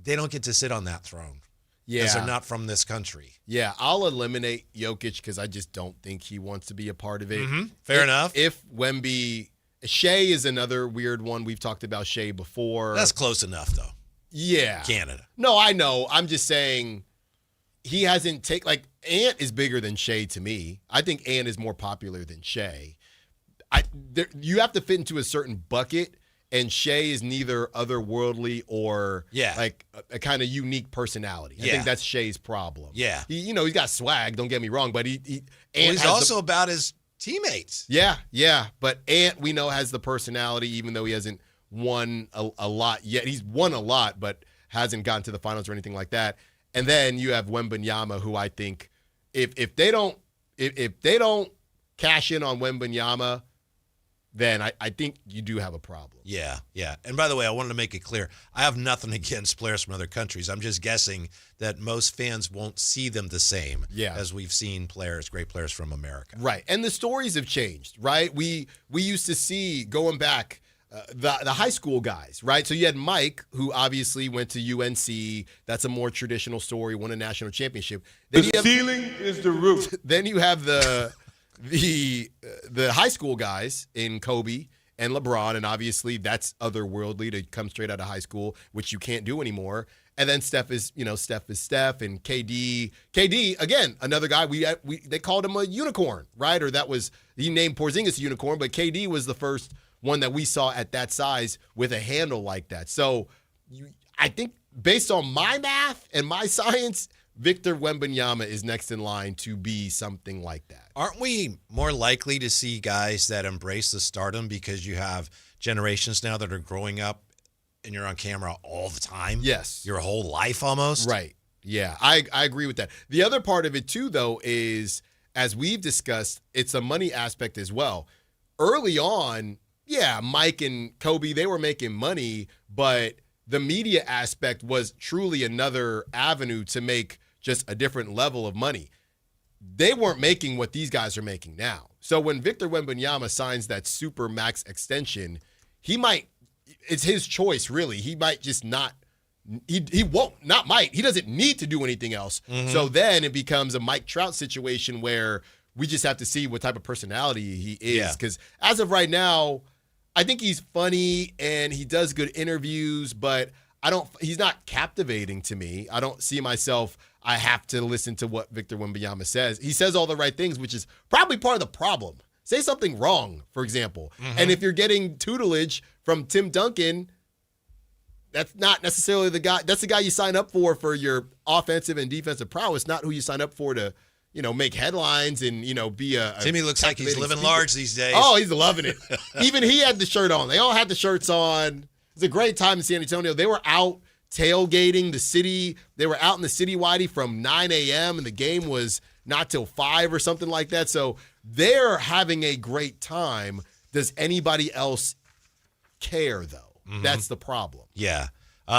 they don't get to sit on that throne. Yeah. Because they're not from this country. Yeah, I'll eliminate Jokic because I just don't think he wants to be a part of it. Fair enough. If Shea is another weird one. We've talked about Shea before. That's close enough, though. Yeah. Canada. No, I know. I'm just saying he hasn't Ant is bigger than Shea to me. I think Ant is more popular than Shea. You have to fit into a certain bucket, and Shea is neither otherworldly or like a kind of unique personality. I think that's Shea's problem. Yeah. He's got swag, don't get me wrong, but he's also about his teammates. Yeah. But Ant, we know, has the personality, even though he hasn't won a lot yet. He's won a lot, but hasn't gotten to the finals or anything like that. And then you have Wembanyama, who I think if they don't cash in on Wembanyama, then I think you do have a problem. Yeah. And by the way, I wanted to make it clear, I have nothing against players from other countries. I'm just guessing that most fans won't see them the same as we've seen great players from America. Right. And the stories have changed, right? We used to see, going back, the high school guys, right? So you had Mike, who obviously went to UNC. That's a more traditional story, won a national championship. Then The ceiling is the roof. Then you have the high school guys in Kobe and LeBron, and obviously that's otherworldly to come straight out of high school, which you can't do anymore. And then Steph is Steph, and KD. KD, again, another guy they called him a unicorn, right? Or he named Porzingis a unicorn, but KD was the first one that we saw at that size with a handle like that. So I think based on my math and my science, Victor Wembanyama is next in line to be something like that. Aren't we more likely to see guys that embrace the stardom because you have generations now that are growing up and you're on camera all the time? Yes. Your whole life almost? Right. Yeah, I agree with that. The other part of it too, though, is, as we've discussed, it's a money aspect as well. Early on, Mike and Kobe, they were making money, but the media aspect was truly another avenue to make just a different level of money. They weren't making what these guys are making now. So when Victor Wembanyama signs that super max extension, it's his choice, really. He might just not, he doesn't need to do anything else. So then it becomes a Mike Trout situation where we just have to see what type of personality he is. Because as of right now, I think he's funny and he does good interviews, but he's not captivating to me. I don't see myself, I have to listen to what Victor Wembanyama says. He says all the right things, which is probably part of the problem. Say something wrong, for example. And if you're getting tutelage from Tim Duncan, that's not necessarily the guy. That's the guy you sign up for your offensive and defensive prowess, not who you sign up for to make headlines and, be a Timmy looks like he's living large these days. Oh, he's loving it. Even he had the shirt on. They all had the shirts on. It's a great time in San Antonio. They were out tailgating the city. They were out in the city, Whitey, from 9 a.m., and the game was not till 5 or something like that. So they're having a great time. Does anybody else care, though? Mm-hmm. That's the problem. Yeah.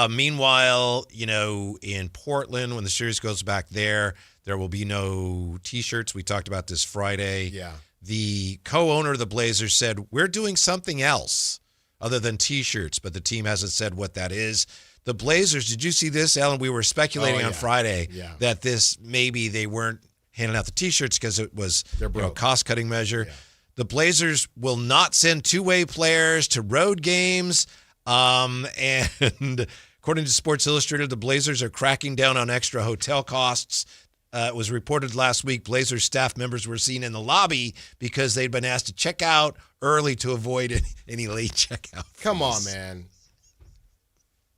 Meanwhile, in Portland, when the series goes back there will be no T-shirts. We talked about this Friday. Yeah. The co-owner of the Blazers said, we're doing something else other than T-shirts, but the team hasn't said what that is. The Blazers, did you see this, Alan? We were speculating on Friday that this maybe they weren't handing out the T-shirts because it was a cost-cutting measure. Yeah. The Blazers will not send two-way players to road games. And according to Sports Illustrated, the Blazers are cracking down on extra hotel costs. It was reported last week Blazers staff members were seen in the lobby because they'd been asked to check out early to avoid any late checkout fees. Come on, man.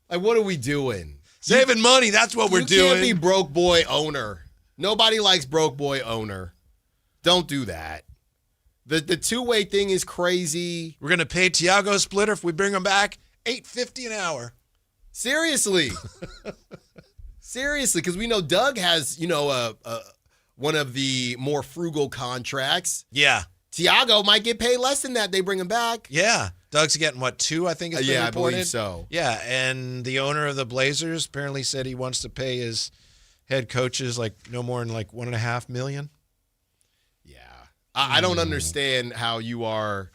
Like, what are we doing? Saving money, that's what we're doing. You can't be broke boy owner. Nobody likes broke boy owner. Don't do that. The two-way thing is crazy. We're going to pay Tiago Splitter if we bring him back $8.50 an hour. Seriously. Seriously, because we know Doug has, one of the more frugal contracts. Yeah. Tiago might get paid less than that. They bring him back. Yeah. Doug's getting, 2, I think it's been reported? I believe so. Yeah, and the owner of the Blazers apparently said he wants to pay his head coaches no more than $1.5 million. Yeah. I don't understand how you are.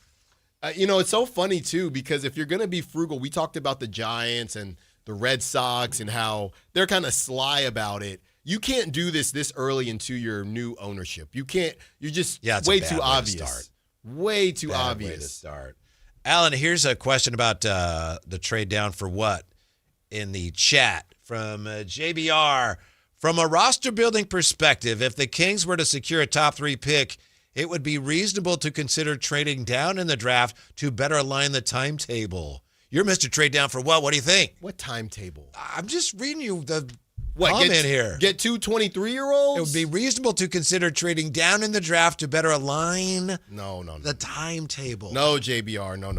It's so funny, too, because if you're going to be frugal, we talked about the Giants and the Red Sox and how they're kind of sly about it. You can't do this early into your new ownership. You can't. You're just way too obvious. Way too obvious. Way to start. Alan, here's a question about the trade down for what in the chat from JBR. From a roster-building perspective, if the Kings were to secure a top 3 pick, it would be reasonable to consider trading down in the draft to better align the timetable. You're Mr. Trade Down for what? What do you think? What timetable? I'm just reading you the comment here. Get 2 23-year-olds? It would be reasonable to consider trading down in the draft to better align the timetable. No, JBR. No. You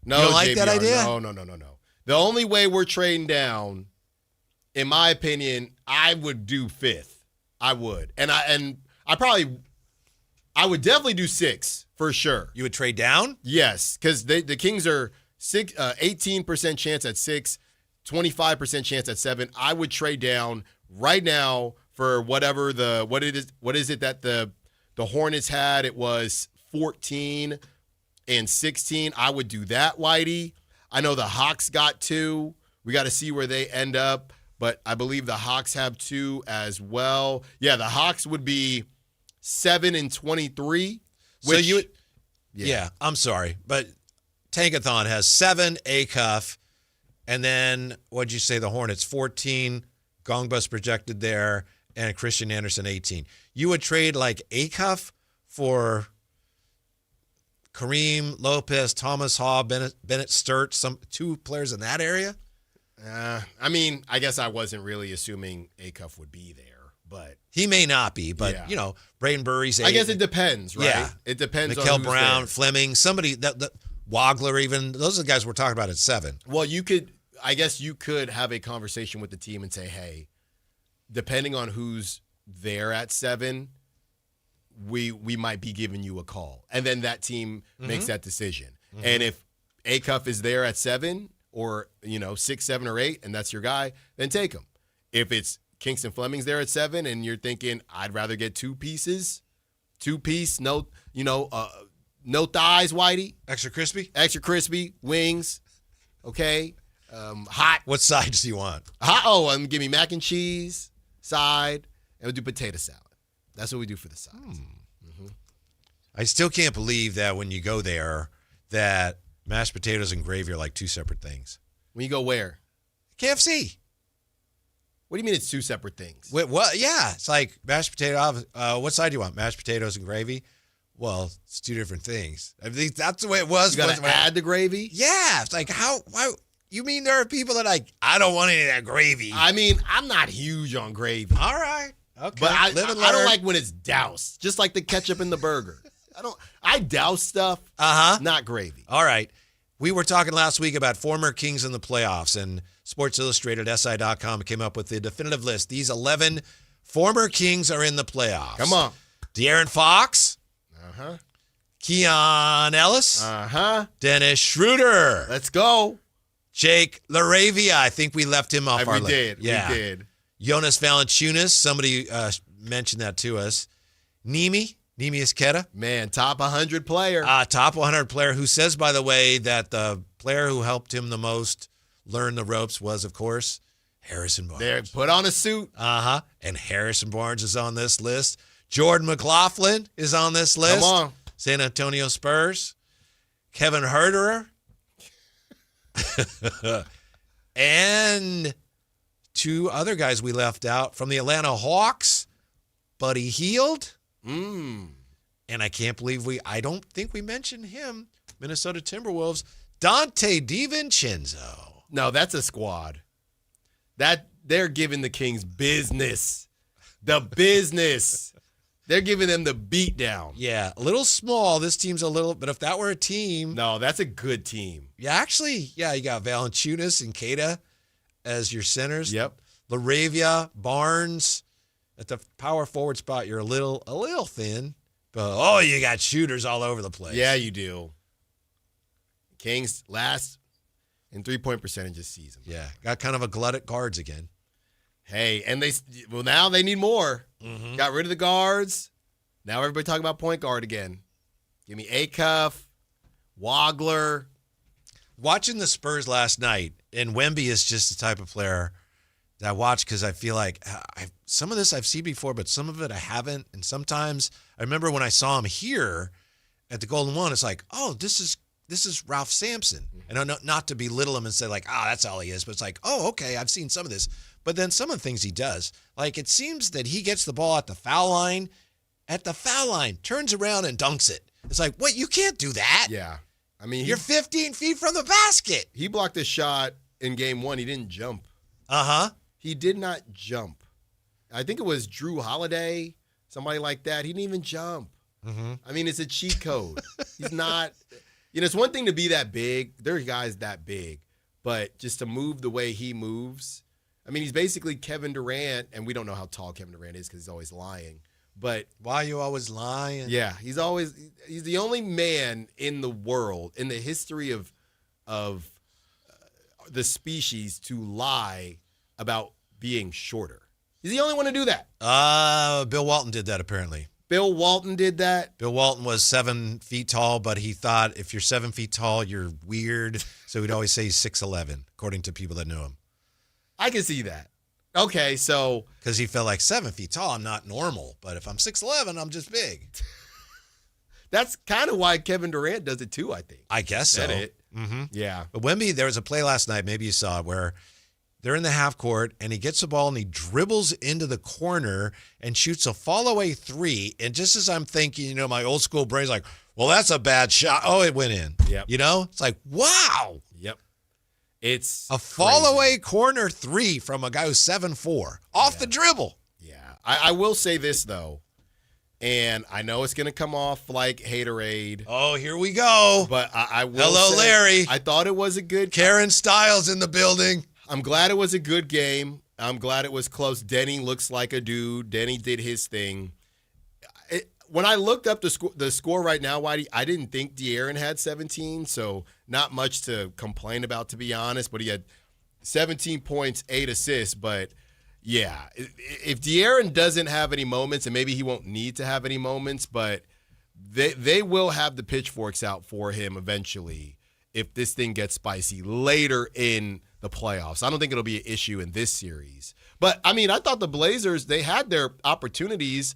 don't like JBR, that idea? No. The only way we're trading down, in my opinion, I would do 5th. I would. And I would definitely do 6 for sure. You would trade down? Yes, because the Kings are 18% chance at 6, 25% chance at 7. I would trade down right now for whatever what is it that the Hornets had? It was 14 and 16. I would do that, Whitey. I know the Hawks got 2. We got to see where they end up, but I believe the Hawks have 2 as well. Yeah, the Hawks would be 7 and 23. So yeah, I'm sorry, but Tankathon has 7, Acuff, and then what'd you say? The Hornets 14, Gongbus projected there, and Christian Anderson 18. You would trade Acuff for Kareem, Lopez, Thomas Haw, Bennett Sturt, 2 players in that area? I guess I wasn't really assuming Acuff would be there. But he may not be, but Braden Burry's 8. I guess it depends, right? Yeah. It depends on Mikael who's Brown, there. Fleming, somebody that Wagler even. Those are the guys we're talking about at 7. Well, I guess you could have a conversation with the team and say, hey, depending on who's there at 7, we might be giving you a call. And then that team makes that decision. Mm-hmm. And if Acuff is there at 7 or 6, 7, or 8, and that's your guy, then take him. If it's Kingston Fleming's there at 7, and you're thinking, I'd rather get 2 pieces, 2-piece, no thighs, Whitey. Extra crispy, wings, okay, hot. What sides do you want? Hot, give me mac and cheese, side, and we'll do potato salad. That's what we do for the sides. Mm-hmm. I still can't believe that when you go there that mashed potatoes and gravy are 2 separate things. When you go where? KFC. What do you mean it's 2 separate things? Wait, what? Yeah, it's mashed potato. What side do you want? Mashed potatoes and gravy? Well, it's 2 different things. I think that's the way it was. You got to add the gravy? Yeah. It's how? Why? You mean there are people that I don't want any of that gravy? I mean, I'm not huge on gravy. All right. Okay. But I Live and don't learn. like when it's doused, just like the ketchup in the burger. I douse stuff, not gravy. All right. We were talking last week about former Kings in the playoffs, and Sports Illustrated, SI.com, came up with the definitive list. These 11 former Kings are in the playoffs. Come on. De'Aaron Fox. Keon Ellis. Dennis Schroeder. Let's go. Jake LaRavia. I think we left him off our list. We did. Jonas Valanciunas. Somebody mentioned that to us. Nimi Isketa. Man, top 100 player. Top 100 player who says, by the way, that the player who helped him the most learn the ropes was, of course, Harrison Barnes. There, put on a suit. And Harrison Barnes is on this list. Jordan McLaughlin is on this list. Come on. San Antonio Spurs. Kevin Herterer. And two other guys we left out from the Atlanta Hawks. Buddy Hield. And I can't believe I don't think we mentioned him. Minnesota Timberwolves. Dante DiVincenzo. No, that's a squad. They're giving the Kings business. The business. They're giving them the beat down. Yeah, a little small. This team's a little, but if that were a team. No, that's a good team. Yeah, actually, you got Valanciunas and Keita as your centers. Yep. LaRavia, Barnes. At the power forward spot, you're a little thin. But, you got shooters all over the place. Yeah, you do. Kings last in three-point percentage this season. Yeah, got kind of a glut at guards again. Hey, and now they need more. Got rid of the guards. Now everybody talking about point guard again. Give me Acuff, Wagler. Watching the Spurs last night, and Wemby is just the type of player that I watch because I feel like some of this I've seen before, but some of it I haven't. And sometimes I remember when I saw him here at the Golden One, it's like, this is Ralph Sampson. And not to belittle him and say like, that's all he is. But it's like, okay, I've seen some of this. But then some of the things he does, like it seems that he gets the ball at the foul line, turns around and dunks it. It's like, what? You can't do that. Yeah. I mean, you're 15 feet from the basket. He blocked a shot in game one. He didn't jump. He did not jump. I think it was Drew Holiday, somebody like that. He didn't even jump. I mean, it's a cheat code. He's not, it's one thing to be that big. There are guys that big, but just to move the way he moves. I mean, he's basically Kevin Durant, and we don't know how tall Kevin Durant is because he's always lying. But why are you always lying? Yeah, he's the only man in the world, in the history of the species, to lie about being shorter. He's the only one to do that. Bill Walton did that apparently. Bill Walton did that. Bill Walton was 7 feet tall, but he thought if you're 7 feet tall, you're weird. So he'd always say he's 6'11", according to people that knew him. I can see that. Okay, so. Because he felt like 7 feet tall, I'm not normal. But if I'm 6'11", I'm just big. That's kind of why Kevin Durant does it too, I think. I guess so. Is that it? Yeah. But Wemby, there was a play last night, maybe you saw it, where they're in the half court, and he gets the ball, and he dribbles into the corner and shoots a fall-away three. And just as I'm thinking, my old school brain's like, well, that's a bad shot. Oh, it went in. Yep. It's like, wow. Yep. It's a fall-away corner three from a guy who's 7'4", off the dribble. Yeah. I will say this, though, and I know it's going to come off like haterade. Oh, here we go. But I will Hello, say, Larry. I thought it was a good. Karen Stiles in the building. I'm glad it was a good game. I'm glad it was close. Denny looks like a dude. Denny did his thing. When I looked up the score right now, Whitey, I didn't think De'Aaron had 17, so not much to complain about, to be honest. But he had 17 points, 8 assists. But, yeah, if De'Aaron doesn't have any moments, and maybe he won't need to have any moments, but they will have the pitchforks out for him eventually if this thing gets spicy later in the playoffs. I don't think it'll be an issue in this series. But, I mean, I thought the Blazers, they had their opportunities.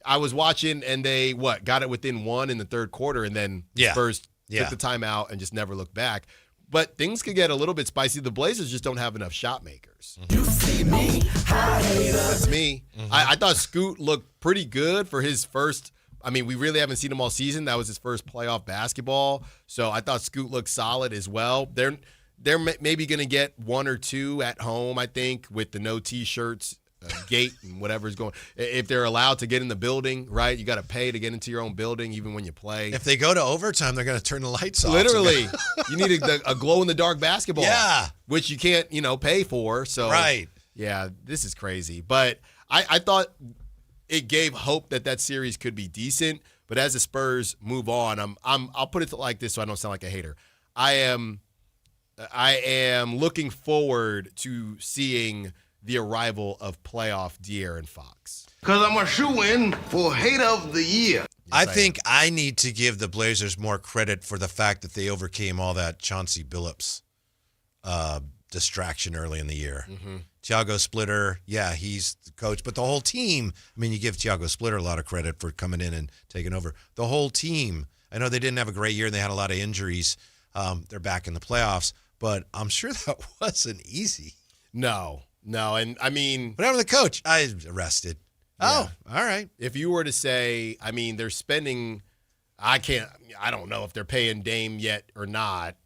I was watching, and they, got it within one in the third quarter, and then Spurs took the timeout and just never looked back. But things could get a little bit spicy. The Blazers just don't have enough shot makers. You see me, I hate us. That's me. I thought Scoot looked pretty good for his first. I mean, we really haven't seen him all season. That was his first playoff basketball. So I thought Scoot looked solid as well. They're maybe going to get one or two at home, I think, with the no T-shirts gate and whatever's going. If they're allowed to get in the building, right? You got to pay to get into your own building, even when you play. If they go to overtime, they're going to turn the lights off. Literally, you need a glow-in-the-dark basketball. Yeah. Which you can't, pay for. So Right. Yeah, this is crazy. But I thought it gave hope that series could be decent. But as the Spurs move on, I'll put it like this so I don't sound like a hater. I am looking forward to seeing the arrival of playoff De'Aaron Fox. Because I'm a shoo-in for Hater of the Year. I think I need to give the Blazers more credit for the fact that they overcame all that Chauncey Billups distraction early in the year. Mm-hmm. Thiago Splitter, yeah, he's the coach, but the whole team, you give Thiago Splitter a lot of credit for coming in and taking over. The whole team, I know they didn't have a great year and they had a lot of injuries. They're back in the playoffs, but I'm sure that wasn't easy. No, and What happened to the coach? I arrested. Yeah. Oh, all right. If you were to say, they're spending, I don't know if they're paying Dame yet or not.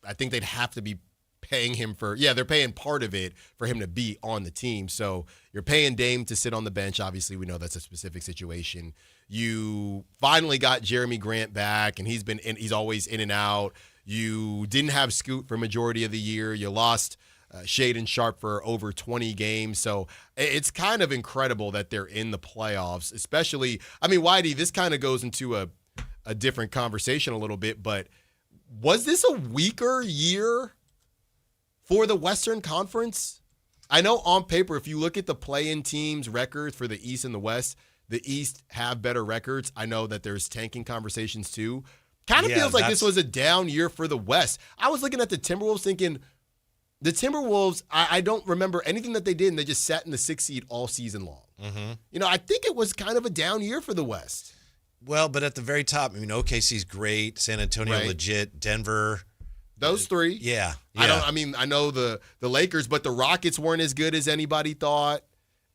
I think they'd have to be paying him they're paying part of it for him to be on the team. So you're paying Dame to sit on the bench. Obviously, we know that's a specific situation. You finally got Jeremy Grant back, and he's always in and out. You didn't have Scoot for majority of the year. You lost Shaedon Sharpe for over 20 games. So it's kind of incredible that they're in the playoffs, especially, Whitey, this kind of goes into a different conversation a little bit, but was this a weaker year for the Western Conference? I know on paper, if you look at the play-in teams' records for the East and the West, the East have better records. I know that there's tanking conversations too. Kind of feels like this was a down year for the West. I was looking at the Timberwolves thinking, the Timberwolves, I don't remember anything that they did, and they just sat in the 6th seed all season long. Mm-hmm. I think it was kind of a down year for the West. Well, but at the very top, OKC's great, San Antonio legit, Denver. Those three. Yeah. I know the Lakers, but the Rockets weren't as good as anybody thought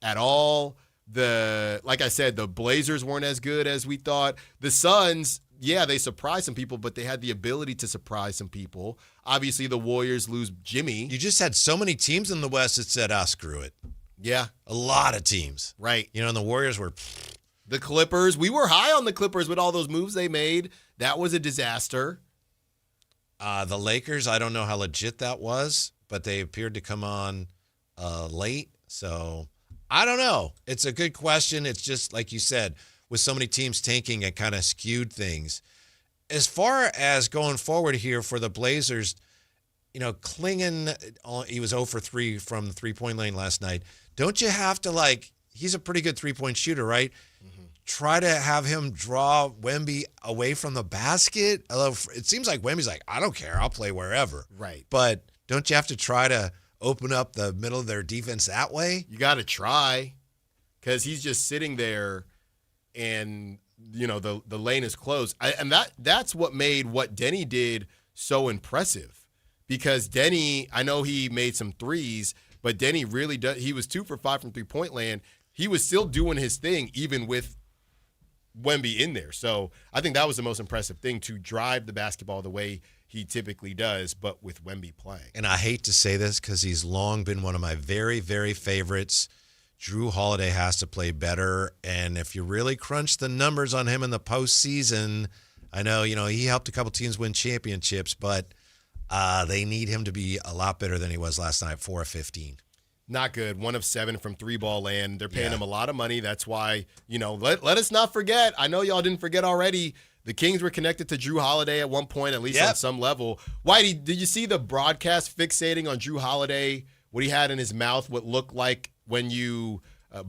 at all. Like I said, the Blazers weren't as good as we thought. The Suns, yeah, they surprised some people, but they had the ability to surprise some people. Obviously, the Warriors lose Jimmy. You just had so many teams in the West that said, screw it. Yeah. A lot of teams. Right. And the Warriors were... The Clippers, we were high on the Clippers with all those moves they made. That was a disaster. The Lakers, I don't know how legit that was, but they appeared to come on late. So, I don't know. It's a good question. It's just, like you said, with so many teams tanking, it kind of skewed things. As far as going forward here for the Blazers, Klingon, he was 0 for 3 from the three-point lane last night. Don't you have to, he's a pretty good three-point shooter, right? Mm-hmm. Try to have him draw Wemby away from the basket? It seems like Wemby's like, I don't care. I'll play wherever. Right. But don't you have to try to open up the middle of their defense that way? You got to try, because he's just sitting there and, the lane is closed. And that's what made what Denny did so impressive, because Denny, I know he made some threes, but Denny really does. He was 2 for 5 from three-point land. He was still doing his thing even with Wemby in there. So I think that was the most impressive thing, to drive the basketball the way he typically does, but with Wemby playing. And I hate to say this because he's long been one of my very, very favorites. Drew Holiday has to play better. And if you really crunch the numbers on him in the postseason, I know, he helped a couple teams win championships, but they need him to be a lot better than he was last night, 4 of 15. Not good. 1 of 7 from three-ball land. They're paying him a lot of money. That's why, let us not forget. I know y'all didn't forget already. The Kings were connected to Drew Holiday at one point, at least on some level. Whitey, did you see the broadcast fixating on Drew Holiday, what he had in his mouth, what looked like when you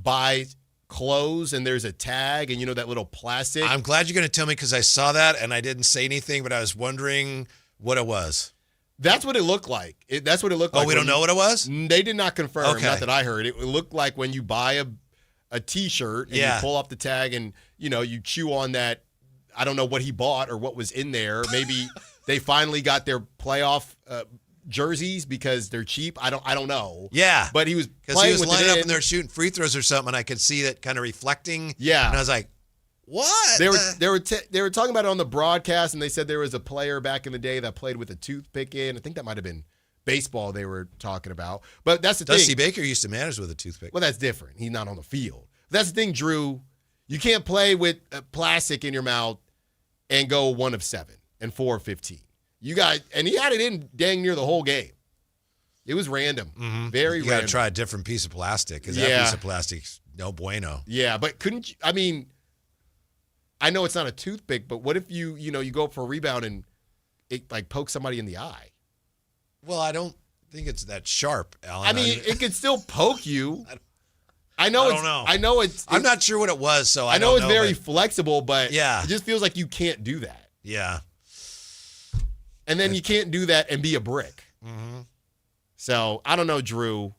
buy clothes and there's a tag and, that little plastic? I'm glad you're going to tell me, because I saw that and I didn't say anything, but I was wondering what it was. That's what it looked like. That's what it looked like. Oh, we don't know what it was? They did not confirm. Okay. Not that I heard. It looked like when you buy a T-shirt and you pull off the tag and, you chew on that. I don't know what he bought or what was in there. Maybe they finally got their playoff jerseys because they're cheap. I don't know. Yeah. But he was because he was lining up and they're shooting free throws or something, and I could see that kind of reflecting. Yeah. And I was like, what? They were talking about it on the broadcast, and they said there was a player back in the day that played with a toothpick in. I think that might have been baseball they were talking about. But that's the Dusty thing. Baker used to manage with a toothpick. Well, that's different. He's not on the field. That's the thing, Drew. You can't play with plastic in your mouth and go 1 of 7 and 4 of 15. And he had it in dang near the whole game. It was random. Very you random. You got to try a different piece of plastic because that piece of plastic's no bueno. Yeah, but couldn't you, I mean, I know it's not a toothpick, but what if you go up for a rebound and it like pokes somebody in the eye? Well, I don't think it's that sharp, Alan. I mean, it could still poke you. I don't know. I'm not sure what it was, so I know don't it's very flexible, but yeah, it just feels like you can't do that. Yeah. And then you can't do that and be a brick. So I don't know, Drew.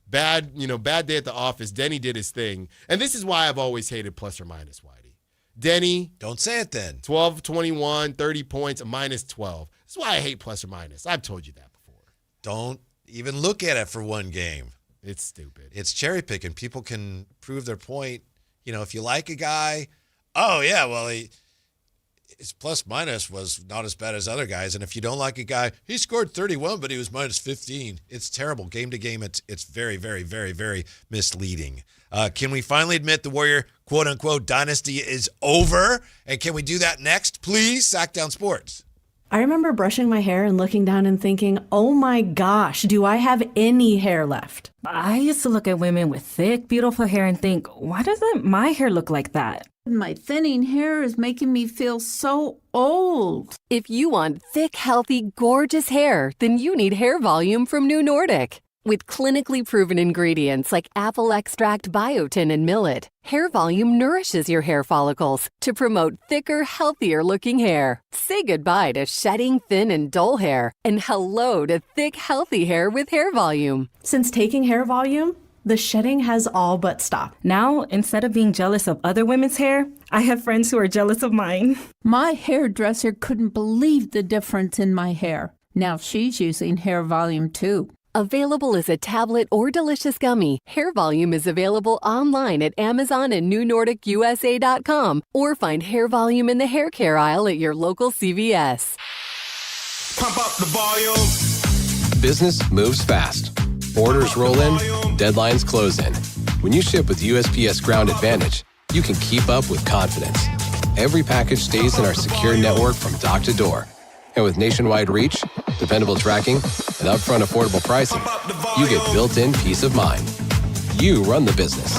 Bad day at the office. Denny did his thing. And this is why I've always hated plus or minus, Whitey. Denny. Don't say it then. 12, 21, 30 points, a minus 12. This is why I hate plus or minus. I've told you that before. Don't even look at it for one game. It's stupid. It's cherry picking. People can prove their point. If you like a guy, oh, yeah, well, his plus minus was not as bad as other guys. And if you don't like a guy, he scored 31, but he was minus 15. It's terrible. Game to game, it's very, very, very, very misleading. Can we finally admit the Warrior, quote-unquote, dynasty is over? And can we do that next, please? Sactown Sports. I remember brushing my hair and looking down and thinking, oh my gosh, do I have any hair left? I used to look at women with thick, beautiful hair and think, why doesn't my hair look like that? My thinning hair is making me feel so old. If you want thick, healthy, gorgeous hair, then you need Hair Volume from New Nordic. With clinically proven ingredients like apple extract, biotin, and millet, Hair Volume nourishes your hair follicles to promote thicker, healthier-looking hair. Say goodbye to shedding, thin, and dull hair, and hello to thick, healthy hair with Hair Volume. Since taking Hair Volume, the shedding has all but stopped. Now, instead of being jealous of other women's hair, I have friends who are jealous of mine. My hairdresser couldn't believe the difference in my hair. Now she's using Hair Volume too. Available as a tablet or delicious gummy, Hair Volume is available online at Amazon and NewNordicUSA.com, or find Hair Volume in the hair care aisle at your local CVS. Pump up the volume. Business moves fast. Orders roll in, deadlines close in. When you ship with USPS Ground Advantage, you can keep up with confidence. Every package stays in our secure network from dock to door. And with nationwide reach, dependable tracking, and upfront affordable pricing, you get built-in peace of mind. You run the business.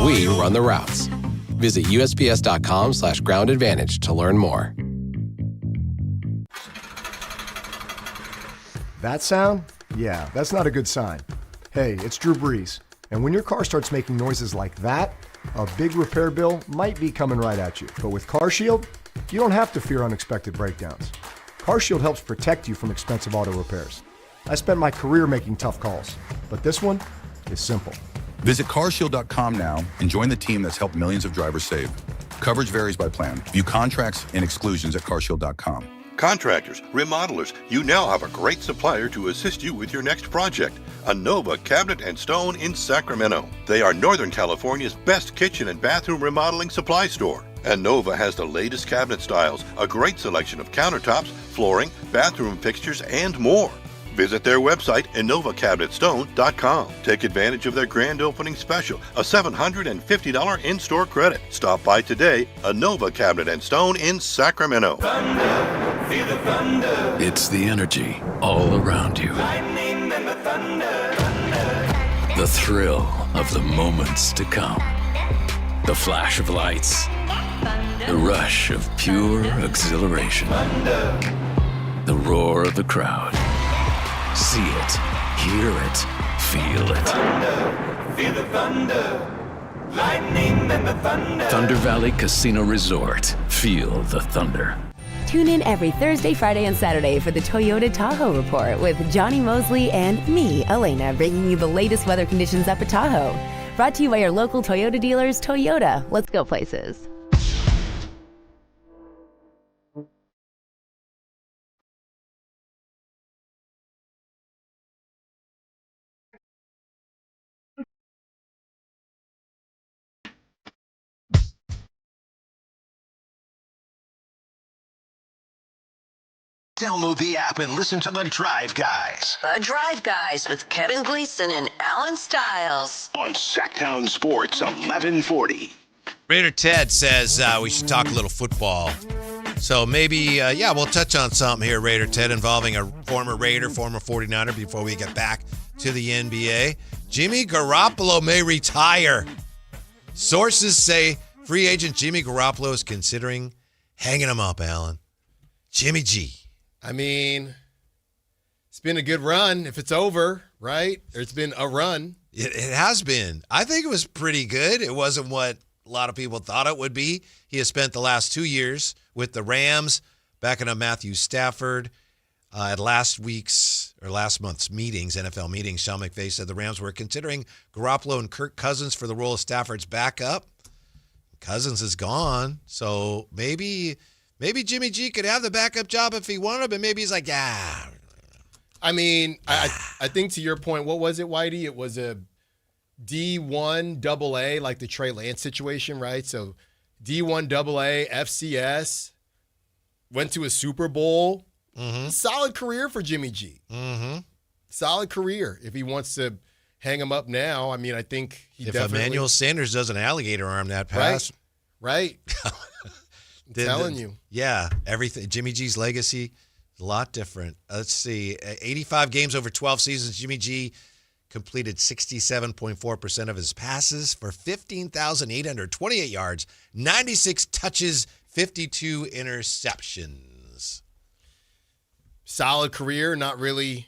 We run the routes. Visit USPS.com/Ground Advantage to learn more. That sound? Yeah, that's not a good sign. Hey, it's Drew Brees. And when your car starts making noises like that, a big repair bill might be coming right at you. But with CarShield, you don't have to fear unexpected breakdowns. CarShield helps protect you from expensive auto repairs. I spent my career making tough calls, but this one is simple. Visit carshield.com now and join the team that's helped millions of drivers save. Coverage varies by plan. View contracts and exclusions at carshield.com. Contractors, remodelers, you now have a great supplier to assist you with your next project. Nova Cabinet and Stone in Sacramento. They are Northern California's best kitchen and bathroom remodeling supply store. Nova has the latest cabinet styles, a great selection of countertops, flooring, bathroom fixtures, and more. Visit their website, InnovaCabinetStone.com. Take advantage of their grand opening special, a $750 in-store credit. Stop by today, Nova Cabinet and Stone in Sacramento. Thunder, feel the thunder. It's the energy all around you. Lightning and the thunder. The thrill of the moments to come. The flash of lights. The rush of pure exhilaration. The roar of the crowd. See it, hear it, feel it. Thunder, feel the thunder. Lightning and the thunder. Thunder Valley Casino Resort. Feel the thunder. Tune in every Thursday, Friday, and Saturday for the Toyota Tahoe Report with Johnny Mosley and me, Elena, bringing you the latest weather conditions up at Tahoe. Brought to you by your local Toyota dealers, Toyota. Let's go places. Download the app and listen to The Drive Guys. The Drive Guys with Kevin Gleason and Alan Stiles. On Sactown Sports 1140. Raider Ted says we should talk a little football. So maybe, we'll touch on something here, Raider Ted, involving a former Raider, former 49er, before we get back to the NBA. Jimmy Garoppolo may retire. Sources say free agent Jimmy Garoppolo is considering hanging him up, Alan. Jimmy G. I mean, it's been a good run if it's over, right? It's been a run. It has been. I think it was pretty good. It wasn't what a lot of people thought it would be. He has spent the last 2 years with the Rams, backing up Matthew Stafford. At last month's meetings, NFL meetings, Sean McVay said the Rams were considering Garoppolo and Kirk Cousins for the role of Stafford's backup. Cousins is gone, so maybe Jimmy G could have the backup job if he wanted, but maybe he's like, yeah. I mean, I think to your point, what was it, Whitey? It was a D1 AA, like the Trey Lance situation, right? So D1 AA, FCS, went to a Super Bowl. Mm-hmm. Solid career for Jimmy G. Mm-hmm. Solid career. If he wants to hang him up now, I mean, I think he if definitely. Emmanuel Sanders does an alligator arm that pass. Right. I'm telling you. Yeah, everything. Jimmy G's legacy is a lot different. Let's see. 85 games over 12 seasons. Jimmy G completed 67.4% of his passes for 15,828 yards, 96 touches, 52 interceptions. Solid career, not really.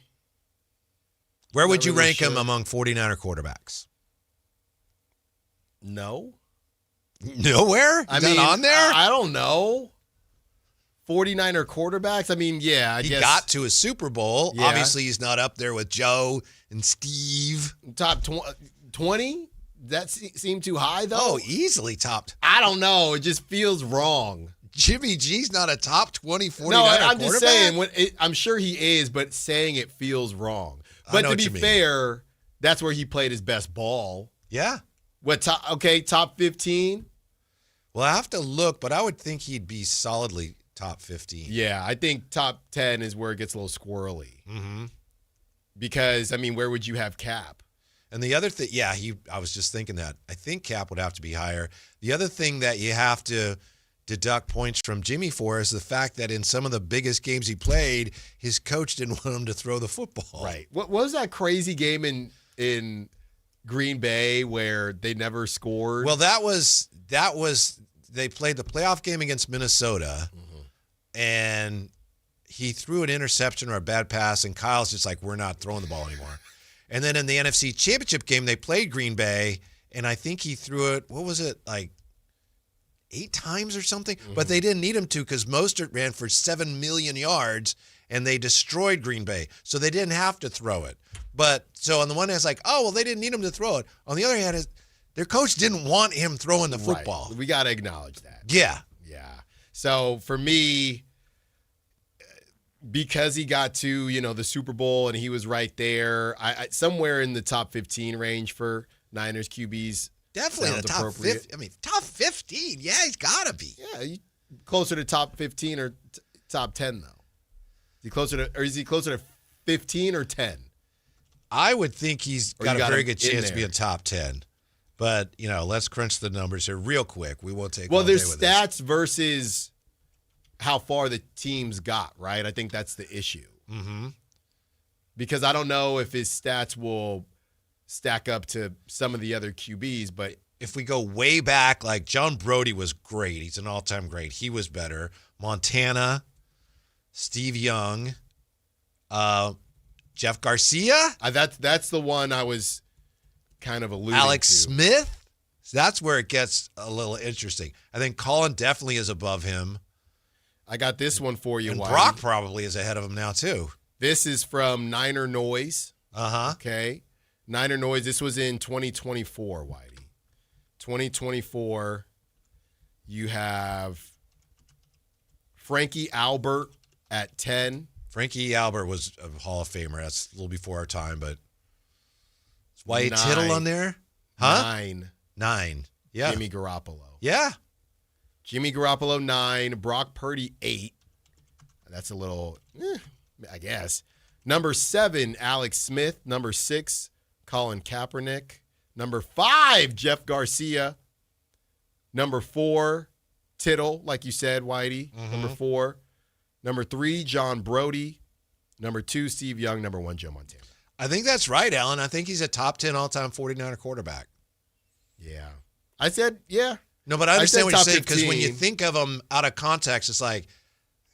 Where would you rank him among 49er quarterbacks? No. Nowhere? I mean, on there? I don't know. 49er quarterbacks? I mean, yeah, I guess. He got to a Super Bowl. Yeah. Obviously, he's not up there with Joe and Steve. Top 20? That seem too high, though? Oh, easily topped. I don't know. It just feels wrong. Jimmy G's not a top 20 49er quarterback? No, I'm just saying. I'm sure he is, but saying it feels wrong. But to be fair, that's where he played his best ball. Yeah. What, top 15? Well, I have to look, but I would think he'd be solidly top 15. Yeah, I think top 10 is where it gets a little squirrely. Mm-hmm. Because, I mean, where would you have Cap? And the other thing, I was just thinking that. I think Cap would have to be higher. The other thing that you have to deduct points from Jimmy for is the fact that in some of the biggest games he played, his coach didn't want him to throw the football. Right. What was that crazy game in Green Bay where they never scored? Well, that was they played the playoff game against Minnesota, and he threw an interception or a bad pass, and Kyle's just like, we're not throwing the ball anymore. And then in the NFC Championship game, they played Green Bay, and I think he threw it, what was it, like 8 times or something? But they didn't need him to because Mostert ran for 7 million yards, and they destroyed Green Bay. So they didn't have to throw it. But so on the one hand, it's like, oh, well, they didn't need him to throw it. On the other hand, their coach didn't want him throwing the football. Right. We got to acknowledge that. Yeah. Yeah. So for me, because he got to, the Super Bowl and he was right there, I somewhere in the top 15 range for Niners QBs. Definitely in the top 15. I mean, top 15. Yeah, he's got to be. Yeah, closer to top 15 or top 10, though. Is he closer to 15 or 10? I would think he's got a very good chance to be in top 10. But, let's crunch the numbers here real quick. We won't take all day with this. Well, there's stats versus how far the teams got, right? I think that's the issue. Mm-hmm. Because I don't know if his stats will stack up to some of the other QBs, but if we go way back, like John Brody was great. He's an all-time great. He was better. Montana, Steve Young, Jeff Garcia. That's the one I was kind of alluding Alex to. Smith. That's where it gets a little interesting. I think Colin definitely is above him. I got this one for you, and Whitey. Brock probably is ahead of him now, too. This is from Niner Noise. Uh-huh. Okay. Niner Noise. This was in 2024, Whitey. 2024, you have Frankie Albert at 10. Frankie Albert was a Hall of Famer. That's a little before our time, but is Wyatt Tittle on there? Huh? 9. Yeah. Jimmy Garoppolo. Yeah. Jimmy Garoppolo, 9. Brock Purdy, 8. that's a little, I guess. Number 7, Alex Smith. Number 6, Colin Kaepernick. Number 5, Jeff Garcia. Number 4, Tittle, like you said, Whitey. Number 4. Number 3, John Brody. Number 2, Steve Young. Number 1, Joe Montana. I think that's right, Alan. I think he's a top 10 all-time 49er quarterback. Yeah. I said, yeah. No, but I understand what you're saying, because 15. when you think of him out of context, it's like,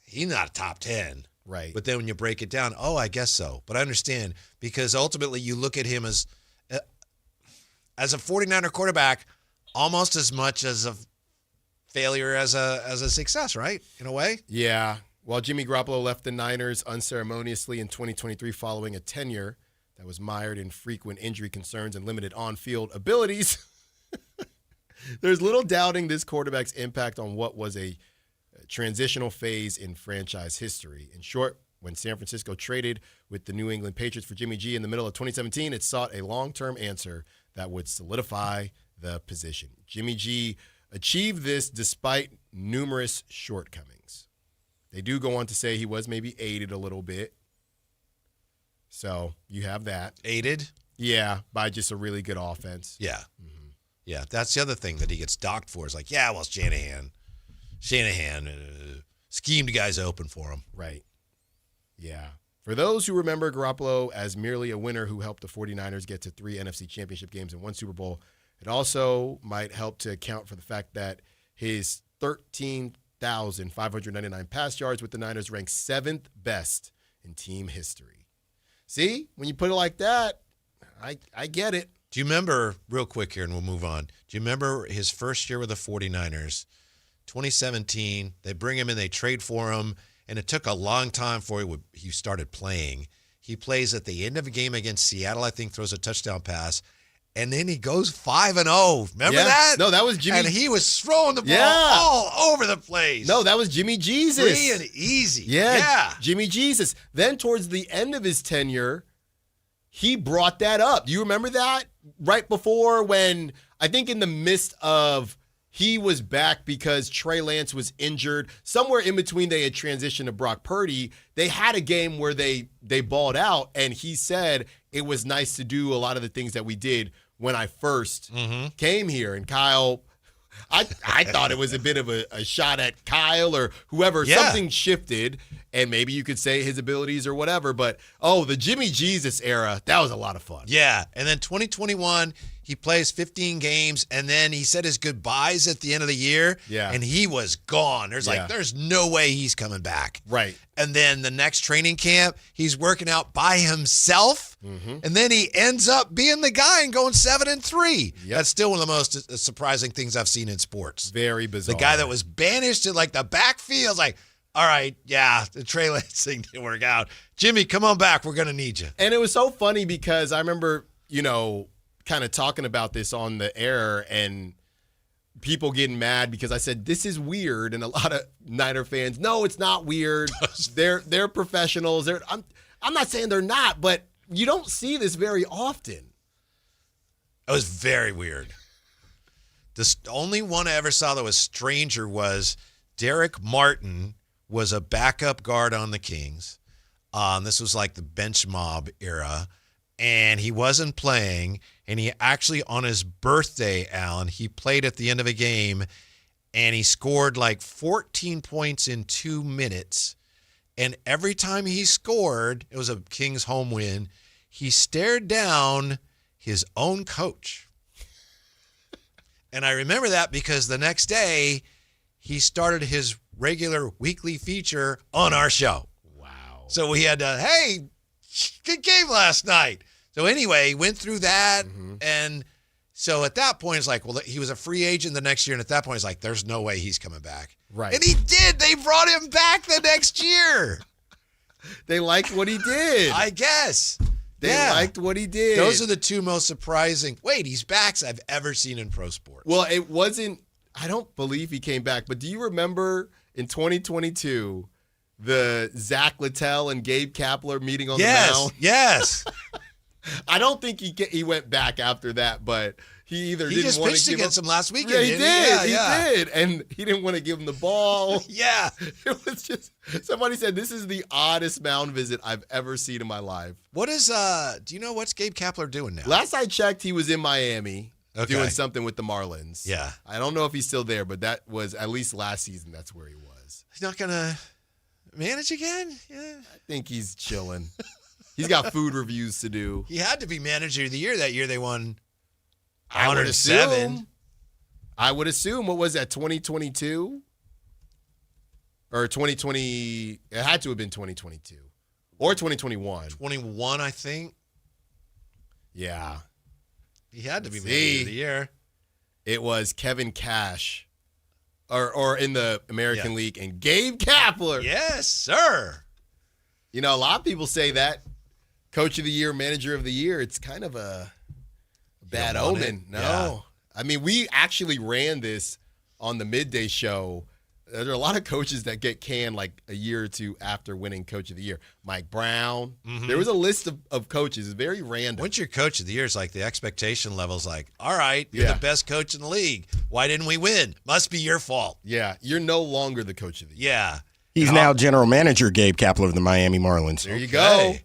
he's not a top 10. Right. But then when you break it down, I guess so. But I understand, because ultimately you look at him as a 49er quarterback almost as much as a failure as a success, right? In a way? Yeah. While Jimmy Garoppolo left the Niners unceremoniously in 2023 following a tenure that was mired in frequent injury concerns and limited on-field abilities, there's little doubting this quarterback's impact on what was a transitional phase in franchise history. In short, when San Francisco traded with the New England Patriots for Jimmy G in the middle of 2017, it sought a long-term answer that would solidify the position. Jimmy G achieved this despite numerous shortcomings. They do go on to say he was maybe aided a little bit. So you have that. Aided? Yeah, by just a really good offense. Yeah. Mm-hmm. Yeah, that's the other thing that he gets docked for. Is like, yeah, well, Shanahan schemed guys open for him. Right. Yeah. For those who remember Garoppolo as merely a winner who helped the 49ers get to 3 NFC championship games and 1 Super Bowl, it also might help to account for the fact that his 13,599 pass yards with the Niners ranks 7th best in team history. See, when you put it like that, I get it. Do you remember, real quick here, and we'll move on, do you remember his first year with the 49ers, 2017, they bring him in, they trade for him, and it took a long time before he started playing. He plays at the end of a game against Seattle, I think, throws a touchdown pass, and then he goes 5-0. Remember that? No, that was Jimmy. And he was throwing the ball all over the place. No, that was Jimmy Jesus. Free and easy. Yeah, Jimmy Jesus. Then towards the end of his tenure, he brought that up. Do you remember that? Right before, when, I think in the midst of, he was back because Trey Lance was injured. Somewhere in between, they had transitioned to Brock Purdy. They had a game where they balled out, and he said it was nice to do a lot of the things that we did when I first came here. And Kyle, I thought it was a bit of a shot at Kyle or whoever. Yeah. Something shifted, and maybe you could say his abilities or whatever. But, the Jimmy Jesus era, that was a lot of fun. Yeah, and then 2021, he plays 15 games, and then he said his goodbyes at the end of the year, and he was gone. There's no way he's coming back. Right. And then the next training camp, he's working out by himself, and then he ends up being the guy and going 7-3. Yep. That's still one of the most surprising things I've seen in sports. Very bizarre. The guy that was banished to the backfield, all right, yeah, the Trey Lance thing didn't work out. Jimmy, come on back. We're going to need you. And it was so funny because I remember, kind of talking about this on the air and people getting mad because I said, this is weird. And a lot of Niner fans, no, it's not weird. They're professionals. I'm not saying they're not, but you don't see this very often. It was very weird. The only one I ever saw that was stranger was Derek Martin was a backup guard on the Kings. This was like the bench mob era. And he wasn't playing, and he actually, on his birthday, Alan, he played at the end of a game, and he scored 14 points in 2 minutes. And every time he scored, it was a Kings home win, he stared down his own coach. And I remember that because the next day, he started his regular weekly feature on our show. Wow. So we had to, hey, good game last night. So anyway, went through that. And so at that point, it's he was a free agent the next year. And at that point, it's there's no way he's coming back. Right. And he did. They brought him back the next year. They liked what he did. I guess. They liked what he did. Those are the two most surprising, he's back, I've ever seen in pro sports. Well, it wasn't, I don't believe he came back, but do you remember in 2022, the Zach Littell and Gabe Kapler meeting on the mound? Yes. I don't think he went back after that, but he either He didn't just want to pitched give against him last weekend. Yeah, he did. Yeah. He did. And he didn't want to give him the ball. Yeah. It was just, somebody said, this is the oddest mound visit I've ever seen in my life. What is, do you know what's Gabe Kapler doing now? Last I checked, he was in Miami doing Okay. something with the Marlins. Yeah. I don't know if he's still there, but that was, at least last season, that's where he was. He's not going to manage again? Yeah. I think he's chilling. He's got food reviews to do. He had to be manager of the year that year. They won I would 107. assume. What was that, 2022? Or 2020? It had to have been 2022. Or 2021. 21, I think. Yeah. He had to be manager of the year. It was Kevin Cash. Or in the American League. And Gabe Kapler. Yes, sir. You know, a lot of people say that. Coach of the year, manager of the year. It's kind of a bad omen. No. Yeah. I mean, we actually ran this on the midday show. There are a lot of coaches that get canned like a year or two after winning Coach of the Year. Mike Brown. Mm-hmm. There was a list of coaches. It's very random. Once you're Coach of the Year, it's like the expectation level's like, all right, you're the best coach in the league. Why didn't we win? Must be your fault. Yeah, you're no longer the Coach of the Year. Yeah. He's now general manager, Gabe Kapler of the Miami Marlins. There you go.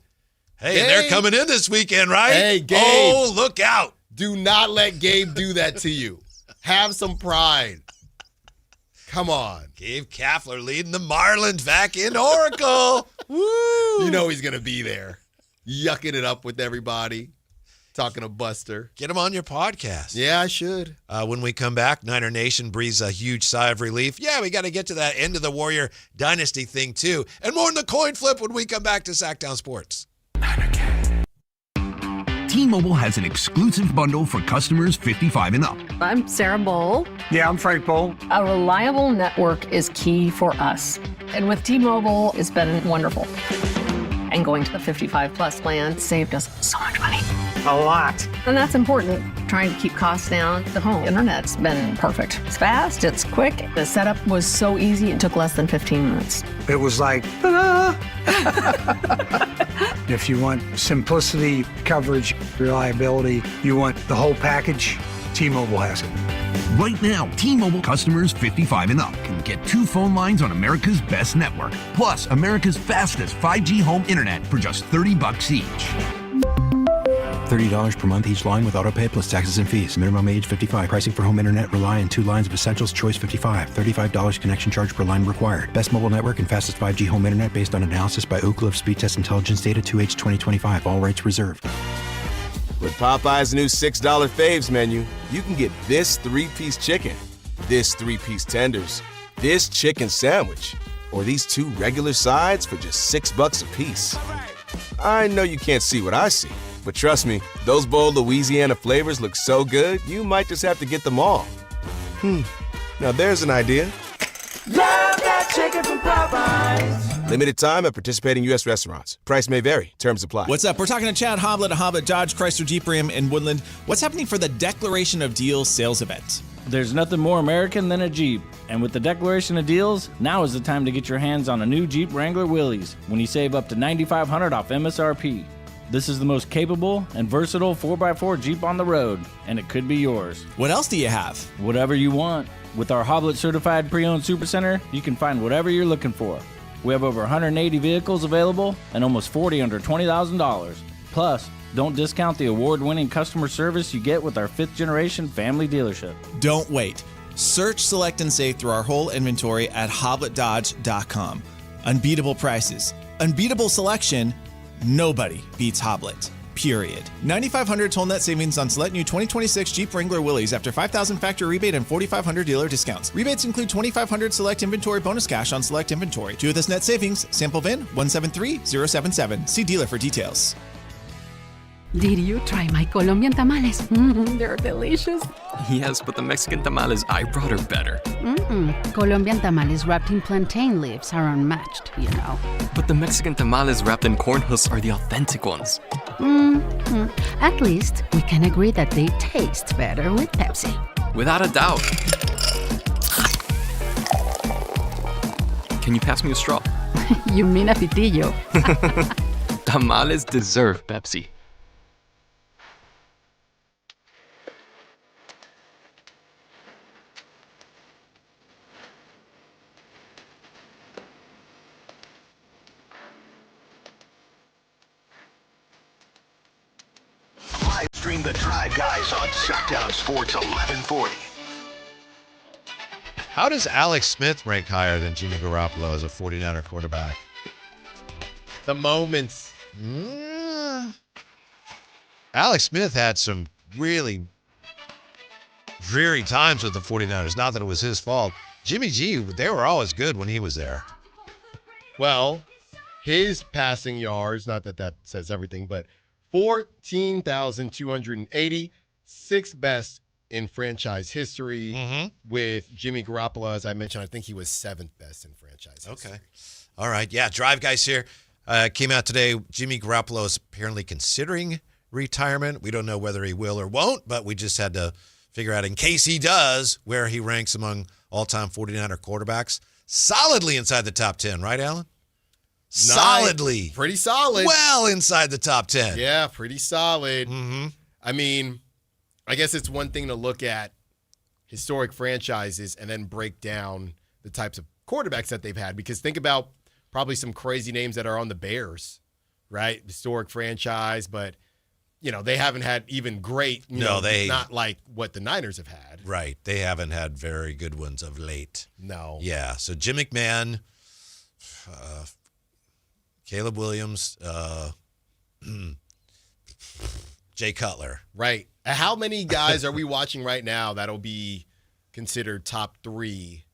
Hey, they're coming in this weekend, right? Hey, Gabe. Oh, look out. Do not let Gabe do that to you. Have some pride. Come on. Gabe Kapler leading the Marlins back in Oracle. Woo! You know he's going to be there. Yucking it up with everybody. Talking to Buster. Get him on your podcast. Yeah, I should. When we come back, Niner Nation breathes a huge sigh of relief. Yeah, we got to get to that end of the Warrior Dynasty thing, too. And more in the coin flip when we come back to Sactown Sports. T-Mobile has an exclusive bundle for customers 55 and up. I'm Sarah Bowl. Yeah, I'm Frank Bowl. A reliable network is key for us. And with T-Mobile, it's been wonderful. And going to the 55 plus plan saved us so much money. A lot. And that's important. Trying to keep costs down. The home internet's been perfect. It's fast, it's quick. The setup was so easy, it took less than 15 minutes. It was like, ta-da! If you want simplicity, coverage, reliability, you want the whole package, T-Mobile has it. Right now, T-Mobile customers 55 and up can get 2 phone lines on America's best network, plus America's fastest 5G home internet for just $30 each. $30 per month each line with autopay plus taxes and fees. Minimum age 55. Pricing for home internet rely on 2 lines of Essentials Choice 55. $35 connection charge per line required. Best mobile network and fastest 5G home internet based on analysis by Ookla of Speed Test Intelligence data 2H 2025. All rights reserved. With Popeye's new $6 faves menu, you can get this 3-piece chicken, this 3-piece tenders, this chicken sandwich, or these 2 regular sides for just $6 a piece. I know you can't see what I see, but trust me, those bold Louisiana flavors look so good, you might just have to get them all. Now there's an idea. Love that chicken from Popeyes. Limited time at participating U.S. restaurants. Price may vary. Terms apply. What's up? We're talking to Chad Hoblet of Hoblet Dodge Chrysler Jeep Ram in Woodland. What's happening for the Declaration of Deals sales event? There's nothing more American than a Jeep. And with the Declaration of Deals, now is the time to get your hands on a new Jeep Wrangler Willys when you save up to $9,500 off MSRP. This is the most capable and versatile 4x4 Jeep on the road, and it could be yours. What else do you have? Whatever you want. With our Hoblet Certified Pre-Owned Supercenter, you can find whatever you're looking for. We have over 180 vehicles available and almost 40 under $20,000. Plus, don't discount the award-winning customer service you get with our 5th-generation family dealership. Don't wait. Search, select, and save through our whole inventory at HobletDodge.com. Unbeatable prices, unbeatable selection. Nobody beats Hoblet. Period. $9,500 total net savings on select new 2026 Jeep Wrangler Willys after $5,000 factory rebate and $4,500 dealer discounts. Rebates include $2,500 select inventory bonus cash on select inventory. To this net savings, sample VIN 173077. See dealer for details. Did you try my Colombian tamales? They're delicious. Yes, but the Mexican tamales I brought are better. Colombian tamales wrapped in plantain leaves are unmatched, you know. But the Mexican tamales wrapped in corn husks are the authentic ones. At least we can agree that they taste better with Pepsi. Without a doubt. Can you pass me a straw? You mean a pitillo. Tamales deserve Pepsi. The Drive Guys on Sactown Sports 1140. How does Alex Smith rank higher than Jimmy Garoppolo as a 49er quarterback? The moments. Alex Smith had some really dreary times with the 49ers. Not that it was his fault. Jimmy G, they were always good when he was there. Well, his passing yards, not that that says everything, but 14,280, sixth best in franchise history. With Jimmy Garoppolo, as I mentioned, I think he was seventh best in franchise history. Okay. All right. Yeah, Drive Guys here. Came out today. Jimmy Garoppolo is apparently considering retirement. We don't know whether he will or won't, but we just had to figure out, in case he does, where he ranks among all-time 49er quarterbacks. Solidly inside the top 10, right, Alan? Solidly. Pretty solid. Well inside the top 10. Yeah, pretty solid. I mean, I guess it's one thing to look at historic franchises and then break down the types of quarterbacks that they've had, because think about probably some crazy names that are on the Bears, right? Historic franchise, but they haven't had even great, not like what the Niners have had. Right. They haven't had very good ones of late. No. Yeah. So Jim McMahon, Caleb Williams, Jay Cutler. Right. How many guys are we watching right now that'll be considered top 3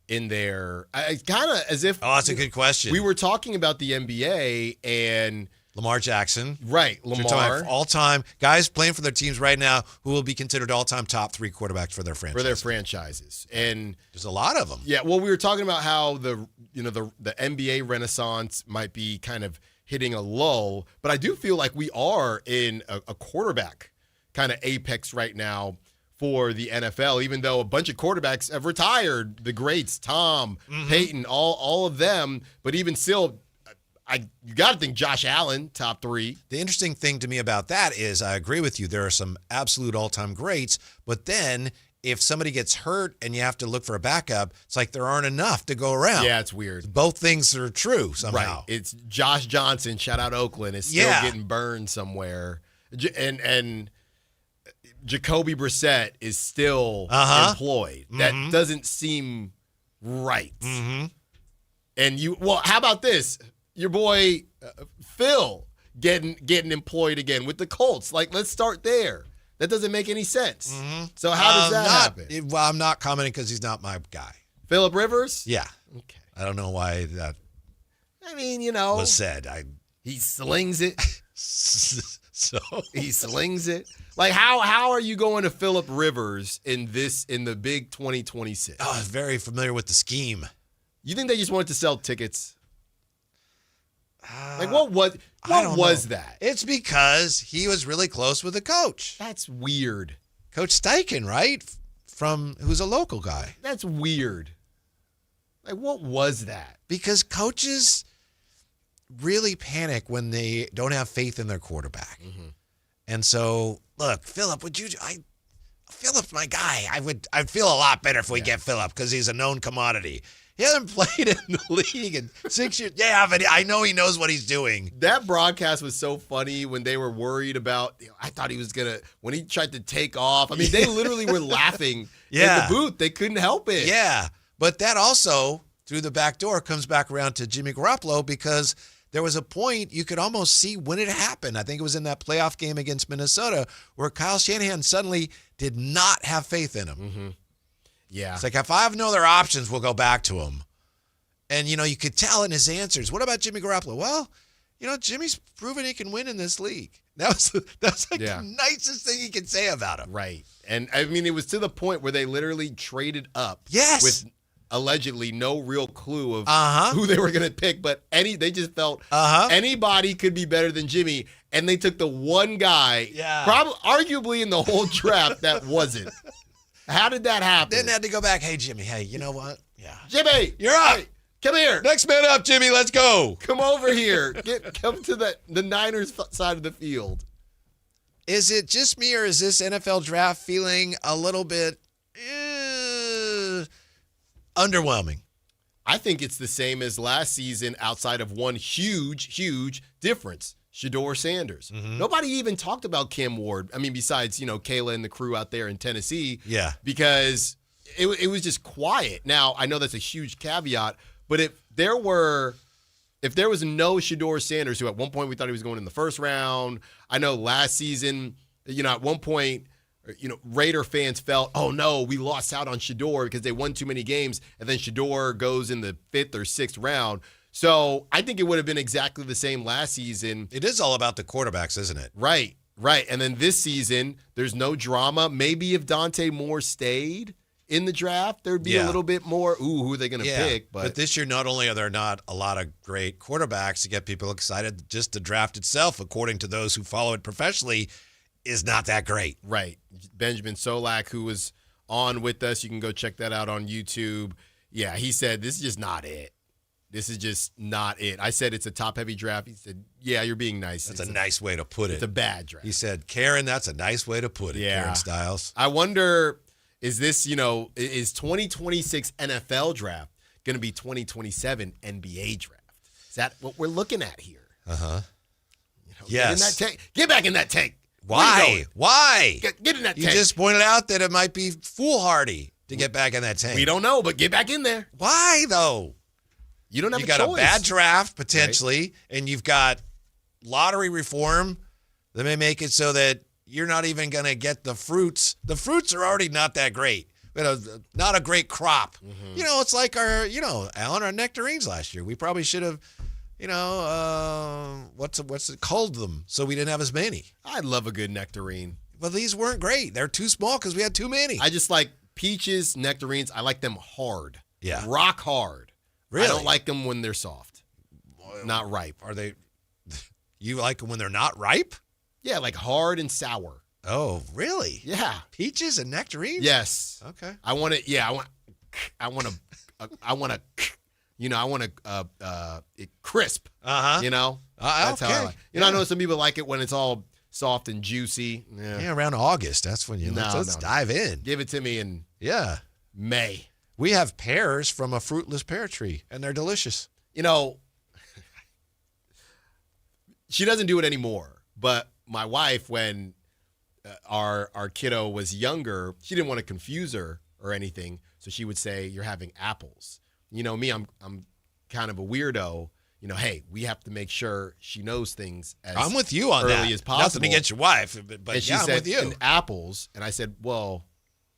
in there? It's kind of as if... Oh, that's a good question. We were talking about the NBA and... Lamar Jackson. Right, Lamar. All-time guys playing for their teams right now who will be considered all-time top 3 quarterbacks for their franchises. And there's a lot of them. Yeah, well, we were talking about how the NBA renaissance might be kind of hitting a lull, but I do feel like we are in a quarterback kind of apex right now for the NFL, even though a bunch of quarterbacks have retired. The greats, Tom, Peyton, all of them, but even still, you got to think Josh Allen, top 3. The interesting thing to me about that is I agree with you. There are some absolute all-time greats, but then if somebody gets hurt and you have to look for a backup, it's like there aren't enough to go around. Yeah, it's weird. Both things are true somehow. Right. It's Josh Johnson, shout out Oakland, is still getting burned somewhere. And Jacoby Brissett is still employed. That doesn't seem right. And how about this? Your boy Phil getting employed again with the Colts. Like, let's start there. That doesn't make any sense. So how does that happen? Well, I'm not commenting because he's not my guy. Phillip Rivers? Yeah. Okay. I don't know why that was said. He slings it. So he slings it. Like, how are you going to Phillip Rivers in the big 2026? Oh, I'm very familiar with the scheme. You think they just wanted to sell tickets? Like, what was that? It's because he was really close with the coach. That's weird. Coach Steichen, right? Who's a local guy. That's weird. Like, what was that? Because coaches really panic when they don't have faith in their quarterback. And so, look, Phillip, Phillip's my guy. I'd feel a lot better if we get Phillip because he's a known commodity. He hasn't played in the league in 6 years. Yeah, but I know he knows what he's doing. That broadcast was so funny when they were worried about, I thought he was when he tried to take off. I mean, they literally were laughing in the booth. They couldn't help it. Yeah, but that also, through the back door, comes back around to Jimmy Garoppolo because there was a point you could almost see when it happened. I think it was in that playoff game against Minnesota where Kyle Shanahan suddenly did not have faith in him. Yeah. It's like, if I have no other options, we'll go back to him. And, you could tell in his answers. What about Jimmy Garoppolo? Well, Jimmy's proven he can win in this league. That's the nicest thing he could say about him. Right. And, I mean, it was to the point where they literally traded up. Yes. With allegedly no real clue of who they were going to pick. But they just felt anybody could be better than Jimmy. And they took the one guy, probably arguably in the whole draft, that wasn't. How did that happen? Then had to go back. Hey, Jimmy. Hey, you know what? Yeah. Jimmy, you're up. Hey, come here. Next man up, Jimmy. Let's go. Come over here. Come to the Niners side of the field. Is it just me, or is this NFL draft feeling a little bit underwhelming? I think it's the same as last season outside of one huge, huge difference. Shedeur Sanders. Nobody even talked about Cam Ward. I mean, besides, Kayla and the crew out there in Tennessee. Yeah. Because it was just quiet. Now, I know that's a huge caveat, but if there was no Shedeur Sanders, who at one point we thought he was going in the first round, I know last season, at one point, Raider fans felt, oh no, we lost out on Shedeur because they won too many games, and then Shedeur goes in the 5th or 6th round. So I think it would have been exactly the same last season. It is all about the quarterbacks, isn't it? Right. And then this season, there's no drama. Maybe if Dante Moore stayed in the draft, there'd be a little bit more, who are they going to pick? But this year, not only are there not a lot of great quarterbacks to get people excited, just the draft itself, according to those who follow it professionally, is not that great. Right. Benjamin Solak, who was on with us, you can go check that out on YouTube. Yeah, he said, this is just not it. This is just not it. I said it's a top-heavy draft. He said, yeah, you're being nice. That's a nice way to put it. It's a bad draft. He said, Karen, that's a nice way to put it, Karen Stiles. I wonder, is this, is 2026 NFL draft going to be 2027 NBA draft? Is that what we're looking at here? Uh-huh. Yes. Get back in that tank. Why? Get in that tank. You just pointed out that it might be foolhardy to get back in that tank. We don't know, but get back in there. Why, though? You don't have you a got choice. a bad draft, potentially, and you've got lottery reform that may make it so that you're not even going to get the fruits. The fruits are already not that great. Not a great crop. Mm-hmm. It's like Alan, our nectarines last year. We probably should have, culled them so we didn't have as many. I love a good nectarine. Well, these weren't great. They're too small because we had too many. I just like peaches, nectarines. I like them hard. Yeah. Rock hard. Really? I don't like them when they're soft. Not ripe. Are they? You like them when they're not ripe? Yeah, like hard and sour. Oh, really? Yeah. Peaches and nectarines? Yes. Okay. I want it crisp. Uh-huh. That's okay. how I like. I know some people like it when it's all soft and juicy. Yeah, around August. That's when let's dive in. Give it to me in May. We have pears from a fruitless pear tree, and they're delicious. She doesn't do it anymore. But my wife, when our kiddo was younger, she didn't want to confuse her or anything, so she would say, "You're having apples." Me, I'm kind of a weirdo. Hey, we have to make sure she knows things as I'm with you on early that. as possible. Nothing against your wife, but and she I'm said, with you. And apples, and I said, well,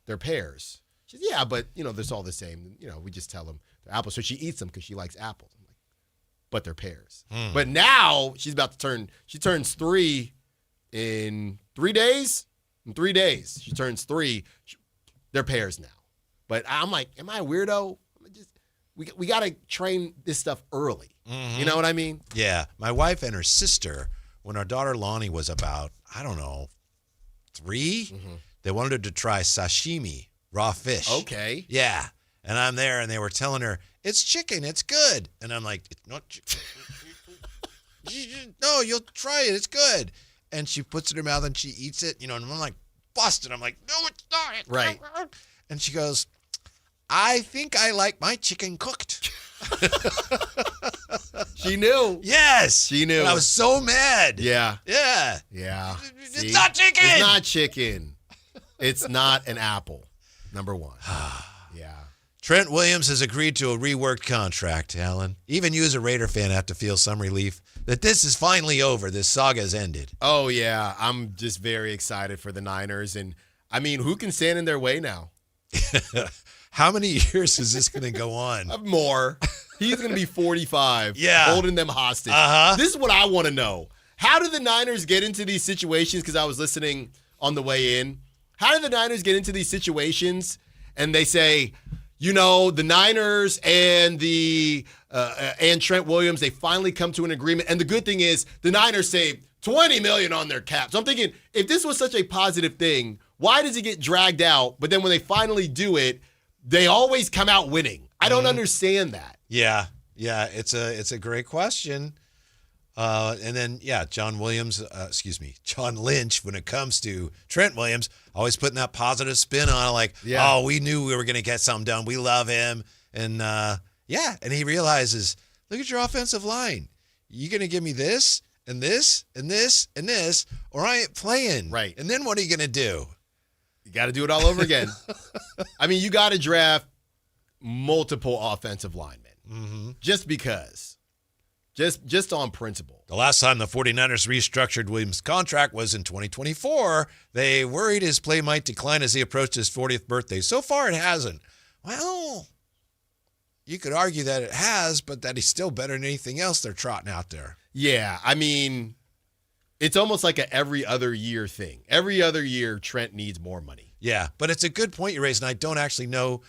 they're pears. She said, yeah, but they're all the same. We just tell them they're apples. So she eats them because she likes apples. I'm like, but they're pears. But now she's about to she turns 3 in 3 days. In 3 days, she turns 3. They're pears now. But I'm like, am I a weirdo? We got to train this stuff early. Mm-hmm. You know what I mean? Yeah. My wife and her sister, when our daughter Lonnie was about, 3, they wanted her to try sashimi, raw fish. Okay. Yeah. And I'm there, and they were telling her, it's chicken, it's good. And I'm like, it's not chicken. No, you'll try it, it's good. And she puts it in her mouth, and she eats it, and I'm like, busted. I'm like, no, it's not. Right. And she goes, I think I like my chicken cooked. She knew. Yes. She knew. And I was so mad. Yeah. Yeah. Yeah. It's not chicken. It's not chicken. It's not an apple. Number 1. Yeah. Trent Williams has agreed to a reworked contract, Alan. Even you as a Raider fan have to feel some relief that this is finally over. This saga has ended. Oh, yeah. I'm just very excited for the Niners. And, who can stand in their way now? How many years is this going to go on? More. He's going to be 45. Yeah. Holding them hostage. Uh-huh. This is what I want to know. How do the Niners get into these situations? Because I was listening on the way in. How do the Niners get into these situations and they say, the Niners and and Trent Williams, they finally come to an agreement. And the good thing is the Niners saved $20 million on their cap. So I'm thinking, if this was such a positive thing, why does it get dragged out? But then when they finally do it, they always come out winning. I don't understand that. Yeah. Yeah. It's a great question. And then, John Lynch, when it comes to Trent Williams, always putting that positive spin on it, like, oh, we knew we were going to get something done. We love him. And, and he realizes, look at your offensive line. You going to give me this? and this and this and this, or I ain't playing. Right. And then what are you going to do? You got to do it all over again. I mean, you got to draft multiple offensive linemen just because. Just on principle. The last time the 49ers restructured Williams' contract was in 2024. They worried his play might decline as he approached his 40th birthday. So far, it hasn't. Well, you could argue that it has, but that he's still better than anything else they're trotting out there. Yeah, I mean, it's almost like a every other year thing. Every other year, Trent needs more money. Yeah, but it's a good point you raised, and I don't actually know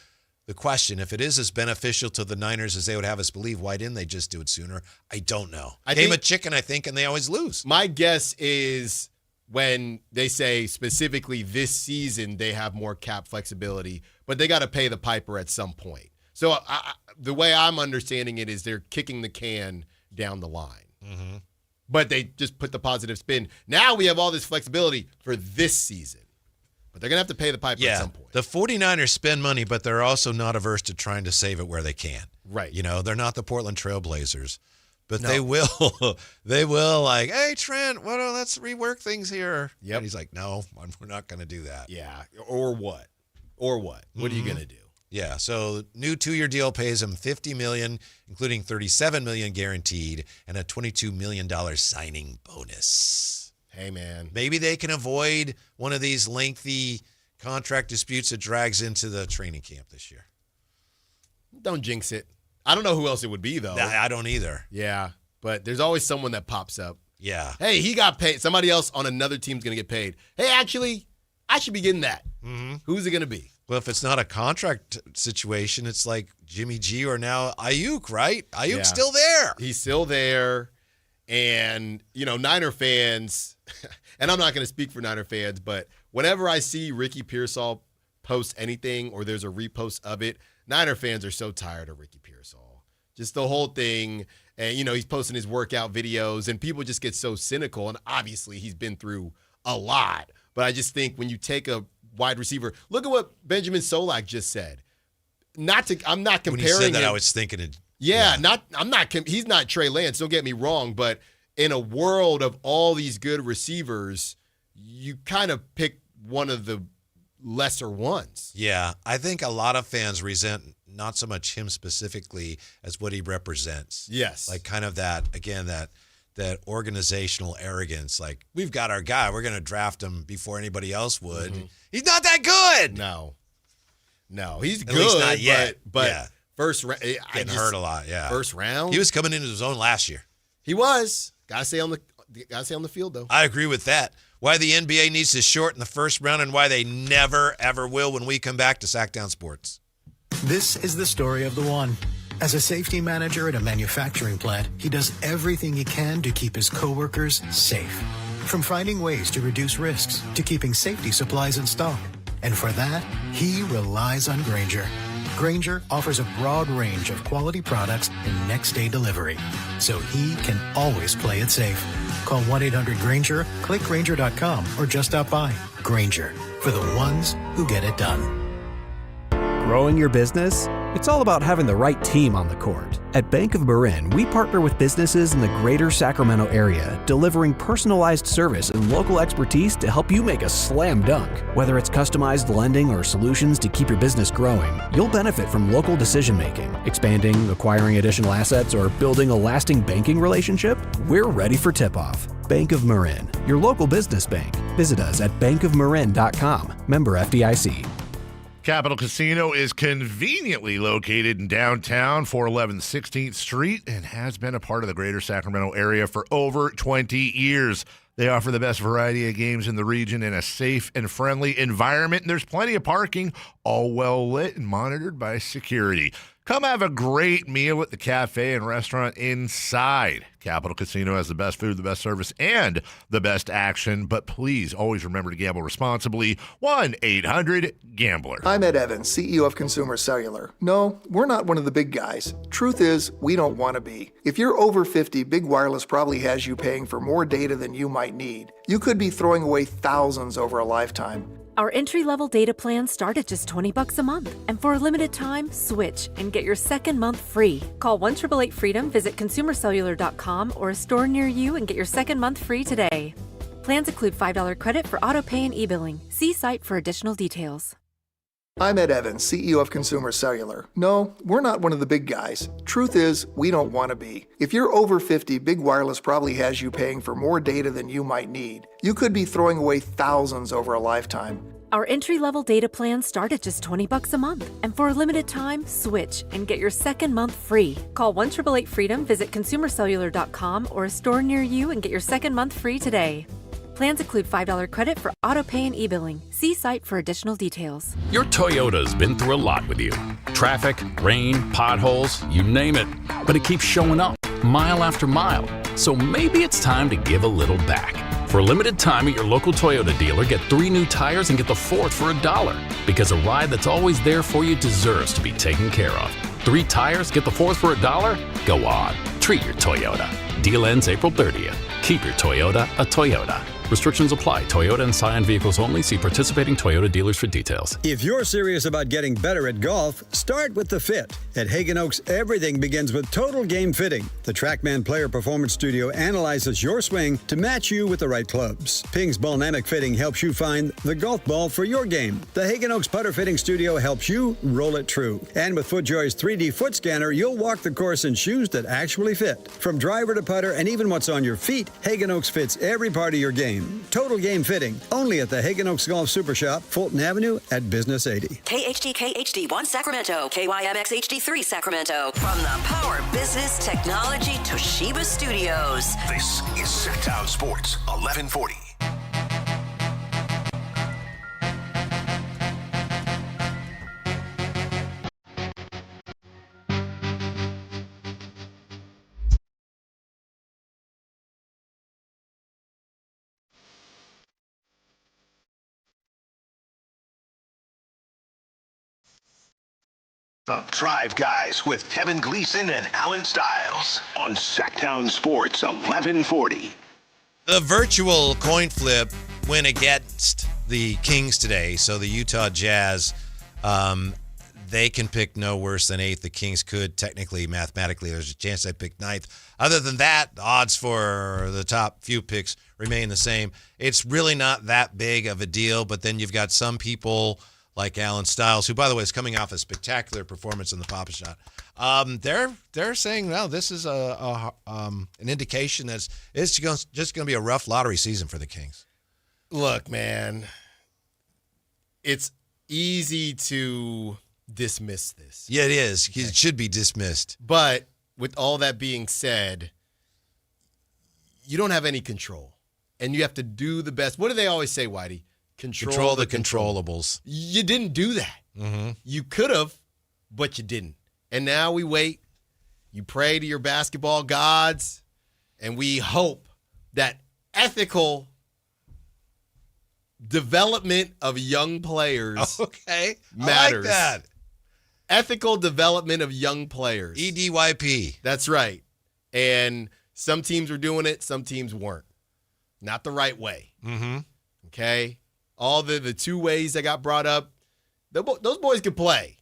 the question. If it is as beneficial to the Niners as they would have us believe, why didn't they just do it sooner? I don't know. Game of chicken, I think, and they always lose. My guess is when they say specifically this season they have more cap flexibility, but they got to pay the piper at some point. So the way I'm understanding it is they're kicking the can down the line. Mm-hmm. But they just put the positive spin. Now we have all this flexibility for this season. But they're going to have to pay the piper at some point. The 49ers spend money, but they're also not averse to trying to save it where they can. Right. You know, they're not the Portland Trailblazers. But No. they will like, hey, Trent, let's rework things here. Yep. And he's like, no, we're not going to do that. Yeah. Or what? What are you going to do? Yeah, so new 2-year deal pays him $50 million, including $37 million guaranteed, and a $22 million signing bonus. Hey, man. Maybe they can avoid one of these lengthy contract disputes that drags into the training camp this year. Don't jinx it. I don't know who else it would be, though. I don't either. Yeah, but there's always someone that pops up. Yeah. Hey, he got paid. Somebody else on another team's going to get paid. Hey, actually, I should be getting that. Mm-hmm. Who's it going to be? Well, if it's not a contract situation, it's like Jimmy G or now Ayuk, right? Ayuk's still there. He's still there. And, Niner fans, and I'm not going to speak for Niner fans, but whenever I see Ricky Pearsall post anything or there's a repost of it, Niner fans are so tired of Ricky Pearsall. Just the whole thing. And, he's posting his workout videos and people just get so cynical. And obviously he's been through a lot. But I just think when you take a wide receiver, look at what Benjamin Solak just said. I'm not comparing When he said that, him. I was thinking it. Yeah, he's not Trey Lance, don't get me wrong, but in a world of all these good receivers, you kind of pick one of the lesser ones. Yeah, I think a lot of fans resent not so much him specifically as what he represents. Yes. Like kind of that organizational arrogance. Like, we've got our guy, we're going to draft him before anybody else would. Mm-hmm. He's not that good. No, he's good. At least not yet. But yeah. First round, getting hurt a lot. Yeah, first round. He was coming into his own last year. He was. Gotta stay on the field though. I agree with that. Why the NBA needs to shorten the first round and why they never ever will when we come back to Sactown Sports. This is the story of the one. As a safety manager at a manufacturing plant, he does everything he can to keep his coworkers safe. From finding ways to reduce risks to keeping safety supplies in stock. And for that, he relies on Grainger. Grainger offers a broad range of quality products and next-day delivery, so he can always play it safe. Call 1-800-GRAINGER, click Grainger.com, or just stop by. Grainger, for the ones who get it done. Growing your business? It's all about having the right team on the court. At Bank of Marin, we partner with businesses in the greater Sacramento area, delivering personalized service and local expertise to help you make a slam dunk. Whether it's customized lending or solutions to keep your business growing, you'll benefit from local decision making, expanding, acquiring additional assets, or building a lasting banking relationship. We're ready for tip-off. Bank of Marin, your local business bank. Visit us at bankofmarin.com. Member FDIC. Capital Casino is conveniently located in downtown 411 16th Street and has been a part of the greater Sacramento area for over 20 years. They offer the best variety of games in the region in a safe and friendly environment, and there's plenty of parking, all well lit and monitored by security. Come have a great meal at the cafe and restaurant inside. Capital Casino has the best food, the best service, and the best action. But please always remember to gamble responsibly. 1-800-GAMBLER. I'm Ed Evans, CEO of Consumer Cellular. No, we're not one of the big guys. Truth is, we don't want to be. If you're over 50, Big Wireless probably has you paying for more data than you might need. You could be throwing away thousands over a lifetime. Our entry-level data plans start at just $20 a month. And for a limited time, switch and get your second month free. Call 1-888-FREEDOM, visit consumercellular.com or a store near you and get your second month free today. Plans include $5 credit for auto pay and e-billing. See site for additional details. I'm Ed Evans, CEO of Consumer Cellular. No, we're not one of the big guys. Truth is, we don't want to be. If you're over 50, Big Wireless probably has you paying for more data than you might need. You could be throwing away thousands over a lifetime. Our entry-level data plans start at just $20 a month. And for a limited time, switch and get your second month free. Call 1-888-FREEDOM, visit consumercellular.com or a store near you and get your second month free today. Plans include $5 credit for auto pay and e-billing. See site for additional details. Your Toyota's been through a lot with you. Traffic, rain, potholes, you name it. But it keeps showing up, mile after mile. So maybe it's time to give a little back. For a limited time at your local Toyota dealer, get 3 new tires and get the 4th for $1. Because a ride that's always there for you deserves to be taken care of. 3 tires, get the 4th for $1? Go on, treat your Toyota. Deal ends April 30th. Keep your Toyota a Toyota. Restrictions apply. Toyota and Scion vehicles only. See participating Toyota dealers for details. If you're serious about getting better at golf, start with the fit. At Hagen Oaks, everything begins with Total Game Fitting. The TrackMan Player Performance Studio analyzes your swing to match you with the right clubs. Ping's Ballnamic Fitting helps you find the golf ball for your game. The Hagen Oaks Putter Fitting Studio helps you roll it true. And with FootJoy's 3D foot scanner, you'll walk the course in shoes that actually fit. From driver to putter and even what's on your feet, Hagen Oaks fits every part of your game. Total Game Fitting, only at the Hagen Oaks Golf Super Shop, Fulton Avenue at Business 80. KHD1 Sacramento, KYMX HD3 Sacramento. From the Power Business Technology Toshiba Studios. This is Sactown Sports 1140. The Drive Guys with Kevin Gleason and Alan Stiles on Sactown Sports 1140. The virtual coin flip went against the Kings today, so the Utah Jazz, they can pick no worse than 8th. The Kings could technically, mathematically, there's a chance they pick 9th. Other than that, the odds for the top few picks remain the same. It's really not that big of a deal, but then you've got some people like Alan Stiles, who, by the way, is coming off a spectacular performance in the Pop-A-Shot. They're saying, well, this is an indication that it's just going to be a rough lottery season for the Kings. Look, man, it's easy to dismiss this. Yeah, it is. It should be dismissed. But with all that being said, you don't have any control, and you have to do the best. What do they always say, Whitey? Control the controllables. You didn't do that. Mm-hmm. You could have, but you didn't. And now we wait. You pray to your basketball gods, and we hope that ethical development of young players matters. I like that. Ethical development of young players. EDYP. That's right. And some teams were doing it, some teams weren't. Not the right way. Mm-hmm. Okay? All the 2 ways that got brought up, those boys could play,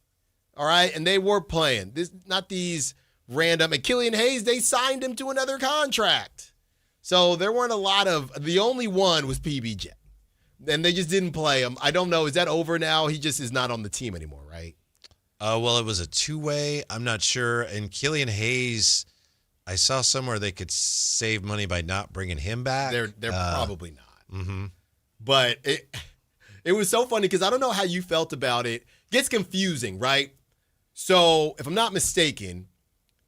all right? And they were playing. Not these random. And Killian Hayes, they signed him to another contract. So there weren't a lot of – the only one was PBJ. And they just didn't play him. I don't know. Is that over now? He just is not on the team anymore, right? Well, it was a 2-way. I'm not sure. And Killian Hayes, I saw somewhere they could save money by not bringing him back. They're probably not. Mm-hmm. But it was so funny because I don't know how you felt about it. Gets confusing, right? So if I'm not mistaken,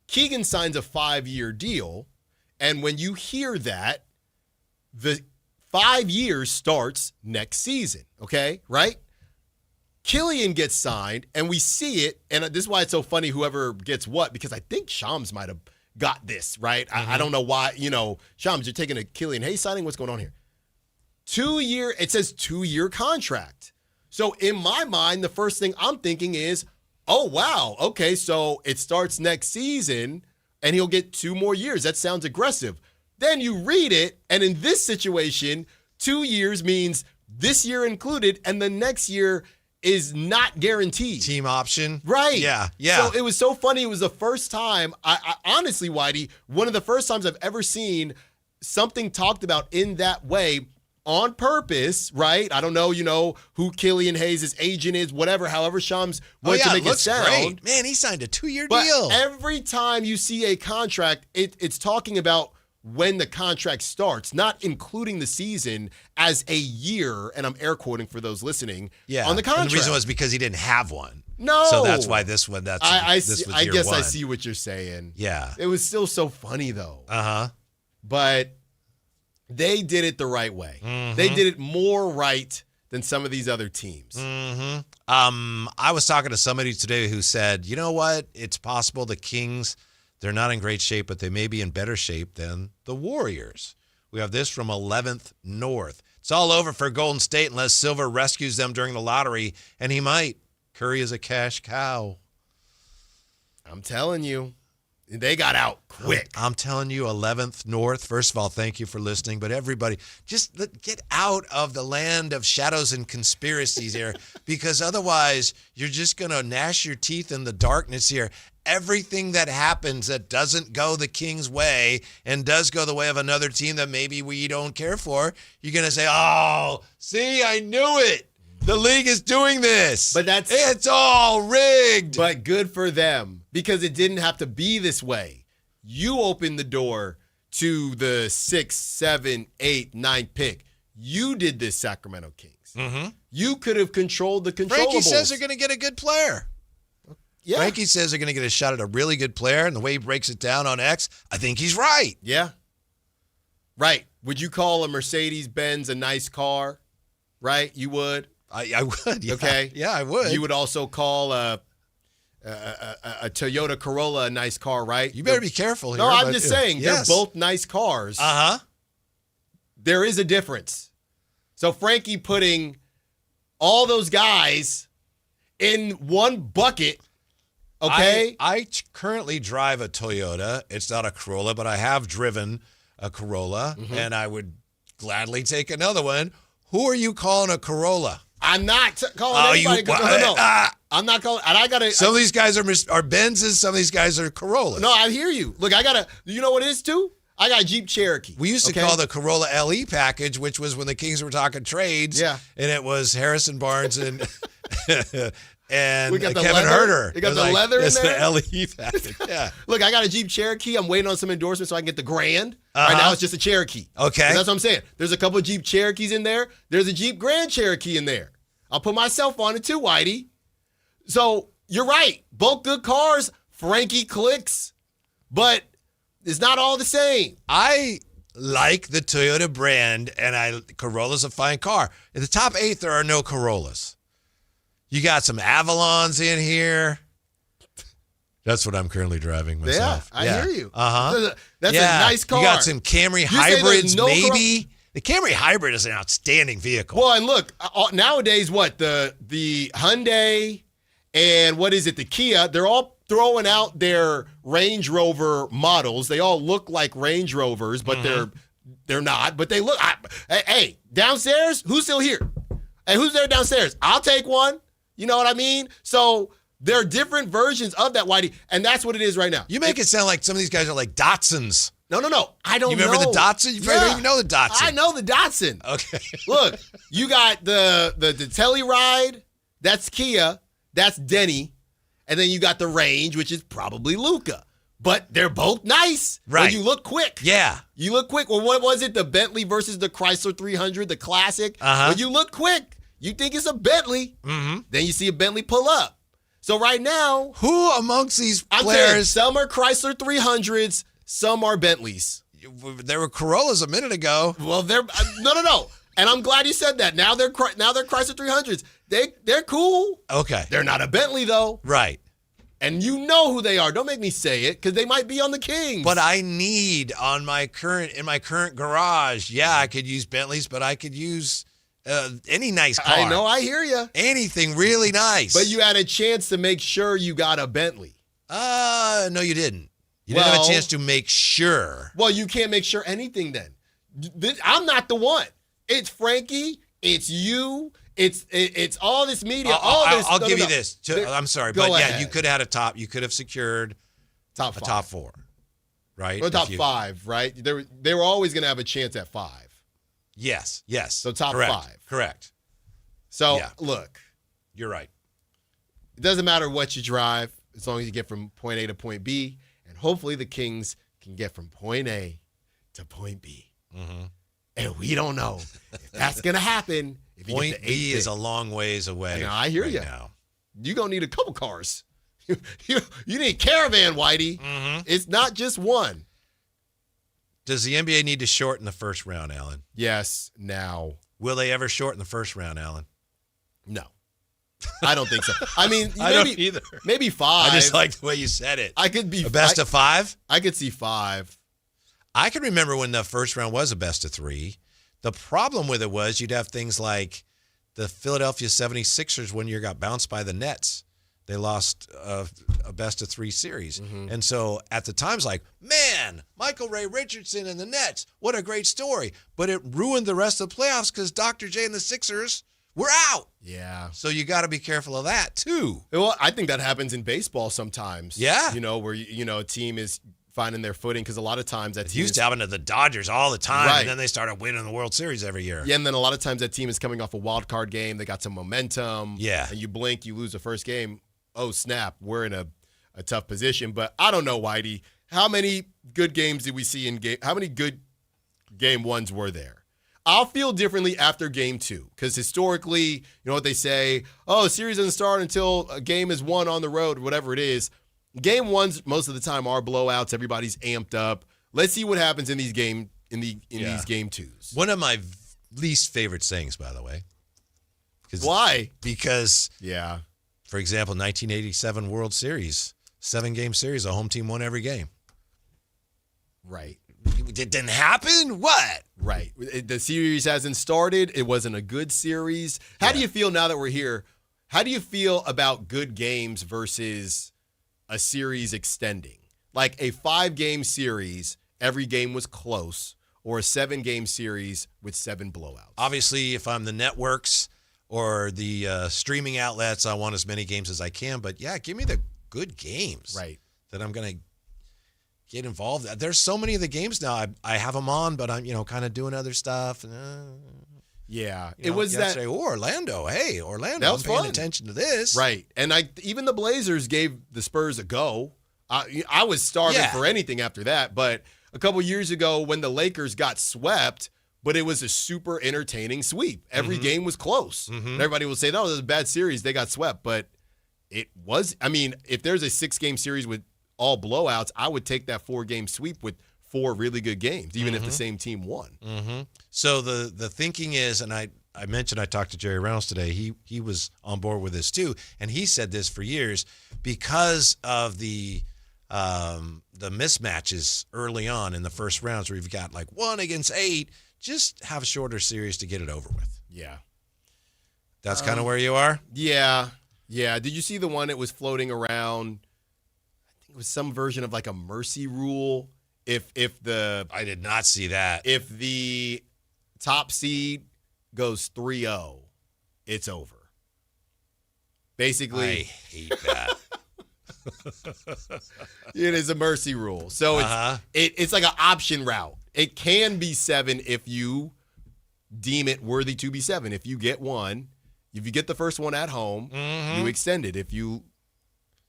Keegan signs a 5-year deal. And when you hear that, the 5 years starts next season, okay? Right? Killian gets signed, and we see it. And this is why it's so funny whoever gets what, because I think Shams might have got this, right? Mm-hmm. I don't know why, Shams, you're taking a Killian Hayes signing? What's going on here? 2-year, it says 2-year contract. So in my mind, the first thing I'm thinking is, oh, wow, okay, so it starts next season and he'll get 2 more years. That sounds aggressive. Then you read it, and in this situation, 2 years means this year included, and the next year is not guaranteed. Team option. Right. Yeah. So it was so funny. It was the first time, I honestly, Whitey, one of the first times I've ever seen something talked about in that way on purpose, right? I don't know, who Killian Hayes' agent is, whatever, however Shams wants to make it sound. Great. Man, he signed a 2-year But deal. every time you see a contract, it's talking about when the contract starts, not including the season as a year, and I'm air quoting for those listening, on the contract. And the reason was because he didn't have one. No. So that's why this one, I this was year guess one. I see what you're saying. Yeah. It was still so funny, though. Uh-huh. But they did it the right way. Mm-hmm. They did it more right than some of these other teams. Mm-hmm. I was talking to somebody today who said, you know what? It's possible the Kings, they're not in great shape, but they may be in better shape than the Warriors. We have this from 11th North. It's all over for Golden State unless Silver rescues them during the lottery, and he might. Curry is a cash cow. I'm telling you, they got out quick. I'm telling you, 11th North. First of all, thank you for listening, but everybody, just get out of the land of shadows and conspiracies here, because otherwise you're just going to gnash your teeth in the darkness here. Everything that happens that doesn't go the Kings' way and does go the way of another team that maybe we don't care for, you're going to say, oh, see, I knew it. The league is doing this. But it's all rigged. But good for them, because it didn't have to be this way. You opened the door to the 6, 7, 8, 9 pick. You did this, Sacramento Kings. Mm-hmm. You could have controlled the controllables. Frankie says they're going to get a good player. Yeah. Frankie says they're going to get a shot at a really good player, and the way he breaks it down on X, I think he's right. Yeah. Right. Would you call a Mercedes-Benz a nice car? Right? You would? I would. Yeah. Okay. Yeah, I would. You would also call a Toyota Corolla a nice car, right? You better be careful here. No, I'm just saying. Yes. They're both nice cars. Uh-huh. There is a difference. So Frankie putting all those guys in one bucket, okay? I currently drive a Toyota. It's not a Corolla, but I have driven a Corolla, and I would gladly take another one. Who are you calling a Corolla? I'm not calling anybody. No. I'm not calling. And I got to. Some of these guys are Benzes. Some of these guys are Corollas. No, I hear you. Look, I got to. You know what it is, too? I got a Jeep Cherokee. We used to call the Corolla LE package, which was when the Kings were talking trades. Yeah. And it was Harrison Barnes and we got the Kevin leather. Herter. You got the leather in there? It's the LE package. Yeah. Look, I got a Jeep Cherokee. I'm waiting on some endorsements so I can get the Grand. Right now, it's just a Cherokee. Okay. And that's what I'm saying. There's a couple of Jeep Cherokees in there. There's a Jeep Grand Cherokee in there. I'll put myself on it too, Whitey. So you're right. Both good cars. Frankie clicks. But it's not all the same. I like the Toyota brand, and Corolla's a fine car. In the top 8, there are no Corollas. You got some Avalons in here. That's what I'm currently driving myself. Yeah, I hear you. Uh-huh. That's a nice car. You got some Camry hybrids, maybe. The Camry hybrid is an outstanding vehicle. Well, and look, nowadays, the Hyundai and what is it, the Kia, they're all throwing out their Range Rover models. They all look like Range Rovers, but they're not. But they look. Hey, downstairs, who's still here? Hey, who's there downstairs? I'll take one. You know what I mean? So there are different versions of that, Whitey, and that's what it is right now. You make it sound like some of these guys are like Datsuns. No. I don't know. You remember the Datsun? You probably don't even know the Datsun. I know the Datsun. Okay. Look, you got the Telluride. That's Kia. That's Denny. And then you got the Range, which is probably Luca. But they're both nice. Right. When you look quick. Yeah. You look quick. Well, what was it? The Bentley versus the Chrysler 300, the classic. When you look quick, you think it's a Bentley. Then you see a Bentley pull up. So right now. Who amongst these players? I'm saying, some are Chrysler 300s. Some are Bentleys. There were Corollas a minute ago. Well, they're no. And I'm glad you said that. Now they're Chrysler 300s. They're cool. Okay. They're not a Bentley though. Right. And you know who they are. Don't make me say it, because they might be on the Kings. But I need in my current garage. Yeah, I could use Bentleys, but I could use any nice car. I know. I hear you. Anything really nice. But you had a chance to make sure you got a Bentley. No, you didn't. You didn't have a chance to make sure. Well, you can't make sure anything then. I'm not the one. It's Frankie. It's you. It's all this media. I'll give you this. I'm sorry, but Go yeah, ahead. you could have had a top. You could have secured top a five. top 4, right? Or top 5, right? They were always going to have a chance at 5. Yes. So top Correct. 5. Correct. So Yeah. look, You're right. it doesn't matter what you drive as long as you get from point A to point B, and hopefully the Kings can get from point A to point B. Mm-hmm. And we don't know if that's going to happen. If you Point get the B 8th is pick. a long ways away. Now, I hear right you. now. You're going to need a couple cars. You need caravan, Whitey. Mm-hmm. It's not just one. Does the NBA need to shorten the first round, Alan? Yes, now. Will they ever shorten the first round, Alan? No. I don't think so. I mean, I don't either. Maybe 5. I just like the way you said it. I could be a best of 5. I could see 5. I can remember when the first round was a best of 3. The problem with it was you'd have things like the Philadelphia 76ers one year got bounced by the Nets. They lost a best of 3 series. Mm-hmm. And so at the time, it's like, man, Michael Ray Richardson and the Nets, what a great story. But it ruined the rest of the playoffs because Dr. J and the Sixers were out. Yeah. So you got to be careful of that, too. Well, I think that happens in baseball sometimes. Yeah. Where, a team is finding their footing because a lot of times that It team used is, to happen to the Dodgers all the time, Right. and then they started winning the World Series every year. Yeah, and then a lot of times that team is coming off a wild card game. They got some momentum. Yeah. And you blink, you lose the first game. Oh, snap. We're in a tough position. But I don't know, Whitey. How many good games did we see in game? How many good game ones were there? I'll feel differently after game 2 because historically, you know what they say? Oh, a series doesn't start until a game is won on the road, whatever it is. Game ones most of the time are blowouts. Everybody's amped up. Let's see what happens in these game these game 2s. One of my least favorite sayings, by the way. Why? Because, yeah. For example, 1987 World Series, 7-game series, a home team won every game. Right. It didn't happen? What? Right. The series hasn't started. It wasn't a good series. How do you feel now that we're here? How do you feel about good games versus a series extending? Like a 5-game series, every game was close, or a 7-game series with 7 blowouts. Obviously, if I'm the networks or the streaming outlets, I want as many games as I can. But, yeah, give me the good games. Right. That I'm going to get involved. There's so many of the games now. I have them on, but I'm, kind of doing other stuff. Yeah. It was that. Say, Orlando. Hey, Orlando. That was I'm paying fun. attention to this. Right. And even the Blazers gave the Spurs a go. I was starving for anything after that. But a couple years ago when the Lakers got swept, but it was a super entertaining sweep. Every game was close. And everybody will say, no, it was a bad series. They got swept. But it was, if there's a 6-game series with all blowouts, I would take that 4-game sweep with 4 really good games, even if the same team won. So the thinking is, and I mentioned I talked to Jerry Reynolds today. He was on board with this too, and he said this for years because of the mismatches early on in the first rounds where you've got like 1 against 8. Just have a shorter series to get it over with. Yeah, that's kind of where you are. Yeah. Did you see the one that was floating around? It was some version of like a mercy rule. If I did not see that. If the top seed goes 3-0, it's over. Basically, I hate that. It is a mercy rule. So it's like an option route. It can be 7 if you deem it worthy to be 7. If you get one, if you get the first one at home, you extend it. If you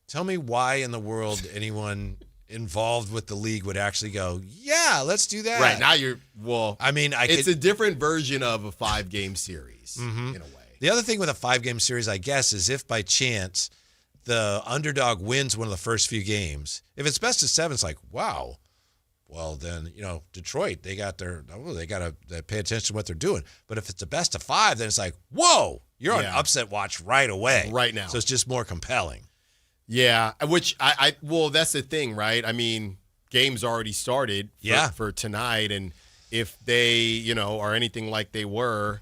tell me why in the world anyone involved with the league would actually go, yeah, let's do that. Right now it's a different version of a 5-game series in a way. The other thing with a 5-game series, I guess, is if by chance the underdog wins one of the first few games. If it's best of 7, it's like, wow. Well, then, Detroit, they got to pay attention to what they're doing. But if it's the best of 5, then it's like, whoa, you're on upset watch right away. Right now. So it's just more compelling. Yeah, which well, that's the thing, right? Games already started for tonight, and if they, are anything like they were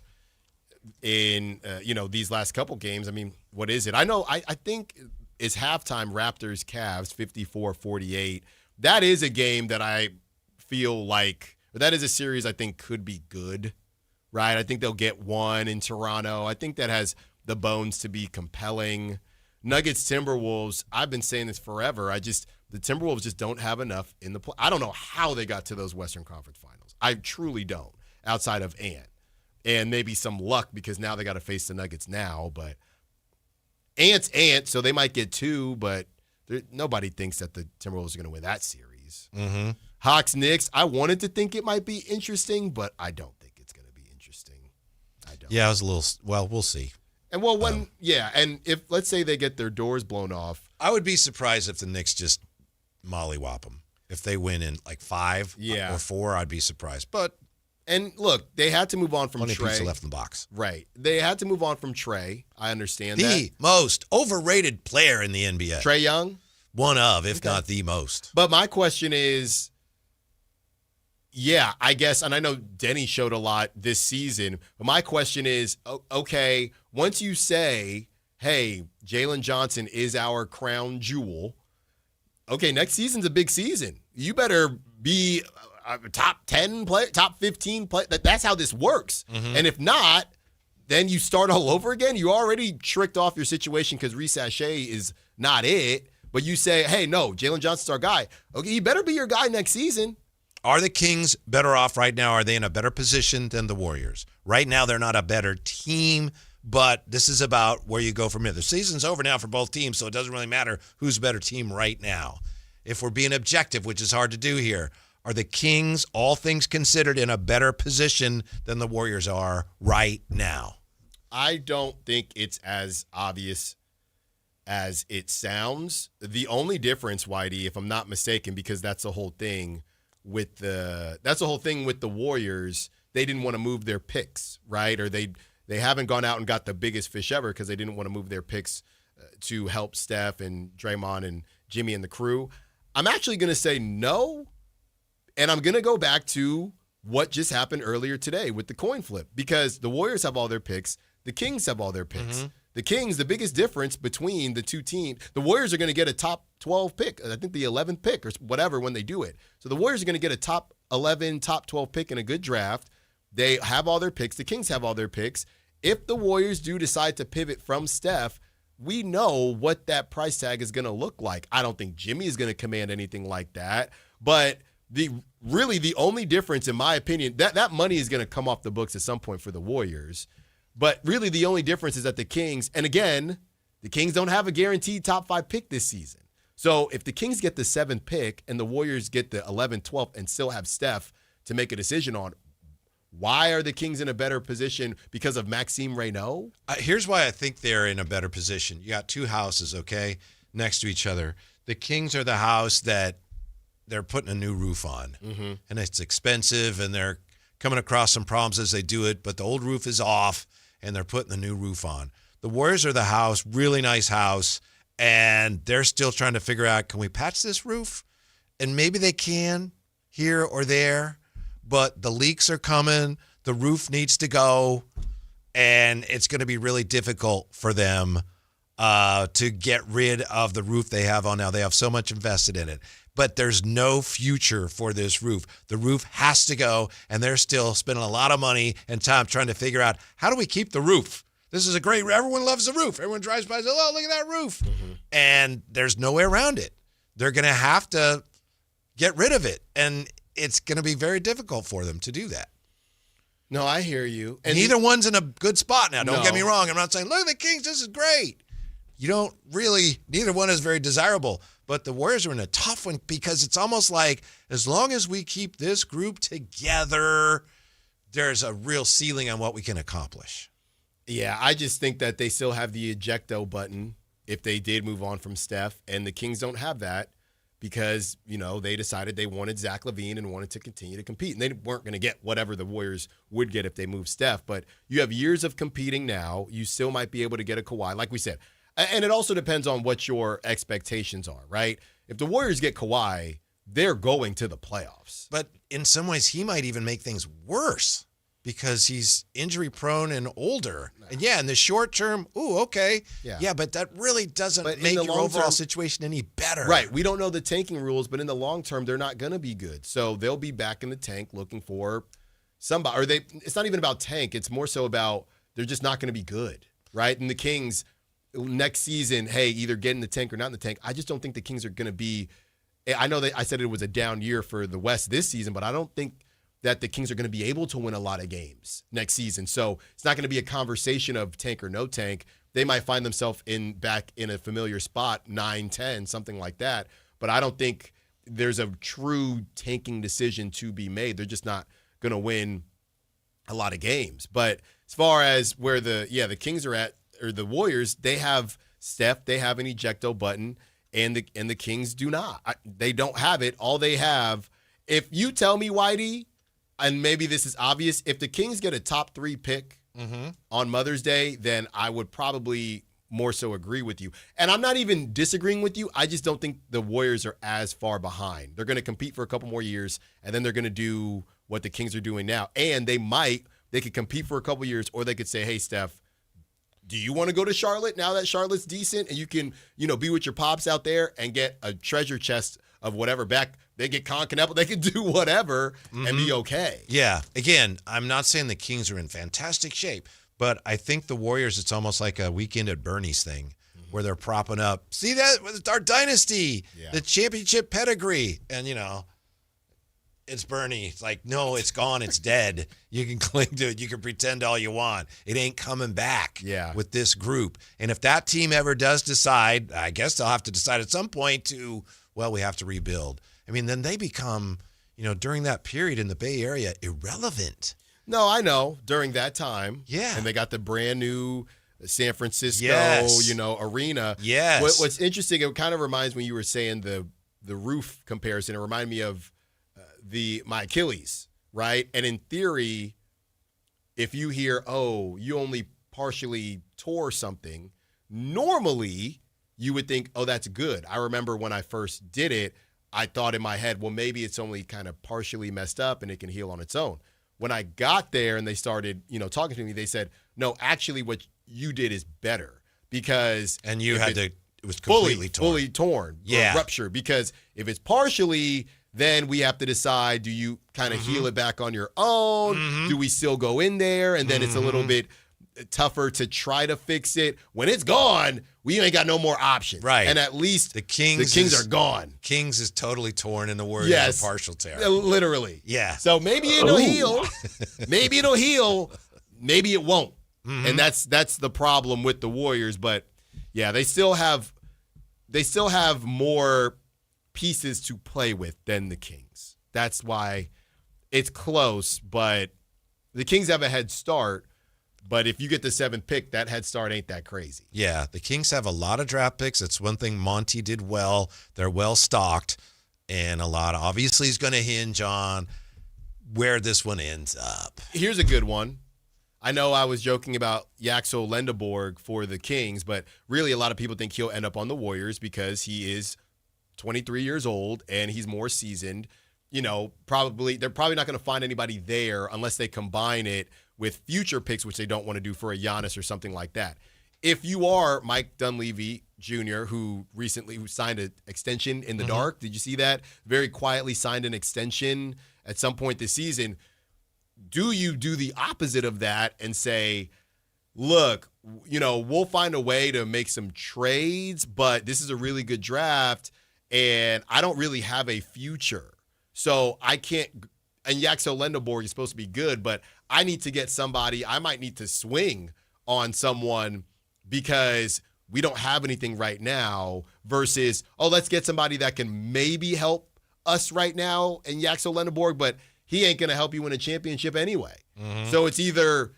in, these last couple games, what is it? I think it's halftime Raptors Cavs 54-48. That is a game that I feel like, that is a series I think could be good. right? I think they'll get one in Toronto. I think that has the bones to be compelling. Nuggets, Timberwolves, I've been saying this forever. The Timberwolves just don't have enough in the play. I don't know how they got to those Western Conference Finals. I truly don't, outside of Ant. And maybe some luck because now they got to face the Nuggets now. But Ant's Ant, so they might get two, but nobody thinks that the Timberwolves are going to win that series. Mm-hmm. Hawks, Knicks, I wanted to think it might be interesting, but I don't think it's going to be interesting. I don't. Yeah, it was a little, well, we'll see. And and if, let's say they get their doors blown off. I would be surprised if the Knicks just mollywop them. If they win in like 5 or 4, I'd be surprised. But and look, they had to move on from only Trey. pizza left in the box. Right. They had to move on from Trey. I understand that. The most overrated player in the NBA. Trey Young? One of, if not the most. But my question is, yeah, I guess, and I know Denny showed a lot this season, but my question is, okay, once you say, hey, Jalen Johnson is our crown jewel, okay, next season's a big season. You better be a top 10 player, top 15 player. That's how this works. Mm-hmm. And if not, then you start all over again. You already tricked off your situation because Reece Sachet is not it. But you say, hey, no, Jalen Johnson's our guy. Okay, he better be your guy next season. Are the Kings better off right now? Are they in a better position than the Warriors? Right now, they're not a better team, but this is about where you go from here. The season's over now for both teams, so it doesn't really matter who's a better team right now. If we're being objective, which is hard to do here, are the Kings, all things considered, in a better position than the Warriors are right now? I don't think it's as obvious as it sounds. The only difference, Whitey, if I'm not mistaken, because that's the whole thing with the Warriors, they didn't want to move their picks, right? Or they haven't gone out and got the biggest fish ever because they didn't want to move their picks to help Steph and Draymond and Jimmy and the crew. I'm actually going to say no, and I'm going to go back to what just happened earlier today with the coin flip, because the Warriors have all their picks, the Kings have all their picks. Mm-hmm. The Kings, the biggest difference between the two teams, the Warriors are going to get a top 12 pick, I think the 11th pick or whatever when they do it. So the Warriors are going to get a top 11, top 12 pick in a good draft. They have all their picks. The Kings have all their picks. If the Warriors do decide to pivot from Steph, we know what that price tag is going to look like. I don't think Jimmy is going to command anything like that. But the only difference, in my opinion, that money is going to come off the books at some point for the Warriors. But really the only difference is that the Kings, and again, the Kings don't have a guaranteed top 5 pick this season. So if the Kings get the 7th pick and the Warriors get the 11th, 12th, and still have Steph to make a decision on, why are the Kings in a better position? Because of Maxime Reynaud? Here's why I think they're in a better position. You got two houses, okay, next to each other. The Kings are the house that they're putting a new roof on. Mm-hmm. And it's expensive, and they're coming across some problems as they do it, but the old roof is off, and they're putting the new roof on. The Warriors are the house, really nice house, and they're still trying to figure out, can we patch this roof? And maybe they can here or there, but the leaks are coming, the roof needs to go, and it's going to be really difficult for them to get rid of the roof they have on now. They have so much invested in it. But there's no future for this roof. The roof has to go, and they're still spending a lot of money and time trying to figure out, how do we keep the roof? This is a great, everyone loves the roof. Everyone drives by and says, oh, look at that roof. Mm-hmm. And there's no way around it. They're going to have to get rid of it, and it's going to be very difficult for them to do that. No, I hear you. And neither one's in a good spot now. Don't No. get me wrong. I'm not saying, look at the Kings, this is great. You don't really, neither one is very desirable. But the Warriors are in a tough one because it's almost like as long as we keep this group together, there's a real ceiling on what we can accomplish. Yeah, I just think that they still have the ejecto button if they did move on from Steph, and the Kings don't have that because, they decided they wanted Zach LaVine and wanted to continue to compete. And they weren't going to get whatever the Warriors would get if they moved Steph. But you have years of competing now. You still might be able to get a Kawhi, like we said. And it also depends on what your expectations are, right? If the Warriors get Kawhi, they're going to the playoffs. But in some ways, he might even make things worse because he's injury prone and older. And yeah, in the short term, okay. Yeah, but that really doesn't make your overall situation any better. Right. We don't know the tanking rules, but in the long term, they're not going to be good. So they'll be back in the tank looking for somebody, or it's not even about tank. It's more so about they're just not going to be good, right? And the Kings next season, hey, either get in the tank or not in the tank. I just don't think the Kings are going to be. I know that I said it was a down year for the West this season, but I don't think that the Kings are going to be able to win a lot of games next season. So it's not going to be a conversation of tank or no tank. They might find themselves back in a familiar spot, 9-10, something like that. But I don't think there's a true tanking decision to be made. They're just not going to win a lot of games. But as far as where the Kings are at, or the Warriors, they have Steph, they have an ejecto button, and the Kings do not. They don't have it. All they have, if you tell me, Whitey, and maybe this is obvious, if the Kings get a top 3 pick on Mother's Day, then I would probably more so agree with you. And I'm not even disagreeing with you. I just don't think the Warriors are as far behind. They're going to compete for a couple more years, and then they're going to do what the Kings are doing now. And they could compete for a couple years, or they could say, hey, Steph, do you want to go to Charlotte now that Charlotte's decent and you can, be with your pops out there and get a treasure chest of whatever back? They get Con Kneppel, they can do whatever and be okay. Yeah. Again, I'm not saying the Kings are in fantastic shape, but I think the Warriors, it's almost like a weekend at Bernie's thing where they're propping up. See that? It's our dynasty, the championship pedigree. And, it's Bernie. It's like, no, it's gone. It's dead. You can cling to it. You can pretend all you want. It ain't coming back with this group. And if that team ever does decide, I guess they'll have to decide at some point we have to rebuild. I mean, then they become, during that period in the Bay Area, irrelevant. No, I know. During that time. Yeah. And they got the brand new San Francisco, arena. Yes. What's interesting, it kind of reminds me, you were saying the roof comparison. It reminded me of my Achilles, right? And in theory, if you hear, you only partially tore something, normally you would think, that's good. I remember when I first did it, I thought in my head, well, maybe it's only kind of partially messed up and it can heal on its own. When I got there and they started, talking to me, they said, no, actually what you did is better because and you had it was completely fully torn, or ruptured. Because if it's partially, then we have to decide, do you kind of heal it back on your own? Do we still go in there? And then it's a little bit tougher to try to fix it. When it's gone, we ain't got no more options. Right. And at least the Kings are gone. Kings is totally torn in the word of a partial tear. Literally. Yeah. So maybe it'll heal. Maybe it'll heal. Maybe it won't. And that's the problem with the Warriors. But yeah, they still have more pieces to play with than the Kings. That's why it's close, but the Kings have a head start. But if you get the 7th pick, that head start ain't that crazy. Yeah, the Kings have a lot of draft picks. That's one thing Monty did well. They're well stocked, and a lot obviously is going to hinge on where this one ends up. Here's a good one. I know I was joking about Yaxel Lendeborg for the Kings, but really a lot of people think he'll end up on the Warriors because he is 23 years old and he's more seasoned. They're probably not going to find anybody there unless they combine it with future picks, which they don't want to do for a Giannis or something like that. If you are Mike Dunleavy Jr., who signed an extension in the dark, did you see that? Very quietly signed an extension at some point this season. Do you do the opposite of that and say, look, we'll find a way to make some trades, but this is a really good draft, and I don't really have a future. So I can't – and Yaxel Lendeborg is supposed to be good, but I need to get somebody – I might need to swing on someone because we don't have anything right now versus, let's get somebody that can maybe help us right now and Yaxel Lendeborg, but he ain't going to help you win a championship anyway. So it's either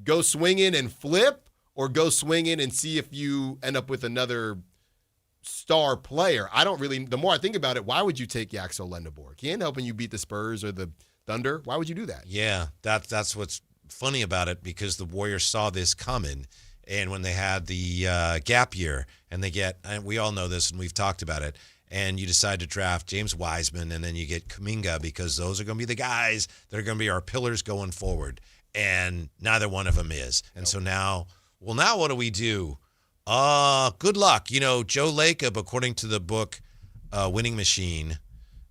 go swinging and flip or go swinging and see if you end up with another star player. The more I think about it, why would you take Yaxel Lendeborg? He ain't helping you beat the Spurs or the Thunder. Why would you do that? Yeah, that's what's funny about it because the Warriors saw this coming. And when they had the gap year and we all know this and we've talked about it, and you decide to draft James Wiseman and then you get Kuminga because those are going to be the guys that are going to be our pillars going forward. And neither one of them is. And so now what do we do? Good luck. Joe Lacob, according to the book Winning Machine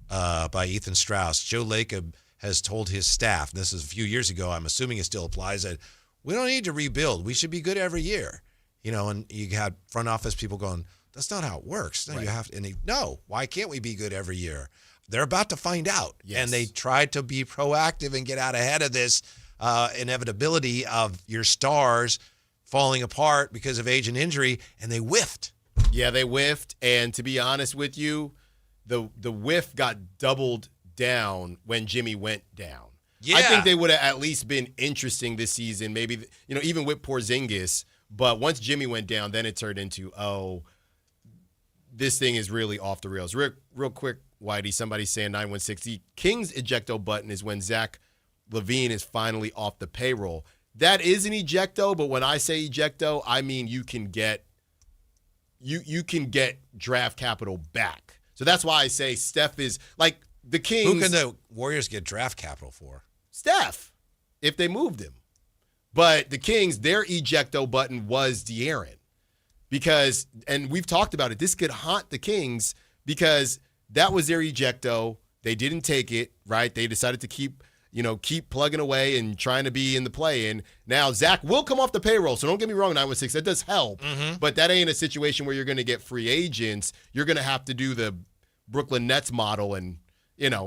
by Ethan Strauss, Joe Lacob has told his staff, this is a few years ago, I'm assuming it still applies, that we don't need to rebuild. We should be good every year. And you had front office people going, that's not how it works. No, right. you have to, no, why can't we be good every year? They're about to find out. Yes. And they tried to be proactive and get out ahead of this inevitability of your stars falling apart because of age and injury, and they whiffed. Yeah, they whiffed. And to be honest with you, the whiff got doubled down when Jimmy went down. Yeah. I think they would have at least been interesting this season, maybe, even with Porzingis. But once Jimmy went down, then it turned into, this thing is really off the rails. Real quick, Whitey, somebody's saying 916. The Kings ejecto button is when Zach LaVine is finally off the payroll. That is an ejecto, but when I say ejecto, I mean you can get draft capital back. So that's why I say Steph is like the Kings. Who can the Warriors get draft capital for? Steph, if they moved him. But the Kings, their ejecto button was De'Aaron. Because, and we've talked about it, this could haunt the Kings because that was their ejecto. They didn't take it, right? They decided to keep plugging away and trying to be in the play-in. Now, Zach will come off the payroll, so don't get me wrong, 916. That does help. Mm-hmm. But that ain't a situation where you're going to get free agents. You're going to have to do the Brooklyn Nets model and,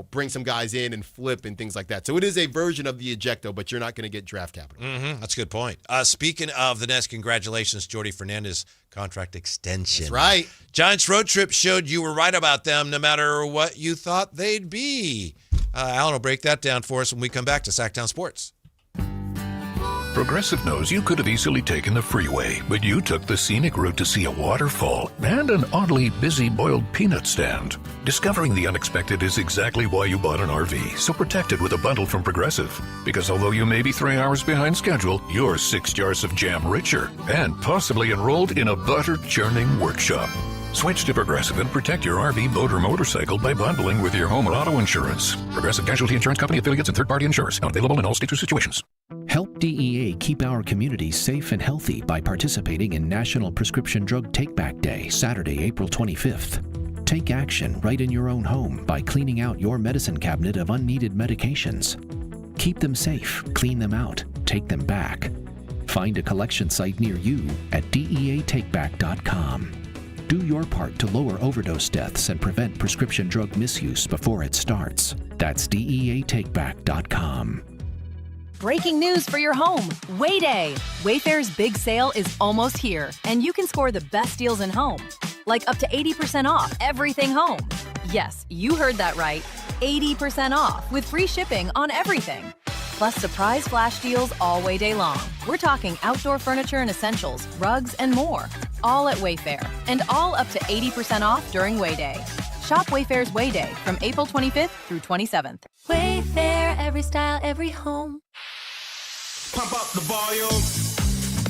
bring some guys in and flip and things like that. So it is a version of the ejecto, but you're not going to get draft capital. Mm-hmm. That's a good point. Speaking of the Nets, congratulations, Jordy Fernandez contract extension. That's right. Giants road trip showed you were right about them no matter what you thought they'd be. Alan will break that down for us when we come back to Sactown Sports. Progressive knows you could have easily taken the freeway, but you took the scenic route to see a waterfall and an oddly busy boiled peanut stand. Discovering the unexpected is exactly why you bought an RV, so protect it with a bundle from Progressive. Because although you may be 3 hours behind schedule, you're 6 jars of jam richer and possibly enrolled in a butter-churning workshop. Switch to Progressive and protect your RV, boat, or motorcycle by bundling with your home or auto insurance. Progressive Casualty Insurance Company affiliates and third-party insurers. Not available in all states or situations. Help DEA keep our communities safe and healthy by participating in National Prescription Drug Take-Back Day, Saturday, April 25th. Take action right in your own home by cleaning out your medicine cabinet of unneeded medications. Keep them safe, clean them out, take them back. Find a collection site near you at DEATakeback.com. Do your part to lower overdose deaths and prevent prescription drug misuse before it starts. That's DEATakeback.com. Breaking news for your home. Wayday. Wayfair's big sale is almost here, and you can score the best deals in home. Like up to 80% off everything home. Yes, you heard that right. 80% off with free shipping on everything. Plus surprise flash deals all Wayday long. We're talking outdoor furniture and essentials, rugs, and more. All at Wayfair, and all up to 80% off during Wayday. Shop Wayfair's Wayday from April 25th through 27th. Wayfair, every style, every home. Pump up the volume.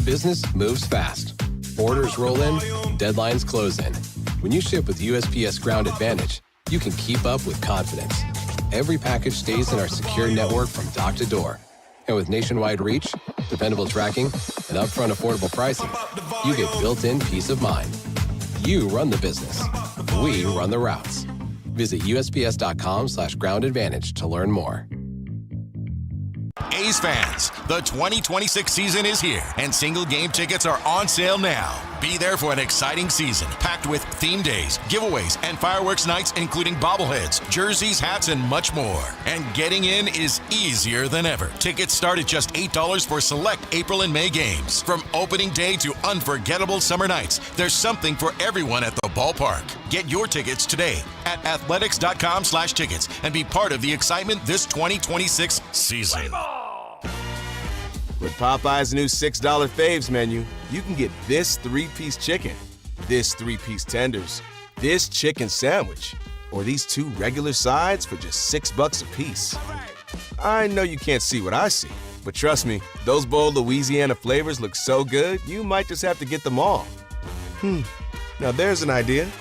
Business moves fast. Orders roll in, deadlines close in. When you ship with USPS Ground Advantage, you can keep up with confidence. Every package stays in our secure network from dock to door. And with nationwide reach, dependable tracking, and upfront affordable pricing, you get built-in peace of mind. You run the business. We run the routes. Visit USPS.com/groundadvantage to learn more. A's fans, the 2026 season is here, and single game tickets are on sale now. Be there for an exciting season, packed with theme days, giveaways, and fireworks nights, including bobbleheads, jerseys, hats, and much more. And getting in is easier than ever. Tickets start at just $8 for select April and May games. From opening day to unforgettable summer nights, there's something for everyone at the ballpark. Get your tickets today at athletics.com/tickets and be part of the excitement this 2026 season. With Popeye's new $6 Faves menu, you can get this 3-piece chicken, this 3-piece tenders, this chicken sandwich, or these 2 regular sides for just $6 a piece. I know you can't see what I see, but trust me, those bold Louisiana flavors look so good, you might just have to get them all. Now there's an idea.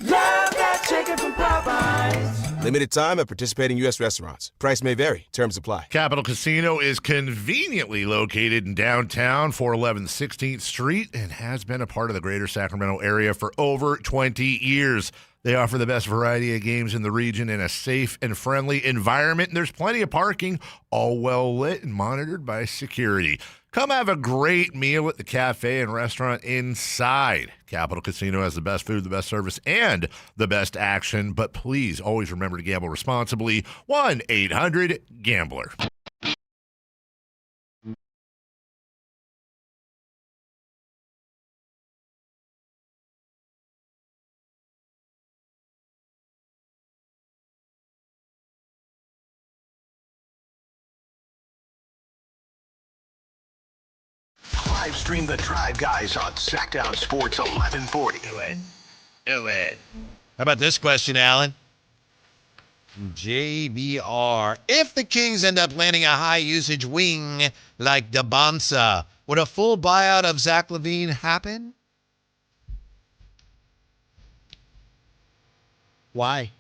Love that chicken from Popeyes. Limited time at participating U.S. restaurants. Price may vary. Terms apply. Capital Casino is conveniently located in downtown, 411 16th Street, and has been a part of the greater Sacramento area for over 20 years. They offer the best variety of games in the region in a safe and friendly environment, and there's plenty of parking, all well lit and monitored by security. Come have a great meal at the cafe and restaurant inside. Capital Casino has the best food, the best service, and the best action, but please always remember to gamble responsibly. 1-800-GAMBLER. Live stream the Drive Guys on Sactown Sports 1140. Do it. How about this question, Alan? JBR. If the Kings end up landing a high-usage wing like Dabansa, would a full buyout of Zach LaVine happen? Why?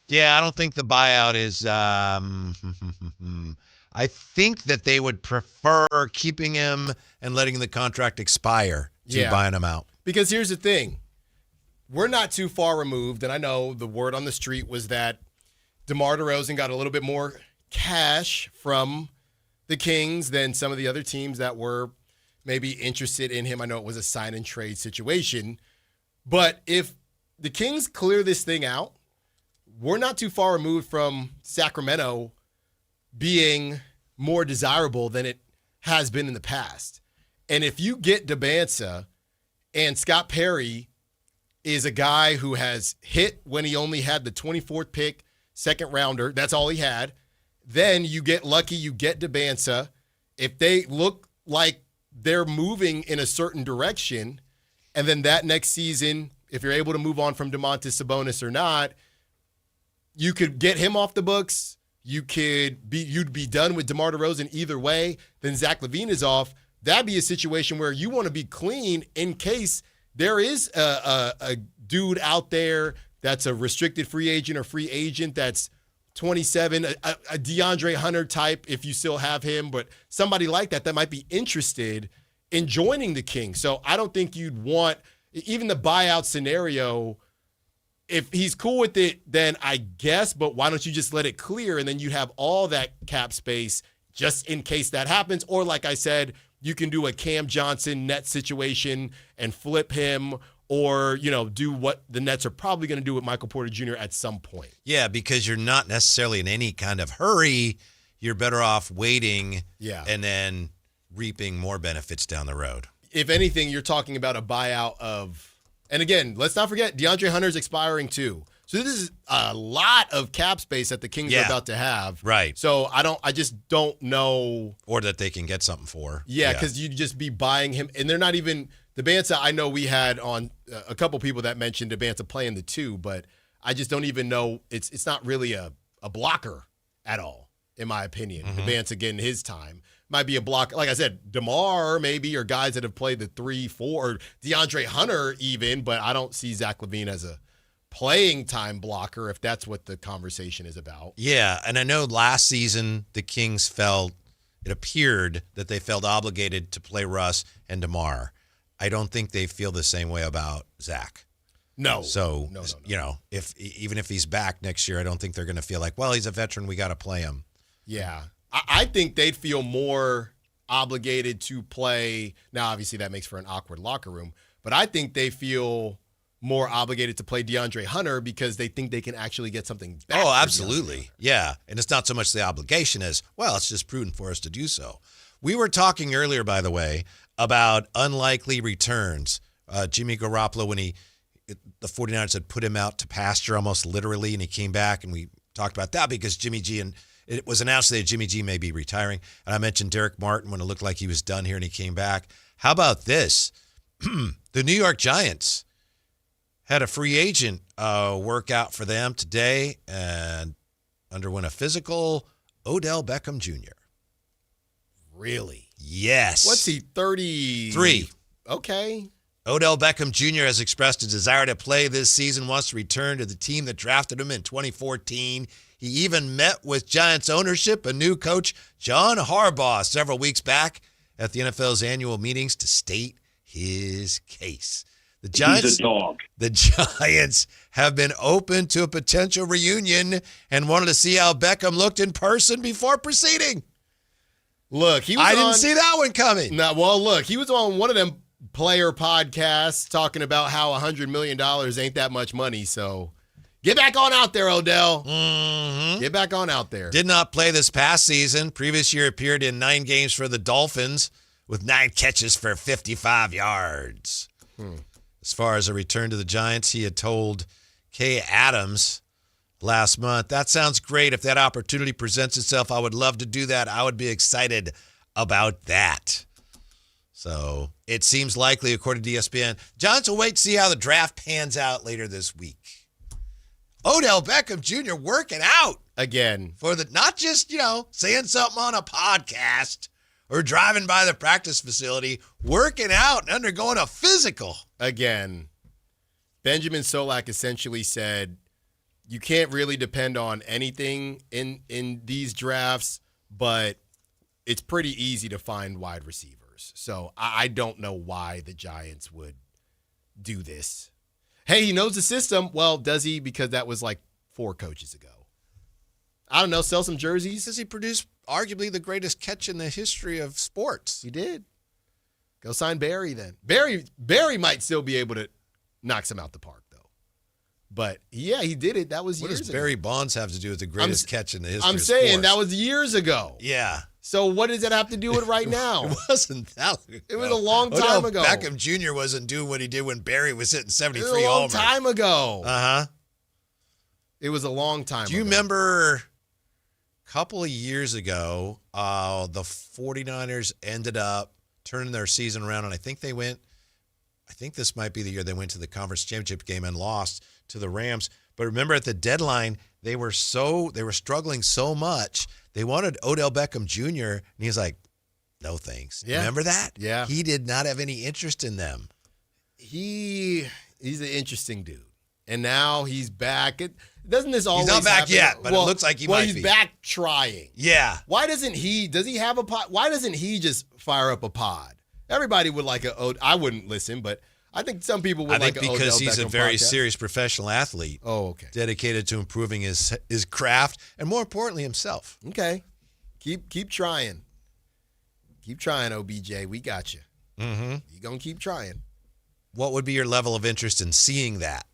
Yeah, I don't think the buyout is... I think that they would prefer keeping him and letting the contract expire to buying him out. Because here's the thing. We're not too far removed, and I know the word on the street was that DeMar DeRozan got a little bit more cash from the Kings than some of the other teams that were maybe interested in him. I know it was a sign-and-trade situation. But if the Kings clear this thing out, we're not too far removed from Sacramento being more desirable than it has been in the past. And if you get Dabansa, and Scott Perry is a guy who has hit when he only had the 24th pick, second rounder, that's all he had, then you get lucky, you get Dabansa. If they look like they're moving in a certain direction, and then that next season, if you're able to move on from Domantas Sabonis or not, you could get him off the books. You'd be done with DeMar DeRozan either way. Then Zach LaVine is off. That'd be a situation where you want to be clean in case there is a dude out there that's a restricted free agent or free agent that's 27, a DeAndre Hunter type, if you still have him, but somebody like that might be interested in joining the Kings. So I don't think you'd want, even the buyout scenario, if he's cool with it, then I guess, but why don't you just let it clear and then you have all that cap space just in case that happens. Or like I said, you can do a Cam Johnson net situation and flip him, or, do what the Nets are probably going to do with Michael Porter Jr. at some point. Yeah, because you're not necessarily in any kind of hurry. You're better off waiting and then reaping more benefits down the road. If anything, you're talking about a buyout of... And again, let's not forget, DeAndre Hunter's expiring too. So this is a lot of cap space that the Kings are about to have. Right. So I just don't know. Or that they can get something for. Yeah, because you'd just be buying him. And they're not even, Dabansa, I know we had on a couple people that mentioned Dabansa playing the two, but I just don't even know. It's not really a blocker at all, in my opinion. Dabansa getting his time. Might be a block, like I said, DeMar maybe, or guys that have played the 3, 4, or DeAndre Hunter even, but I don't see Zach LaVine as a playing time blocker if that's what the conversation is about. Yeah, and I know last season the Kings it appeared that they felt obligated to play Russ and DeMar. I don't think they feel the same way about Zach. No. So, no. Even if he's back next year, I don't think they're going to feel like, well, he's a veteran, we got to play him. Yeah. I think they'd feel more obligated to play. Now, obviously, that makes for an awkward locker room, but I think they feel more obligated to play DeAndre Hunter because they think they can actually get something back. Oh, absolutely. Yeah. And it's not so much the obligation as, well, it's just prudent for us to do so. We were talking earlier, by the way, about unlikely returns. Jimmy Garoppolo, when the 49ers had put him out to pasture almost literally, and he came back, and we talked about that because Jimmy G it was announced that Jimmy G may be retiring. And I mentioned Derek Martin when it looked like he was done here and he came back. How about this? The New York Giants had a free agent workout for them today and underwent a physical. Odell Beckham Jr. Really? Yes. What's he, 33? Okay. Odell Beckham Jr. has expressed a desire to play this season, wants to return to the team that drafted him in 2014. He even met with Giants ownership, a new coach, John Harbaugh, several weeks back at the NFL's annual meetings to state his case. The Giants, he's a dog. The Giants have been open to a potential reunion and wanted to see how Beckham looked in person before proceeding. Look, I didn't see that one coming. No, well, look, he was on one of them player podcasts talking about how $100 million ain't that much money. So get back on out there, Odell. Mm-hmm. Get back on out there. Did not play this past season. Previous year appeared in 9 games for the Dolphins with 9 catches for 55 yards. As far as a return to the Giants, he had told Kay Adams last month, that sounds great. If that opportunity presents itself, I would love to do that. I would be excited about that. So it seems likely, according to ESPN, Giants will wait to see how the draft pans out later this week. Odell Beckham Jr. working out. Again. For the not just, saying something on a podcast or driving by the practice facility, working out and undergoing a physical. Again, Benjamin Solak essentially said, you can't really depend on anything in these drafts, but it's pretty easy to find wide receivers. So I don't know why the Giants would do this. Hey, he knows the system. Well, does he? Because that was like 4 coaches ago. I don't know. Sell some jerseys. Does he produce arguably the greatest catch in the history of sports? He did. Go sign Barry then. Barry might still be able to knock some out the park, though. But, yeah, he did it. That was years ago. What does Barry Bonds have to do with the greatest catch in the history I'm of saying sports? that was years ago. Yeah. So what does it have to do with right now? It wasn't that long ago. It was a long time ago. Beckham Jr. wasn't doing what he did when Barry was hitting 73 homers. It was a long time ago. Uh-huh. It was a long time ago. Do you remember a couple of years ago, the 49ers ended up turning their season around, and I think this might be the year they went to the conference championship game and lost to the Rams. But remember at the deadline, they were struggling so much. They wanted Odell Beckham Jr., and he's like, no thanks. Yeah. Remember that? Yeah. He did not have any interest in them. He's an interesting dude. And now he's back. Doesn't this always He's not back happen? yet, but it looks like he might be. Well, he's back trying. Yeah. Why doesn't he have a pod? Why doesn't he just fire up a pod? Everybody would like I wouldn't listen, but I think some people would like a Odell because he's a Beckham very podcast. serious professional athlete. Oh, okay. Dedicated to improving his craft and, more importantly, himself. Okay. Keep trying. Keep trying, OBJ. We got you. Mm-hmm. You're going to keep trying. What would be your level of interest in seeing that?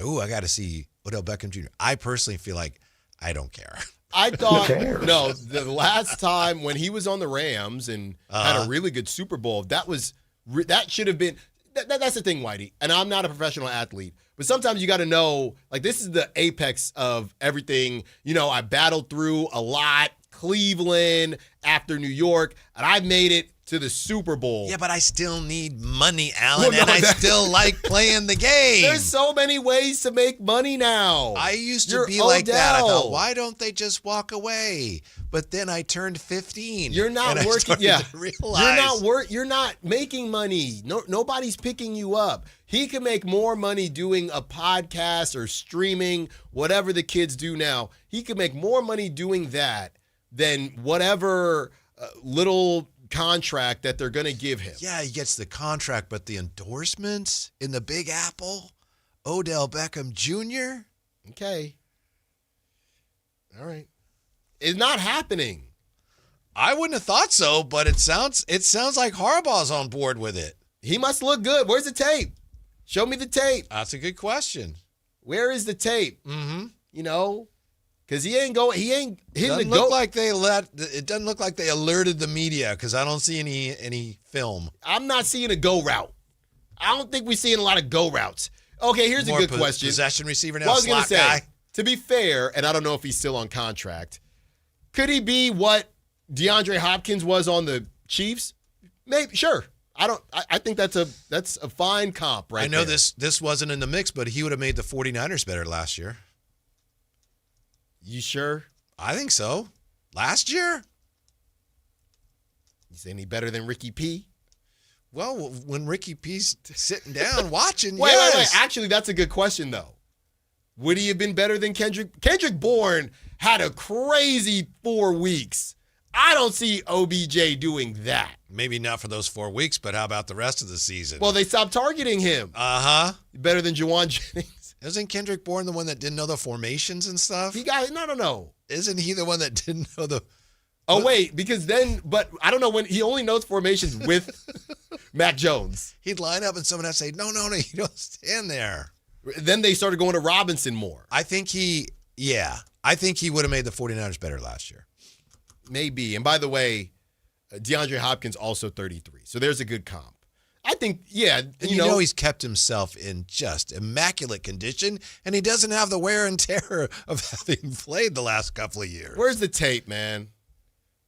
Oh, I got to see Odell Beckham Jr. I personally feel like I don't care. I thought, no, the last time when he was on the Rams and had a really good Super Bowl, that should have been, that's the thing, Whitey. And I'm not a professional athlete, but sometimes you got to know, like, this is the apex of everything. I battled through a lot, Cleveland, after New York, and I made it to the Super Bowl. Yeah, but I still need money, Alan, and I still like playing the game. There's so many ways to make money now. I used to be like that. I thought, why don't they just walk away? But then I turned 15. You're not and working. I to realize. You're not making money. No, nobody's picking you up. He can make more money doing a podcast or streaming, whatever the kids do now. He can make more money doing that than whatever little contract that they're going to give him. Yeah, he gets the contract, but the endorsements in the Big Apple, Odell Beckham Jr. Okay. All right. It's not happening. I wouldn't have thought so, but it sounds like Harbaugh's on board with it. He must look good. Where's the tape? Show me the tape. That's a good question. Where is the tape? Mm-hmm. Because he ain't hitting the goat. It doesn't look like they alerted the media because I don't see any film. I'm not seeing a go route. I don't think we're seeing a lot of go routes. Okay, here's a good question. Possession receiver now, well, I was gonna slot guy. To be fair, and I don't know if he's still on contract, could he be what DeAndre Hopkins was on the Chiefs? Maybe, sure. I think that's a fine comp right there. I know this wasn't in the mix, but he would have made the 49ers better last year. You sure? I think so. Last year? You say any better than Ricky P? Well, when Ricky P's sitting down watching, wait. yes. Actually, that's a good question, though. Would he have been better than Kendrick? Kendrick Bourne had a crazy 4 weeks. I don't see OBJ doing that. Maybe not for those 4 weeks, but how about the rest of the season? Well, they stopped targeting him. Uh-huh. Better than Juwan Jennings. Isn't Kendrick Bourne the one that didn't know the formations and stuff? No. Isn't he the one that didn't know the... Oh, wait, because then, but I don't know when, he only knows formations with Mac Jones. He'd line up and someone would say, no, you don't stand there. Then they started going to Robinson more. I think he would have made the 49ers better last year. Maybe. And by the way, DeAndre Hopkins also 33. So there's a good comp. I think, yeah. And you know he's kept himself in just immaculate condition, and he doesn't have the wear and tear of having played the last couple of years. Where's the tape, man?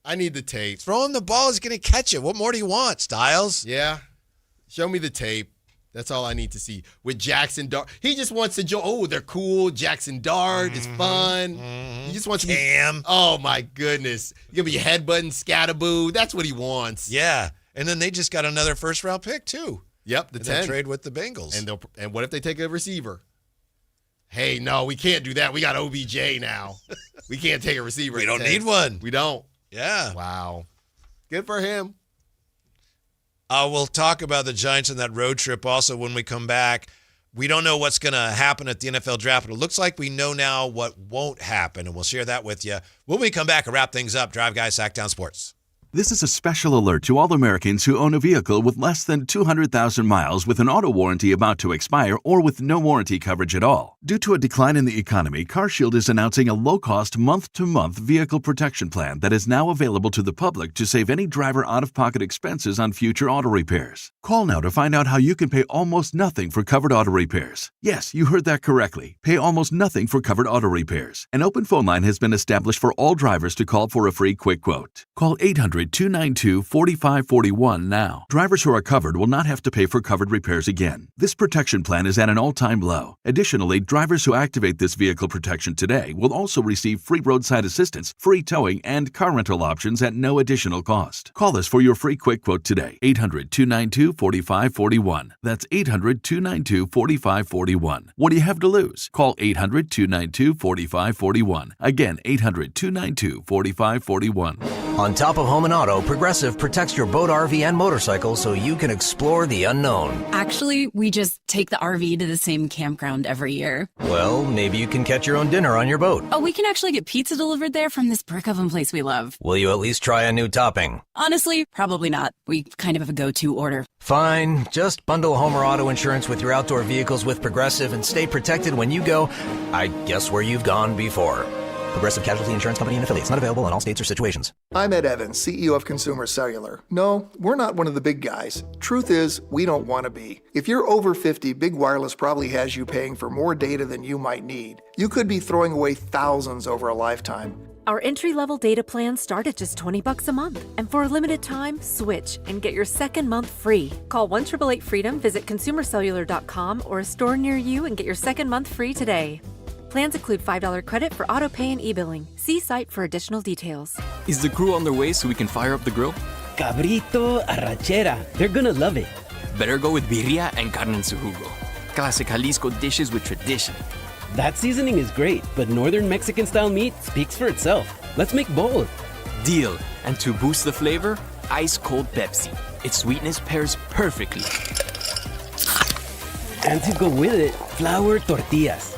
I need the tape. Throw him the ball. He's going to catch it. What more do you want, Styles? Yeah. Show me the tape. That's all I need to see. With Jackson Dart. He just wants to they're cool. Jackson Dart is fun. He just wants to Cam. Oh, my goodness. You're going to be headbutting Scattaboo. That's what he wants. Yeah. And then they just got another first-round pick, too. Yep, the 10th. Trade with the Bengals. And what if they take a receiver? Hey, no, we can't do that. We got OBJ now. We can't take a receiver. We don't need one. We don't. Yeah. Wow. Good for him. We'll talk about the Giants and that road trip also when we come back. We don't know what's going to happen at the NFL draft, but it looks like we know now what won't happen, and we'll share that with you when we come back and wrap things up. Drive Guys, Sactown Sports. This is a special alert to all Americans who own a vehicle with less than 200,000 miles with an auto warranty about to expire or with no warranty coverage at all. Due to a decline in the economy, CarShield is announcing a low-cost month-to-month vehicle protection plan that is now available to the public to save any driver out-of-pocket expenses on future auto repairs. Call now to find out how you can pay almost nothing for covered auto repairs. Yes, you heard that correctly. Pay almost nothing for covered auto repairs. An open phone line has been established for all drivers to call for a free quick quote. Call 800-292-4541 now. Drivers who are covered will not have to pay for covered repairs again. This protection plan is at an all-time low. Additionally, drivers who activate this vehicle protection today will also receive free roadside assistance, free towing, and car rental options at no additional cost. Call us for your free quick quote today. 800-292-4541. That's 800-292-4541. What do you have to lose? Call 800-292-4541. Again, 800-292-4541. On top of home and auto, Progressive protects your boat, RV, and motorcycle so you can explore the unknown. Actually, we just take the RV to the same campground every year. Well, maybe you can catch your own dinner on your boat. Oh, we can actually get pizza delivered there from this brick oven place we love. Will you at least try a new topping? Honestly, probably not. We kind of have a go-to order. Fine. Just bundle home or auto insurance with your outdoor vehicles with Progressive and stay protected when you go, I guess, where you've gone before. Progressive Casualty Insurance Company and affiliates. Not available in all states or situations. I'm Ed Evans, CEO of Consumer Cellular. No, we're not one of the big guys. Truth is, we don't want to be. If you're over 50, Big Wireless probably has you paying for more data than you might need. You could be throwing away thousands over a lifetime. Our entry-level data plans start at just $20 a month. And for a limited time, switch and get your second month free. Call 1-888-FREEDOM, visit consumercellular.com or a store near you and get your second month free today. Plans include $5 credit for auto pay and e-billing. See site for additional details. Is the crew on their way so we can fire up the grill? Cabrito, arrachera. They're gonna love it. Better go with birria and carne en su jugo. Classic Jalisco dishes with tradition. That seasoning is great, but Northern Mexican-style meat speaks for itself. Let's make both. Deal. And to boost the flavor, ice-cold Pepsi. Its sweetness pairs perfectly. And to go with it, flour tortillas.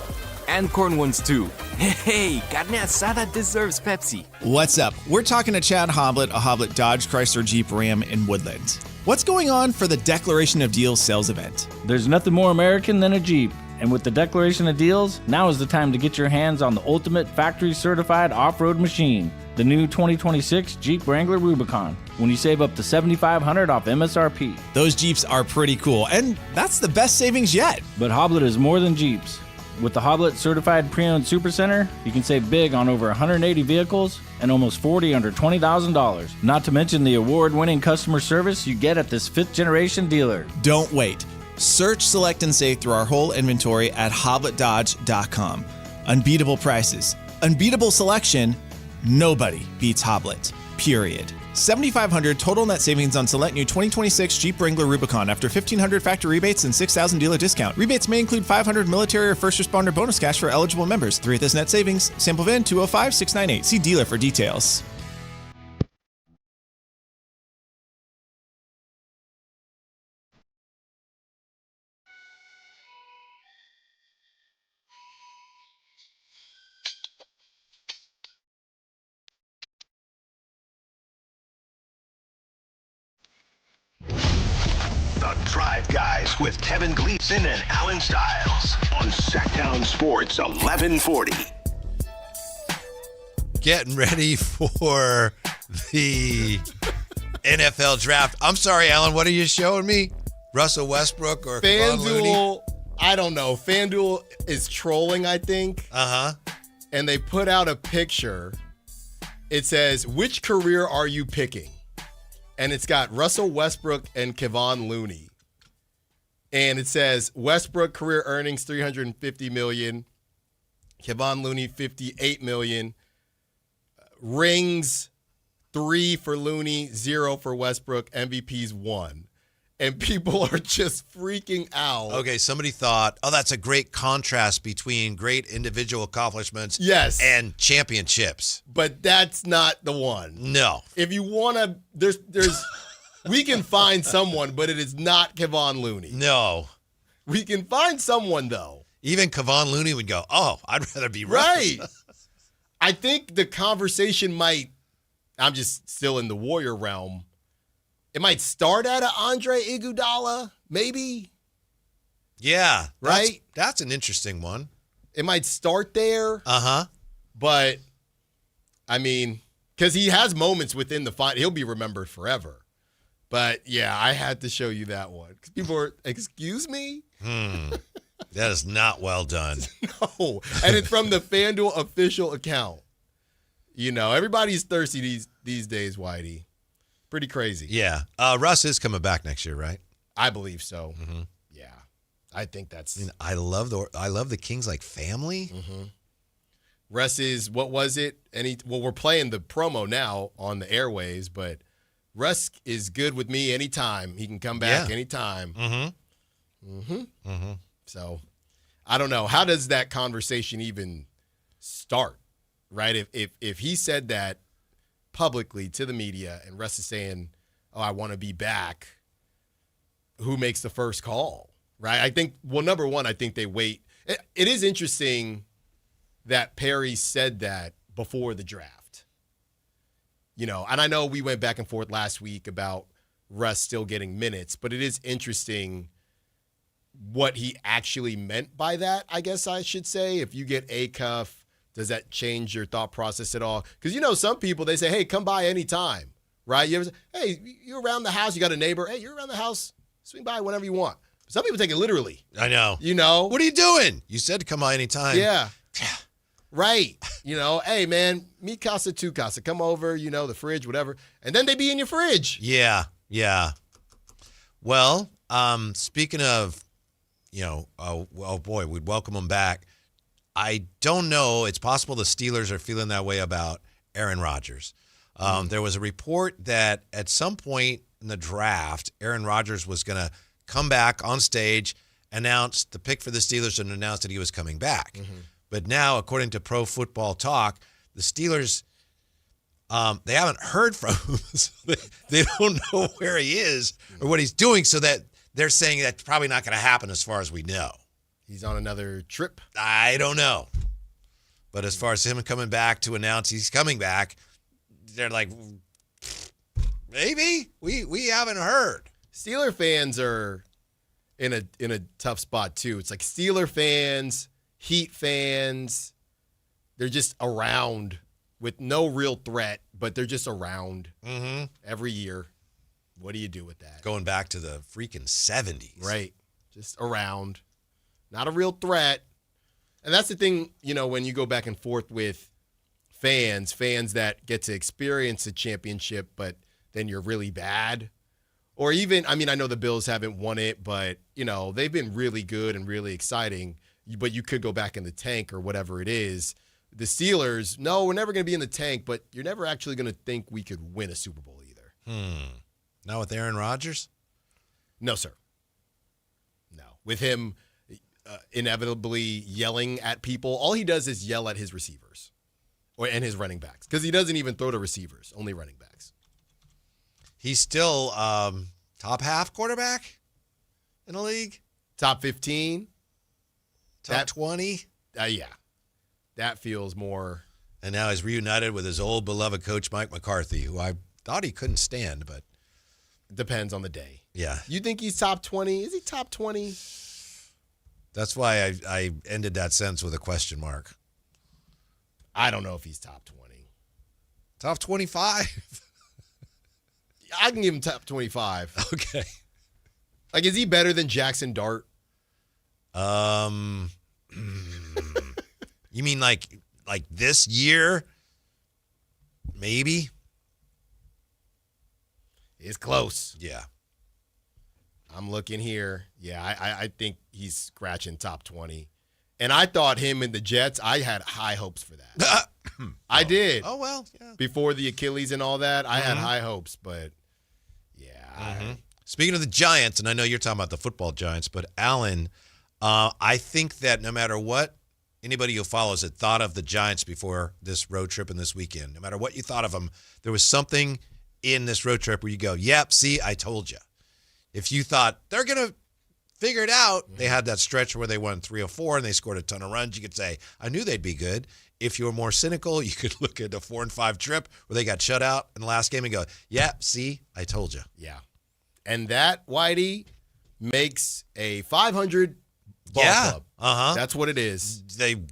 And corn ones too. Hey, carne asada deserves Pepsi. What's up? We're talking to Chad Hoblet, a Hoblet Dodge Chrysler Jeep Ram in Woodland. What's going on for the Declaration of Deals sales event? There's nothing more American than a Jeep. And with the Declaration of Deals, now is the time to get your hands on the ultimate factory-certified off-road machine, the new 2026 Jeep Wrangler Rubicon, when you save up to $7,500 off MSRP. Those Jeeps are pretty cool, and that's the best savings yet. But Hoblet is more than Jeeps. With the Hoblet Certified Pre-Owned Supercenter, you can save big on over 180 vehicles and almost 40 under $20,000. Not to mention the award-winning customer service you get at this fifth-generation dealer. Don't wait. Search, select, and save through our whole inventory at HobletDodge.com. Unbeatable prices, unbeatable selection. Nobody beats Hoblet. Period. $7,500 total net savings on select new 2026 Jeep Wrangler Rubicon after $1,500 factory rebates and $6,000 dealer discount. Rebates may include $500 military or first responder bonus cash for eligible members. 3 of this net savings. Sample VIN 205698. See dealer for details. The Drive Guys with Kevin Gleason and Alan Stiles on Sactown Sports 1140. Getting ready for the NFL draft. I'm sorry, Alan, what are you showing me? Russell Westbrook or Kevon Looney? FanDuel, I don't know. FanDuel is trolling, I think. Uh-huh. And they put out a picture. It says, which career are you picking? And it's got Russell Westbrook and Kevon Looney. And it says Westbrook career earnings $350 million, Kevon Looney $58 million, rings 3 for Looney, 0 for Westbrook, MVPs 1. And people are just freaking out. Okay, somebody thought, that's a great contrast between great individual accomplishments and championships. But that's not the one. No. If you want to, there's we can find someone, but it is not Kevon Looney. No. We can find someone, though. Even Kevon Looney would go, I'd rather be right. Russ. I think the conversation I'm just still in the Warrior realm. It might start at Andre Iguodala, maybe. Yeah. Right? That's an interesting one. It might start there. Uh-huh. But, I mean, because he has moments within the fight. He'll be remembered forever. But, yeah, I had to show you that one. Because people were, excuse me? That is not well done. No. And it's from the FanDuel official account. You know, everybody's thirsty these days, Whitey. Pretty crazy. Yeah. Russ is coming back next year, right? I believe so. Mm-hmm. Yeah. I think that's... I love the Kings like family. Mm-hmm. Russ is, what was it? We're playing the promo now on the airways, but Russ is good with me anytime. He can come back anytime. Mm-hmm. Mm-hmm. Mm-hmm. So, I don't know. How does that conversation even start, right? If he said that publicly to the media and Russ is saying, I want to be back, who makes the first call, right? I think, number one, I think they wait. It is interesting that Perry said that before the draft. You know, and I know we went back and forth last week about Russ still getting minutes, but it is interesting what he actually meant by that, I guess I should say. If you get a cuff, does that change your thought process at all? Because, you know, some people, they say, hey, come by anytime, right? You ever say, hey, you're around the house, you got a neighbor, hey, you're around the house, swing by whenever you want. Some people take it literally. I know. You know? What are you doing? You said to come by anytime. Yeah. Right. You know, hey, man, mi casa, tu casa. Come over, you know, the fridge, whatever. And then they be in your fridge. Yeah, yeah. Well, speaking of, you know, oh boy, we'd welcome them back. I don't know. It's possible the Steelers are feeling that way about Aaron Rodgers. There was a report that at some point in the draft, Aaron Rodgers was going to come back on stage, announce the pick for the Steelers, and announce that he was coming back. Mm-hmm. But now, according to Pro Football Talk, the Steelers, they haven't heard from him. So they don't know where he is or what he's doing, so that they're saying that's probably not going to happen as far as we know. He's on another trip? I don't know. But as far as him coming back to announce he's coming back, they're like, maybe? We haven't heard. Steeler fans are in a tough spot, too. It's like Steeler fans, Heat fans, they're just around with no real threat, but they're just around every year. What do you do with that? Going back to the freaking 70s. Right. Just around. Not a real threat. And that's the thing, you know, when you go back and forth with fans that get to experience a championship, but then you're really bad. Or even, I mean, I know the Bills haven't won it, but, you know, they've been really good and really exciting, but you could go back in the tank or whatever it is. The Steelers, no, we're never going to be in the tank, but you're never actually going to think we could win a Super Bowl either. Not with Aaron Rodgers? No, sir. No. With him inevitably yelling at people, all he does is yell at his receivers and his running backs, because he doesn't even throw to receivers, only running backs. He's still top half quarterback in the league? Top 15? Top 20? Yeah. That feels more. And now he's reunited with his old beloved coach, Mike McCarthy, who I thought he couldn't stand, but Depends on the day. Yeah. You think he's top 20? Is he top 20? That's why I ended that sentence with a question mark. I don't know if he's top 20. Top 25? I can give him top 25. Okay. Like, is he better than Jackson Dart? You mean like this year? Maybe. It's close. Yeah. I'm looking here. Yeah, I think he's scratching top 20. And I thought him and the Jets, I had high hopes for that. I did. Oh, well, yeah. Before the Achilles and all that, I had high hopes, but yeah. Speaking of the Giants, and I know you're talking about the football Giants, but Alan, I think that no matter what anybody who follows it thought of the Giants before this road trip and this weekend, no matter what you thought of them, there was something in this road trip where you go, yep, see, I told you. If you thought they're going to figure it out, they had that stretch where they won 3 or 4 and they scored a ton of runs. You could say, I knew they'd be good. If you were more cynical, you could look at a 4-5 trip where they got shut out in the last game and go, yeah, see, I told you. Yeah. And that, Whitey, makes a 500 ball club. Uh-huh. That's what it is.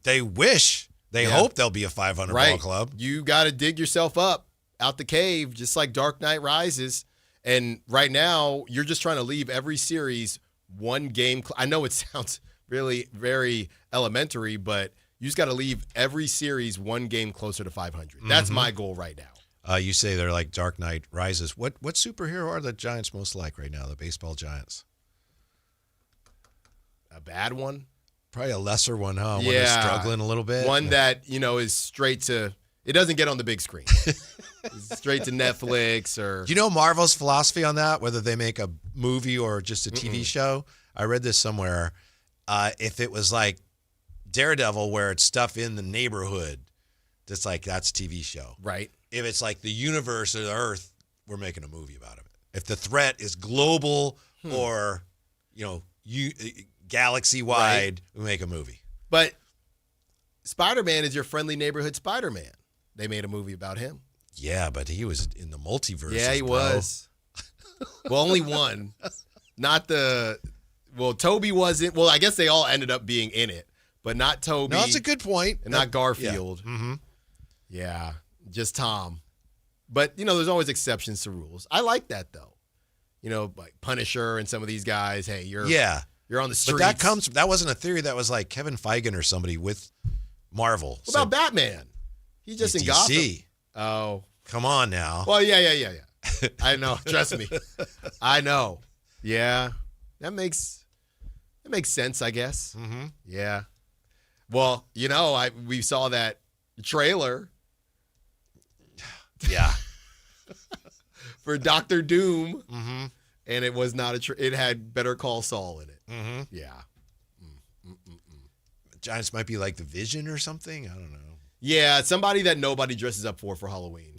They wish. They hope there'll be a 500 ball club. You got to dig yourself up out the cave, just like Dark Knight Rises. And right now, you're just trying to leave every series one game. I know it sounds really very elementary, but you just got to leave every series one game closer to 500. That's my goal right now. You say they're like Dark Knight Rises. What superhero are the Giants most like right now, the baseball Giants? A bad one? Probably a lesser one, huh? One Yeah. that's struggling a little bit. One that, is straight to – it doesn't get on the big screen. It's straight to Netflix or – Do you know Marvel's philosophy on that, whether they make a movie or just a TV show? I read this somewhere. If it was like Daredevil where it's stuff in the neighborhood, that's a TV show. Right. If it's like the universe or the Earth, we're making a movie about it. If the threat is global or, galaxy-wide, we make a movie. But Spider-Man is your friendly neighborhood Spider-Man. They made a movie about him. Yeah, but he was in the multiverse. Yeah, he was. Well, only one. Not the – well, Toby wasn't – well, I guess they all ended up being in it, but not Toby. No, that's a good point. And not Garfield. Yeah. Yeah, just Tom. But, there's always exceptions to rules. I like that, though. Like Punisher and some of these guys, hey, you're on the streets. But that wasn't a theory. That was like Kevin Feige or somebody with Marvel. What about Batman? He's just in Gotham. Oh. Come on now. Well, yeah. I know. Trust me. I know. Yeah. That makes sense, I guess. Mm-hmm. Yeah. Well, we saw that trailer. Yeah. For Dr. Doom. Mm-hmm. And it was not it had Better Call Saul in it. Mm-hmm. Yeah. Giants might be like the Vision or something. I don't know. Yeah, somebody that nobody dresses up for Halloween.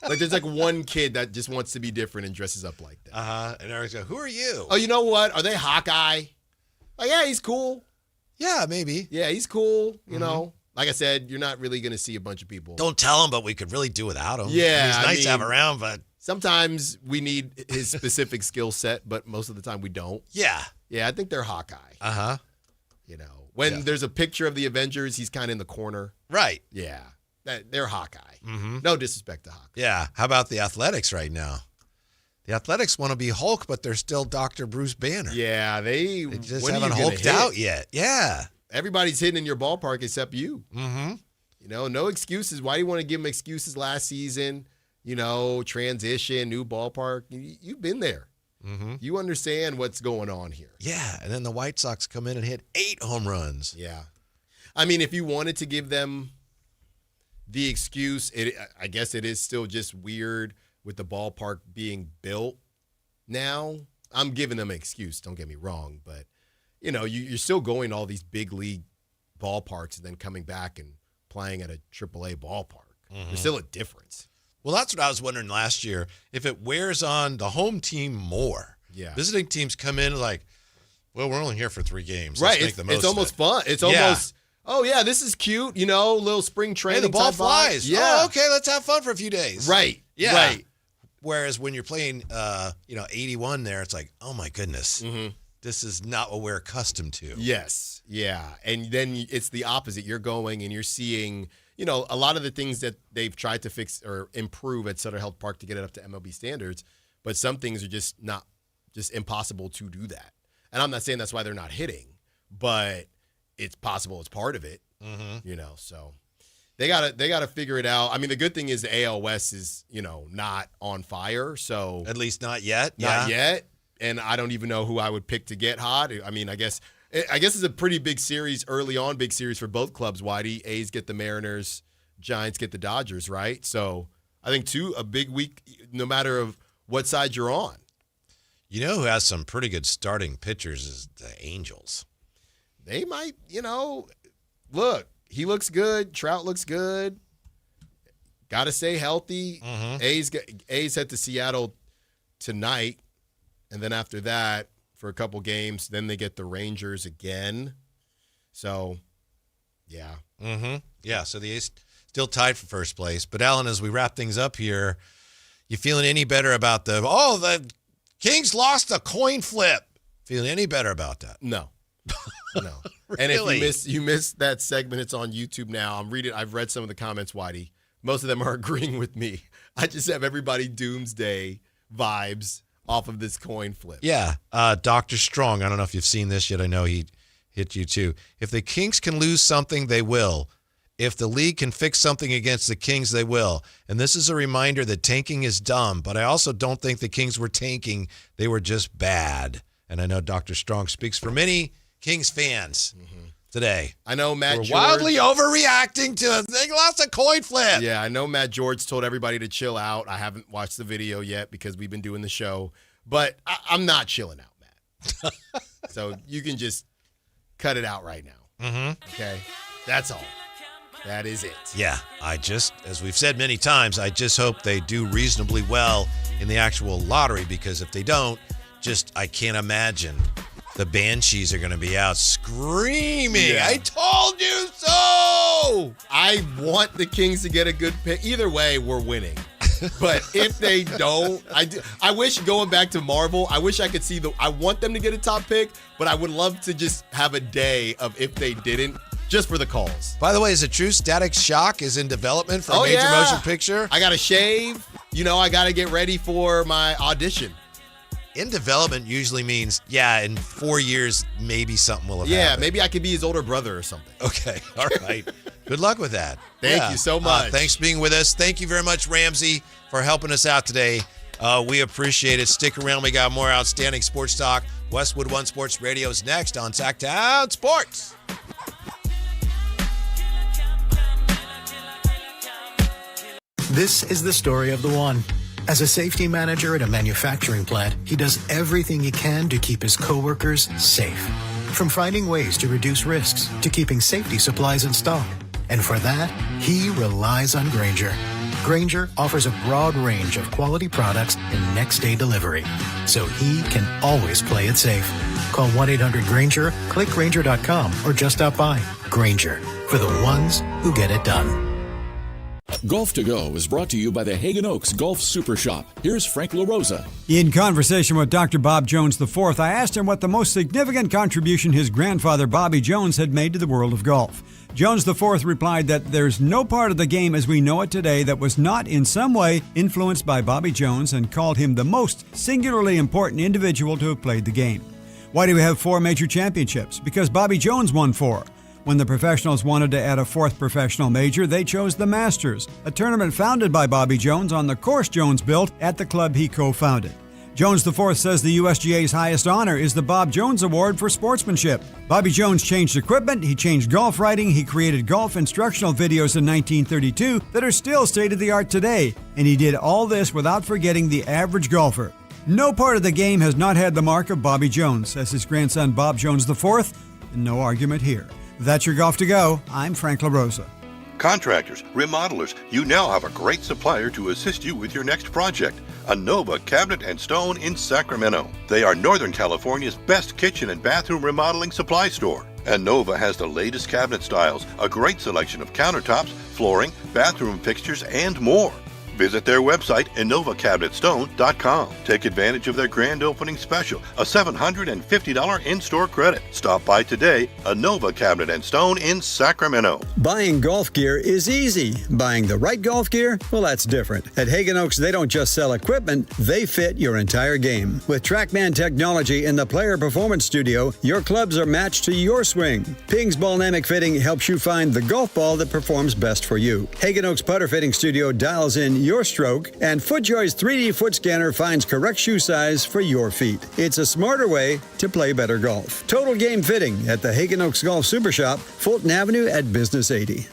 Like there's like one kid that just wants to be different and dresses up like that. And everyone's like, who are you? Oh, you know what? Are they Hawkeye? Like, yeah, he's cool. Yeah, maybe. Yeah, he's cool. You know, like I said, you're not really going to see a bunch of people. Don't tell him, but we could really do without him. Yeah. He's nice to have around, but. Sometimes we need his specific skill set, but most of the time we don't. Yeah. Yeah, I think they're Hawkeye. Uh-huh. When there's a picture of the Avengers, he's kind of in the corner. Right. Yeah. They're Hawkeye. Mm-hmm. No disrespect to Hawkeye. Yeah. How about the Athletics right now? The Athletics want to be Hulk, but they're still Dr. Bruce Banner. Yeah, they just haven't hulked out yet. Yeah. Everybody's hitting in your ballpark except you. Mm-hmm. No excuses. Why do you want to give them excuses last season? Transition, new ballpark. You've been there. Mm-hmm. You understand what's going on here. Yeah, and then the White Sox come in and hit 8 home runs. Yeah. I mean, if you wanted to give them the excuse, I guess it is still just weird with the ballpark being built now. I'm giving them an excuse, don't get me wrong, but, you're still going to all these big league ballparks and then coming back and playing at a AAA ballpark. Mm-hmm. There's still a difference. Well, that's what I was wondering last year. If it wears on the home team more. Yeah. Visiting teams come in like, well, we're only here for 3 games. Right. Let's make the most it's almost of it. fun. It's almost, oh, yeah, this is cute. Little spring training. Hey, the ball type vibe. flies. Yeah. Oh, okay, let's have fun for a few days. Right. Yeah. Right. Whereas when you're playing, 81 there, it's like, oh my goodness, this is not what we're accustomed to. Yes, yeah, and then it's the opposite. You're going and you're seeing, a lot of the things that they've tried to fix or improve at Sutter Health Park to get it up to MLB standards, but some things are just impossible to do that. And I'm not saying that's why they're not hitting, but it's possible it's part of it. So they gotta figure it out. I mean, the good thing is the AL West is not on fire, so at least not yet. Not yet. And I don't even know who I would pick to get hot. I mean, I guess it's a pretty big series early on, big series for both clubs. Whitey, A's get the Mariners, Giants get the Dodgers, right? So I think a big week, no matter of what side you're on. You know who has some pretty good starting pitchers is the Angels. They might, look, he looks good. Trout looks good. Got to stay healthy. A's head to Seattle tonight. And then after that, for a couple games, then they get the Rangers again. So, yeah. Yeah, so the A's still tied for first place. But, Alan, as we wrap things up here, you feeling any better about the Kings lost a coin flip? Feeling any better about that? No. No. Really? And if you missed that segment, it's on YouTube now. I've read some of the comments, Whitey. Most of them are agreeing with me. I just have everybody doomsday vibes off of this coin flip. Yeah. Dr. Strong, I don't know if you've seen this yet. I know he hit you too. If the Kings can lose something, they will. If the league can fix something against the Kings, they will. And this is a reminder that tanking is dumb, but I also don't think the Kings were tanking. They were just bad. And I know Dr. Strong speaks for many Kings fans today. I know Matt George. Wildly overreacting to they lost a coin flip. Yeah, I know Matt George told everybody to chill out. I haven't watched the video yet because we've been doing the show. But I'm not chilling out, Matt. So you can just cut it out right now. Okay? That's all. That is it. Yeah, as we've said many times, I just hope they do reasonably well in the actual lottery because if they don't, I can't imagine the Banshees are going to be out screaming. Yeah. I told you so! I want the Kings to get a good pick. Either way, we're winning. But if they don't, I wish, going back to Marvel, I wish I could see I want them to get a top pick, but I would love to just have a day of if they didn't, just for the calls. By the way, is it true Static Shock is in development for a major motion picture? I got to shave. I got to get ready for my audition. In development usually means, in 4 years, maybe something will have happened. Yeah, maybe I could be his older brother or something. Okay, all right. Good luck with that. Thank you so much. Thanks for being with us. Thank you very much, Ramsey, for helping us out today. We appreciate it. Stick around. We got more outstanding sports talk. Westwood One Sports Radio is next on Sactown Sports. This is the story of the one. As a safety manager at a manufacturing plant, he does everything he can to keep his coworkers safe. From finding ways to reduce risks to keeping safety supplies in stock. And for that, he relies on Grainger. Grainger offers a broad range of quality products and next-day delivery, so he can always play it safe. Call 1-800-GRAINGER, click Grainger.com, or just stop by. Grainger, for the ones who get it done. Golf to Go is brought to you by the Hagen Oaks Golf Super Shop. Here's Frank LaRosa. In conversation with Dr. Bob Jones IV, I asked him what the most significant contribution his grandfather Bobby Jones had made to the world of golf. Jones IV replied that there's no part of the game as we know it today that was not in some way influenced by Bobby Jones, and called him the most singularly important individual to have played the game. Why do we have 4 major championships? Because Bobby Jones won 4. When the professionals wanted to add a 4th professional major, they chose the Masters, a tournament founded by Bobby Jones on the course Jones built at the club he co-founded. Jones IV says the USGA's highest honor is the Bob Jones Award for Sportsmanship. Bobby Jones changed equipment, he changed golf writing, he created golf instructional videos in 1932 that are still state-of-the-art today, and he did all this without forgetting the average golfer. No part of the game has not had the mark of Bobby Jones, says his grandson Bob Jones IV, and no argument here. That's your Golf to Go. I'm Frank LaRosa. Contractors, remodelers, you now have a great supplier to assist you with your next project. Anova Cabinet and Stone in Sacramento. They are Northern California's best kitchen and bathroom remodeling supply store. Anova has the latest cabinet styles, a great selection of countertops, flooring, bathroom fixtures, and more. Visit their website, InnovaCabinetStone.com. Take advantage of their grand opening special, a $750 in-store credit. Stop by today, Innova Cabinet & Stone in Sacramento. Buying golf gear is easy. Buying the right golf gear, well, that's different. At Hagen Oaks, they don't just sell equipment, they fit your entire game. With TrackMan technology in the Player Performance Studio, your clubs are matched to your swing. Ping's Ballnamic Fitting helps you find the golf ball that performs best for you. Hagen Oaks Putter Fitting Studio dials in your stroke, and FootJoy's 3D foot scanner finds correct shoe size for your feet. It's a smarter way to play better golf. Total Game Fitting at the Hagen Oaks Golf Super Shop, Fulton Avenue at Business 80.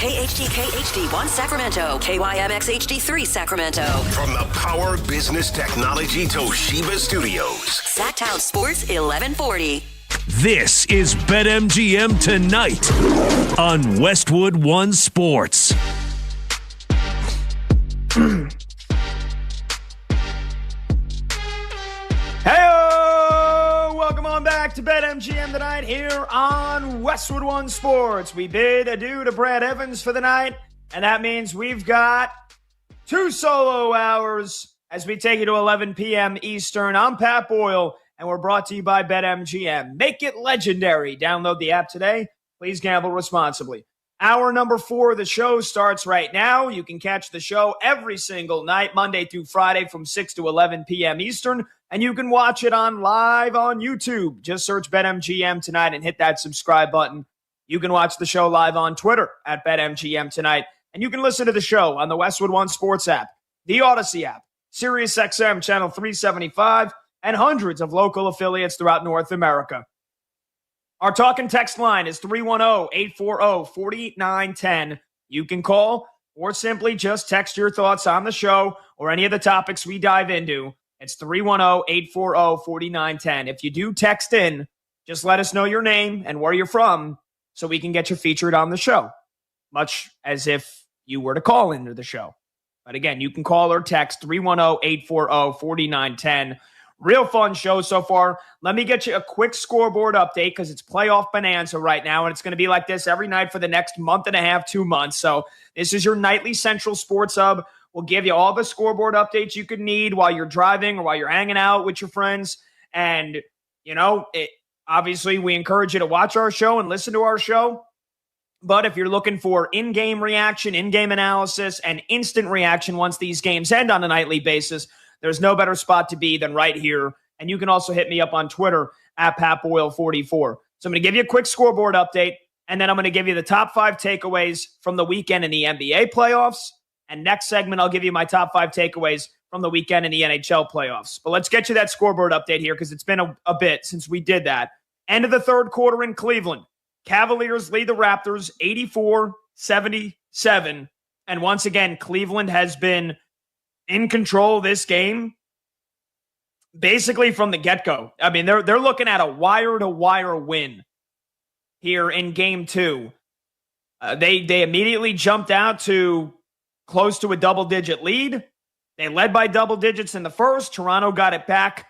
KHD1 Sacramento, KYMX HD3 Sacramento. From the Power Business Technology Toshiba Studios. Sactown Sports 1140. This is BetMGM Tonight on Westwood One Sports. Hey, welcome on back to BetMGM Tonight here on Westwood One Sports. We bid adieu to Brad Evans for the night, and that means we've got 2 solo hours as we take you to 11 p.m. Eastern. I'm Pat Boyle, and we're brought to you by BetMGM. Make it legendary. Download the app today. Please gamble responsibly. Hour number 4 of the show starts right now. You can catch the show every single night, Monday through Friday from 6 to 11 p.m. Eastern, and you can watch it live on YouTube. Just search BetMGM Tonight and hit that subscribe button. You can watch the show live on Twitter at BetMGM Tonight, and you can listen to the show on the Westwood One Sports app, the Odyssey app, SiriusXM Channel 375, and hundreds of local affiliates throughout North America. Our talk and text line is 310-840-4910. You can call or simply just text your thoughts on the show or any of the topics we dive into. It's 310-840-4910. If you do text in, just let us know your name and where you're from so we can get you featured on the show, much as if you were to call into the show. But again, you can call or text 310-840-4910. Real fun show so far. Let me get you a quick scoreboard update because it's playoff bonanza right now, and it's going to be like this every night for the next month and a half, 2 months. So this is your nightly Central Sports Hub. We'll give you all the scoreboard updates you could need while you're driving or while you're hanging out with your friends. And, obviously we encourage you to watch our show and listen to our show. But if you're looking for in-game reaction, in-game analysis, and instant reaction once these games end on a nightly basis, there's no better spot to be than right here. And you can also hit me up on Twitter at PatBoyle44. So I'm going to give you a quick scoreboard update, and then I'm going to give you the top 5 takeaways from the weekend in the NBA playoffs. And next segment, I'll give you my top 5 takeaways from the weekend in the NHL playoffs. But let's get you that scoreboard update here because it's been a bit since we did that. End of the third quarter in Cleveland. Cavaliers lead the Raptors 84-77. And once again, Cleveland has been in control of this game basically from the get-go. I mean, they're looking at a wire-to-wire win here in Game 2. They immediately jumped out to close to a double-digit lead. They led by double digits in the first. Toronto got it back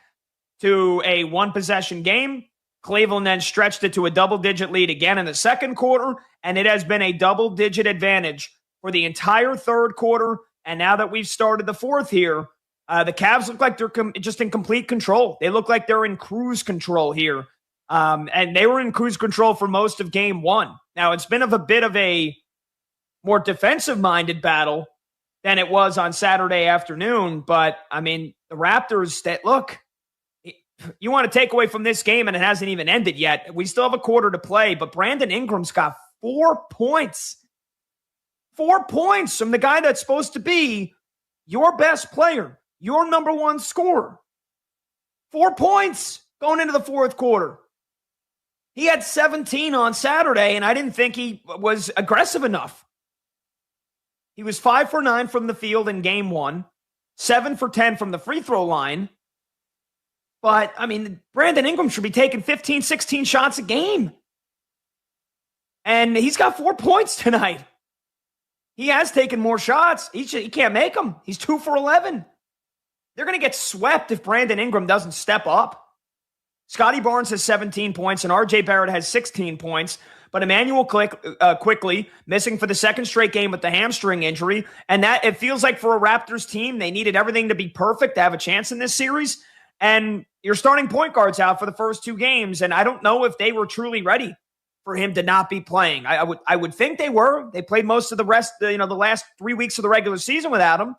to a one-possession game. Cleveland then stretched it to a double-digit lead again in the second quarter, and it has been a double-digit advantage for the entire third quarter. And now that we've started the fourth here, the Cavs look like they're just in complete control. They look like they're in cruise control here. And they were in cruise control for most of Game 1. Now, it's been a bit of a more defensive-minded battle than it was on Saturday afternoon. But, I mean, the Raptors, look, you want to take away from this game, and it hasn't even ended yet. We still have a quarter to play, but Brandon Ingram's got 4 points. 4 points from the guy that's supposed to be your best player, your number one scorer. 4 points going into the fourth quarter. He had 17 on Saturday, and I didn't think he was aggressive enough. He was 5 for 9 from the field in Game 1, 7 for 10 from the free throw line. But, I mean, Brandon Ingram should be taking 15, 16 shots a game. And he's got 4 points tonight. He has taken more shots. He can't make them. He's 2 for 11. They're going to get swept if Brandon Ingram doesn't step up. Scotty Barnes has 17 points and RJ Barrett has 16 points. But Emmanuel quickly missing for the second straight game with the hamstring injury. And that it feels like for a Raptors team, they needed everything to be perfect to have a chance in this series. And your starting point guard's out for the first 2 games. And I don't know if they were truly ready for him to not be playing. I would think they were. They played most of the rest, the last 3 weeks of the regular season without him.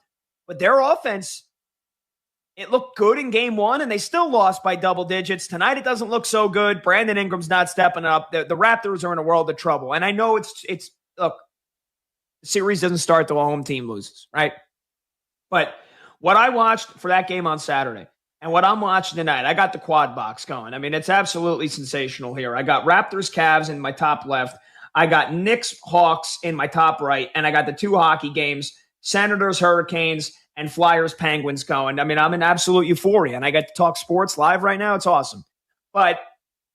But their offense, it looked good in game 1, and they still lost by double digits. Tonight, it doesn't look so good. Brandon Ingram's not stepping up. The Raptors are in a world of trouble. And I know it's look, the series doesn't start till a home team loses, right? But what I watched for that game on Saturday and what I'm watching tonight, I got the quad box going. I mean, it's absolutely sensational here. I got Raptors, Cavs in my top left. I got Knicks, Hawks in my top right. And I got the 2 hockey games, Senators, Hurricanes, and Flyers, Penguins going. I mean, I'm in absolute euphoria, and I get to talk sports live right now. It's awesome. But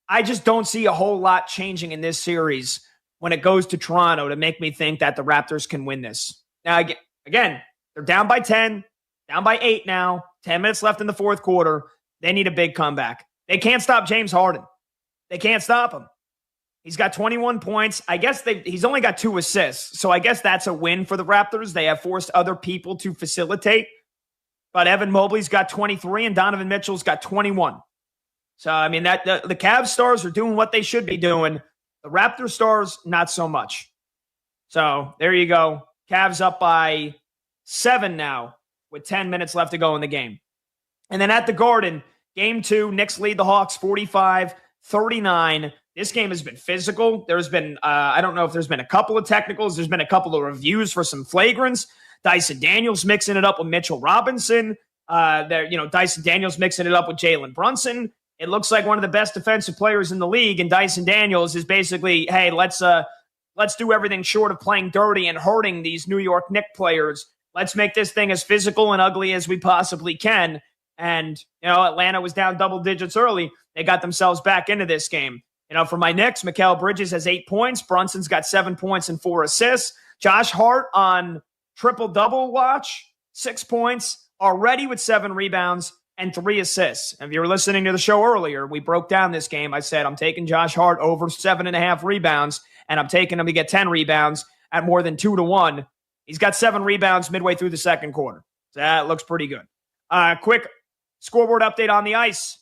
I just don't see a whole lot changing in this series when it goes to Toronto to make me think that the Raptors can win this. Now, again, they're down by 10, down by 8 now, 10 minutes left in the fourth quarter. They need a big comeback. They can't stop James Harden. They can't stop him. He's got 21 points. I guess he's only got 2 assists, so I guess that's a win for the Raptors. They have forced other people to facilitate. But Evan Mobley's got 23, and Donovan Mitchell's got 21. So, I mean, the Cavs stars are doing what they should be doing. The Raptors stars, not so much. So, there you go. Cavs up by 7 now with 10 minutes left to go in the game. And then at the Garden, game 2, Knicks lead the Hawks 45-39. This game has been physical. There's been, I don't know if there's been a couple of technicals. There's been a couple of reviews for some flagrants. Dyson Daniels mixing it up with Mitchell Robinson. Dyson Daniels mixing it up with Jalen Brunson. It looks like one of the best defensive players in the league. And Dyson Daniels is basically, hey, let's do everything short of playing dirty and hurting these New York Knicks players. Let's make this thing as physical and ugly as we possibly can. And, Atlanta was down double digits early. They got themselves back into this game. For my Knicks, Mikal Bridges has 8 points. Brunson's got 7 points and 4 assists. Josh Hart on triple-double watch, 6 points, already with 7 rebounds and 3 assists. If you were listening to the show earlier, we broke down this game. I said I'm taking Josh Hart over 7.5 rebounds, and I'm taking him to get 10 rebounds at more than 2-1. He's got 7 rebounds midway through the second quarter. So that looks pretty good. Quick scoreboard update on the ice.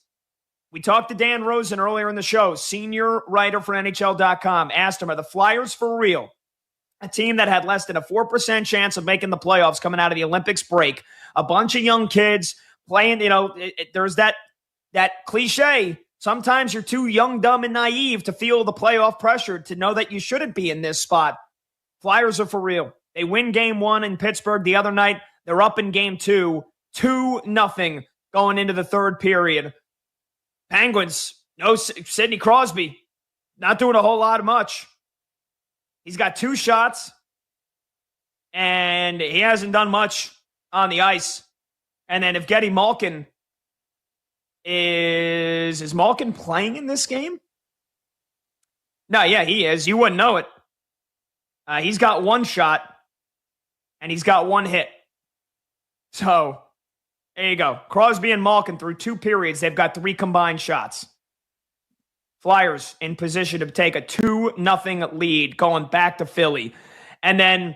We talked to Dan Rosen earlier in the show, senior writer for NHL.com. Asked him, are the Flyers for real? A team that had less than a 4% chance of making the playoffs coming out of the Olympics break. A bunch of young kids playing, there's that cliche. Sometimes you're too young, dumb, and naive to feel the playoff pressure to know that you shouldn't be in this spot. Flyers are for real. They win game 1 in Pittsburgh the other night. They're up in game 2, 2-0 going into the third period. Penguins, no Sidney Crosby, not doing a whole lot of much. He's got 2 shots, and he hasn't done much on the ice. And then if Evgeny Malkin is Malkin playing in this game? No, yeah, he is. You wouldn't know it. He's got 1 shot, and he's got 1 hit. So, there you go. Crosby and Malkin through 2 periods, they've got 3 combined shots. Flyers in position to take a 2-0 lead going back to Philly. And then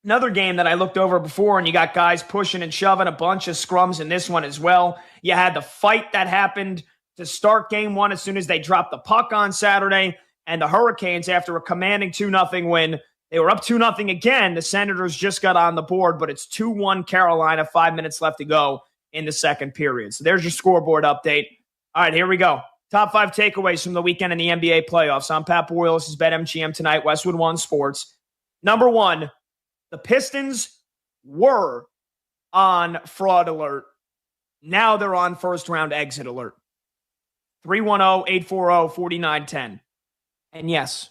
another game that I looked over before, and you got guys pushing and shoving, a bunch of scrums in this one as well. You had the fight that happened to start game 1 as soon as they dropped the puck on Saturday. And the Hurricanes, after a commanding 2-0 win, they were up 2-0 again. The Senators just got on the board, but it's 2-1 Carolina, 5 minutes left to go in the second period. So there's your scoreboard update. All right, here we go. Top 5 takeaways from the weekend in the NBA playoffs. I'm Pat Boyle. This is BetMGM tonight, Westwood One Sports. Number 1, the Pistons were on fraud alert. Now they're on first-round exit alert. 310-840-4910. And yes,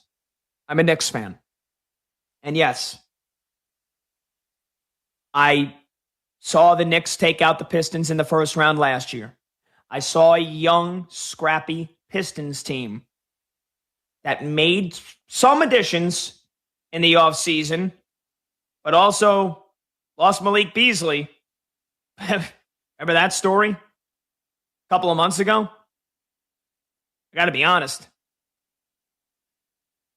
I'm a Knicks fan. And yes, I saw the Knicks take out the Pistons in the first round last year. I saw a young, scrappy Pistons team that made some additions in the offseason, but also lost Malik Beasley. Remember that story a couple of months ago? I got to be honest.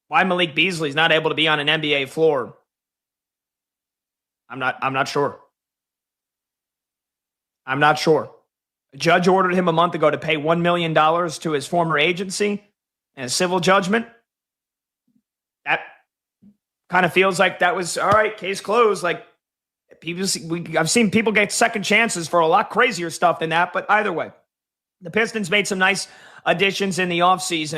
Why Malik Beasley's not able to be on an NBA floor, I'm not sure. I'm not sure. A judge ordered him a month ago to pay $1 million to his former agency in a civil judgment. That kind of feels like that was, all right, case closed. Like, I've seen people get second chances for a lot crazier stuff than that, but either way, the Pistons made some nice additions in the offseason.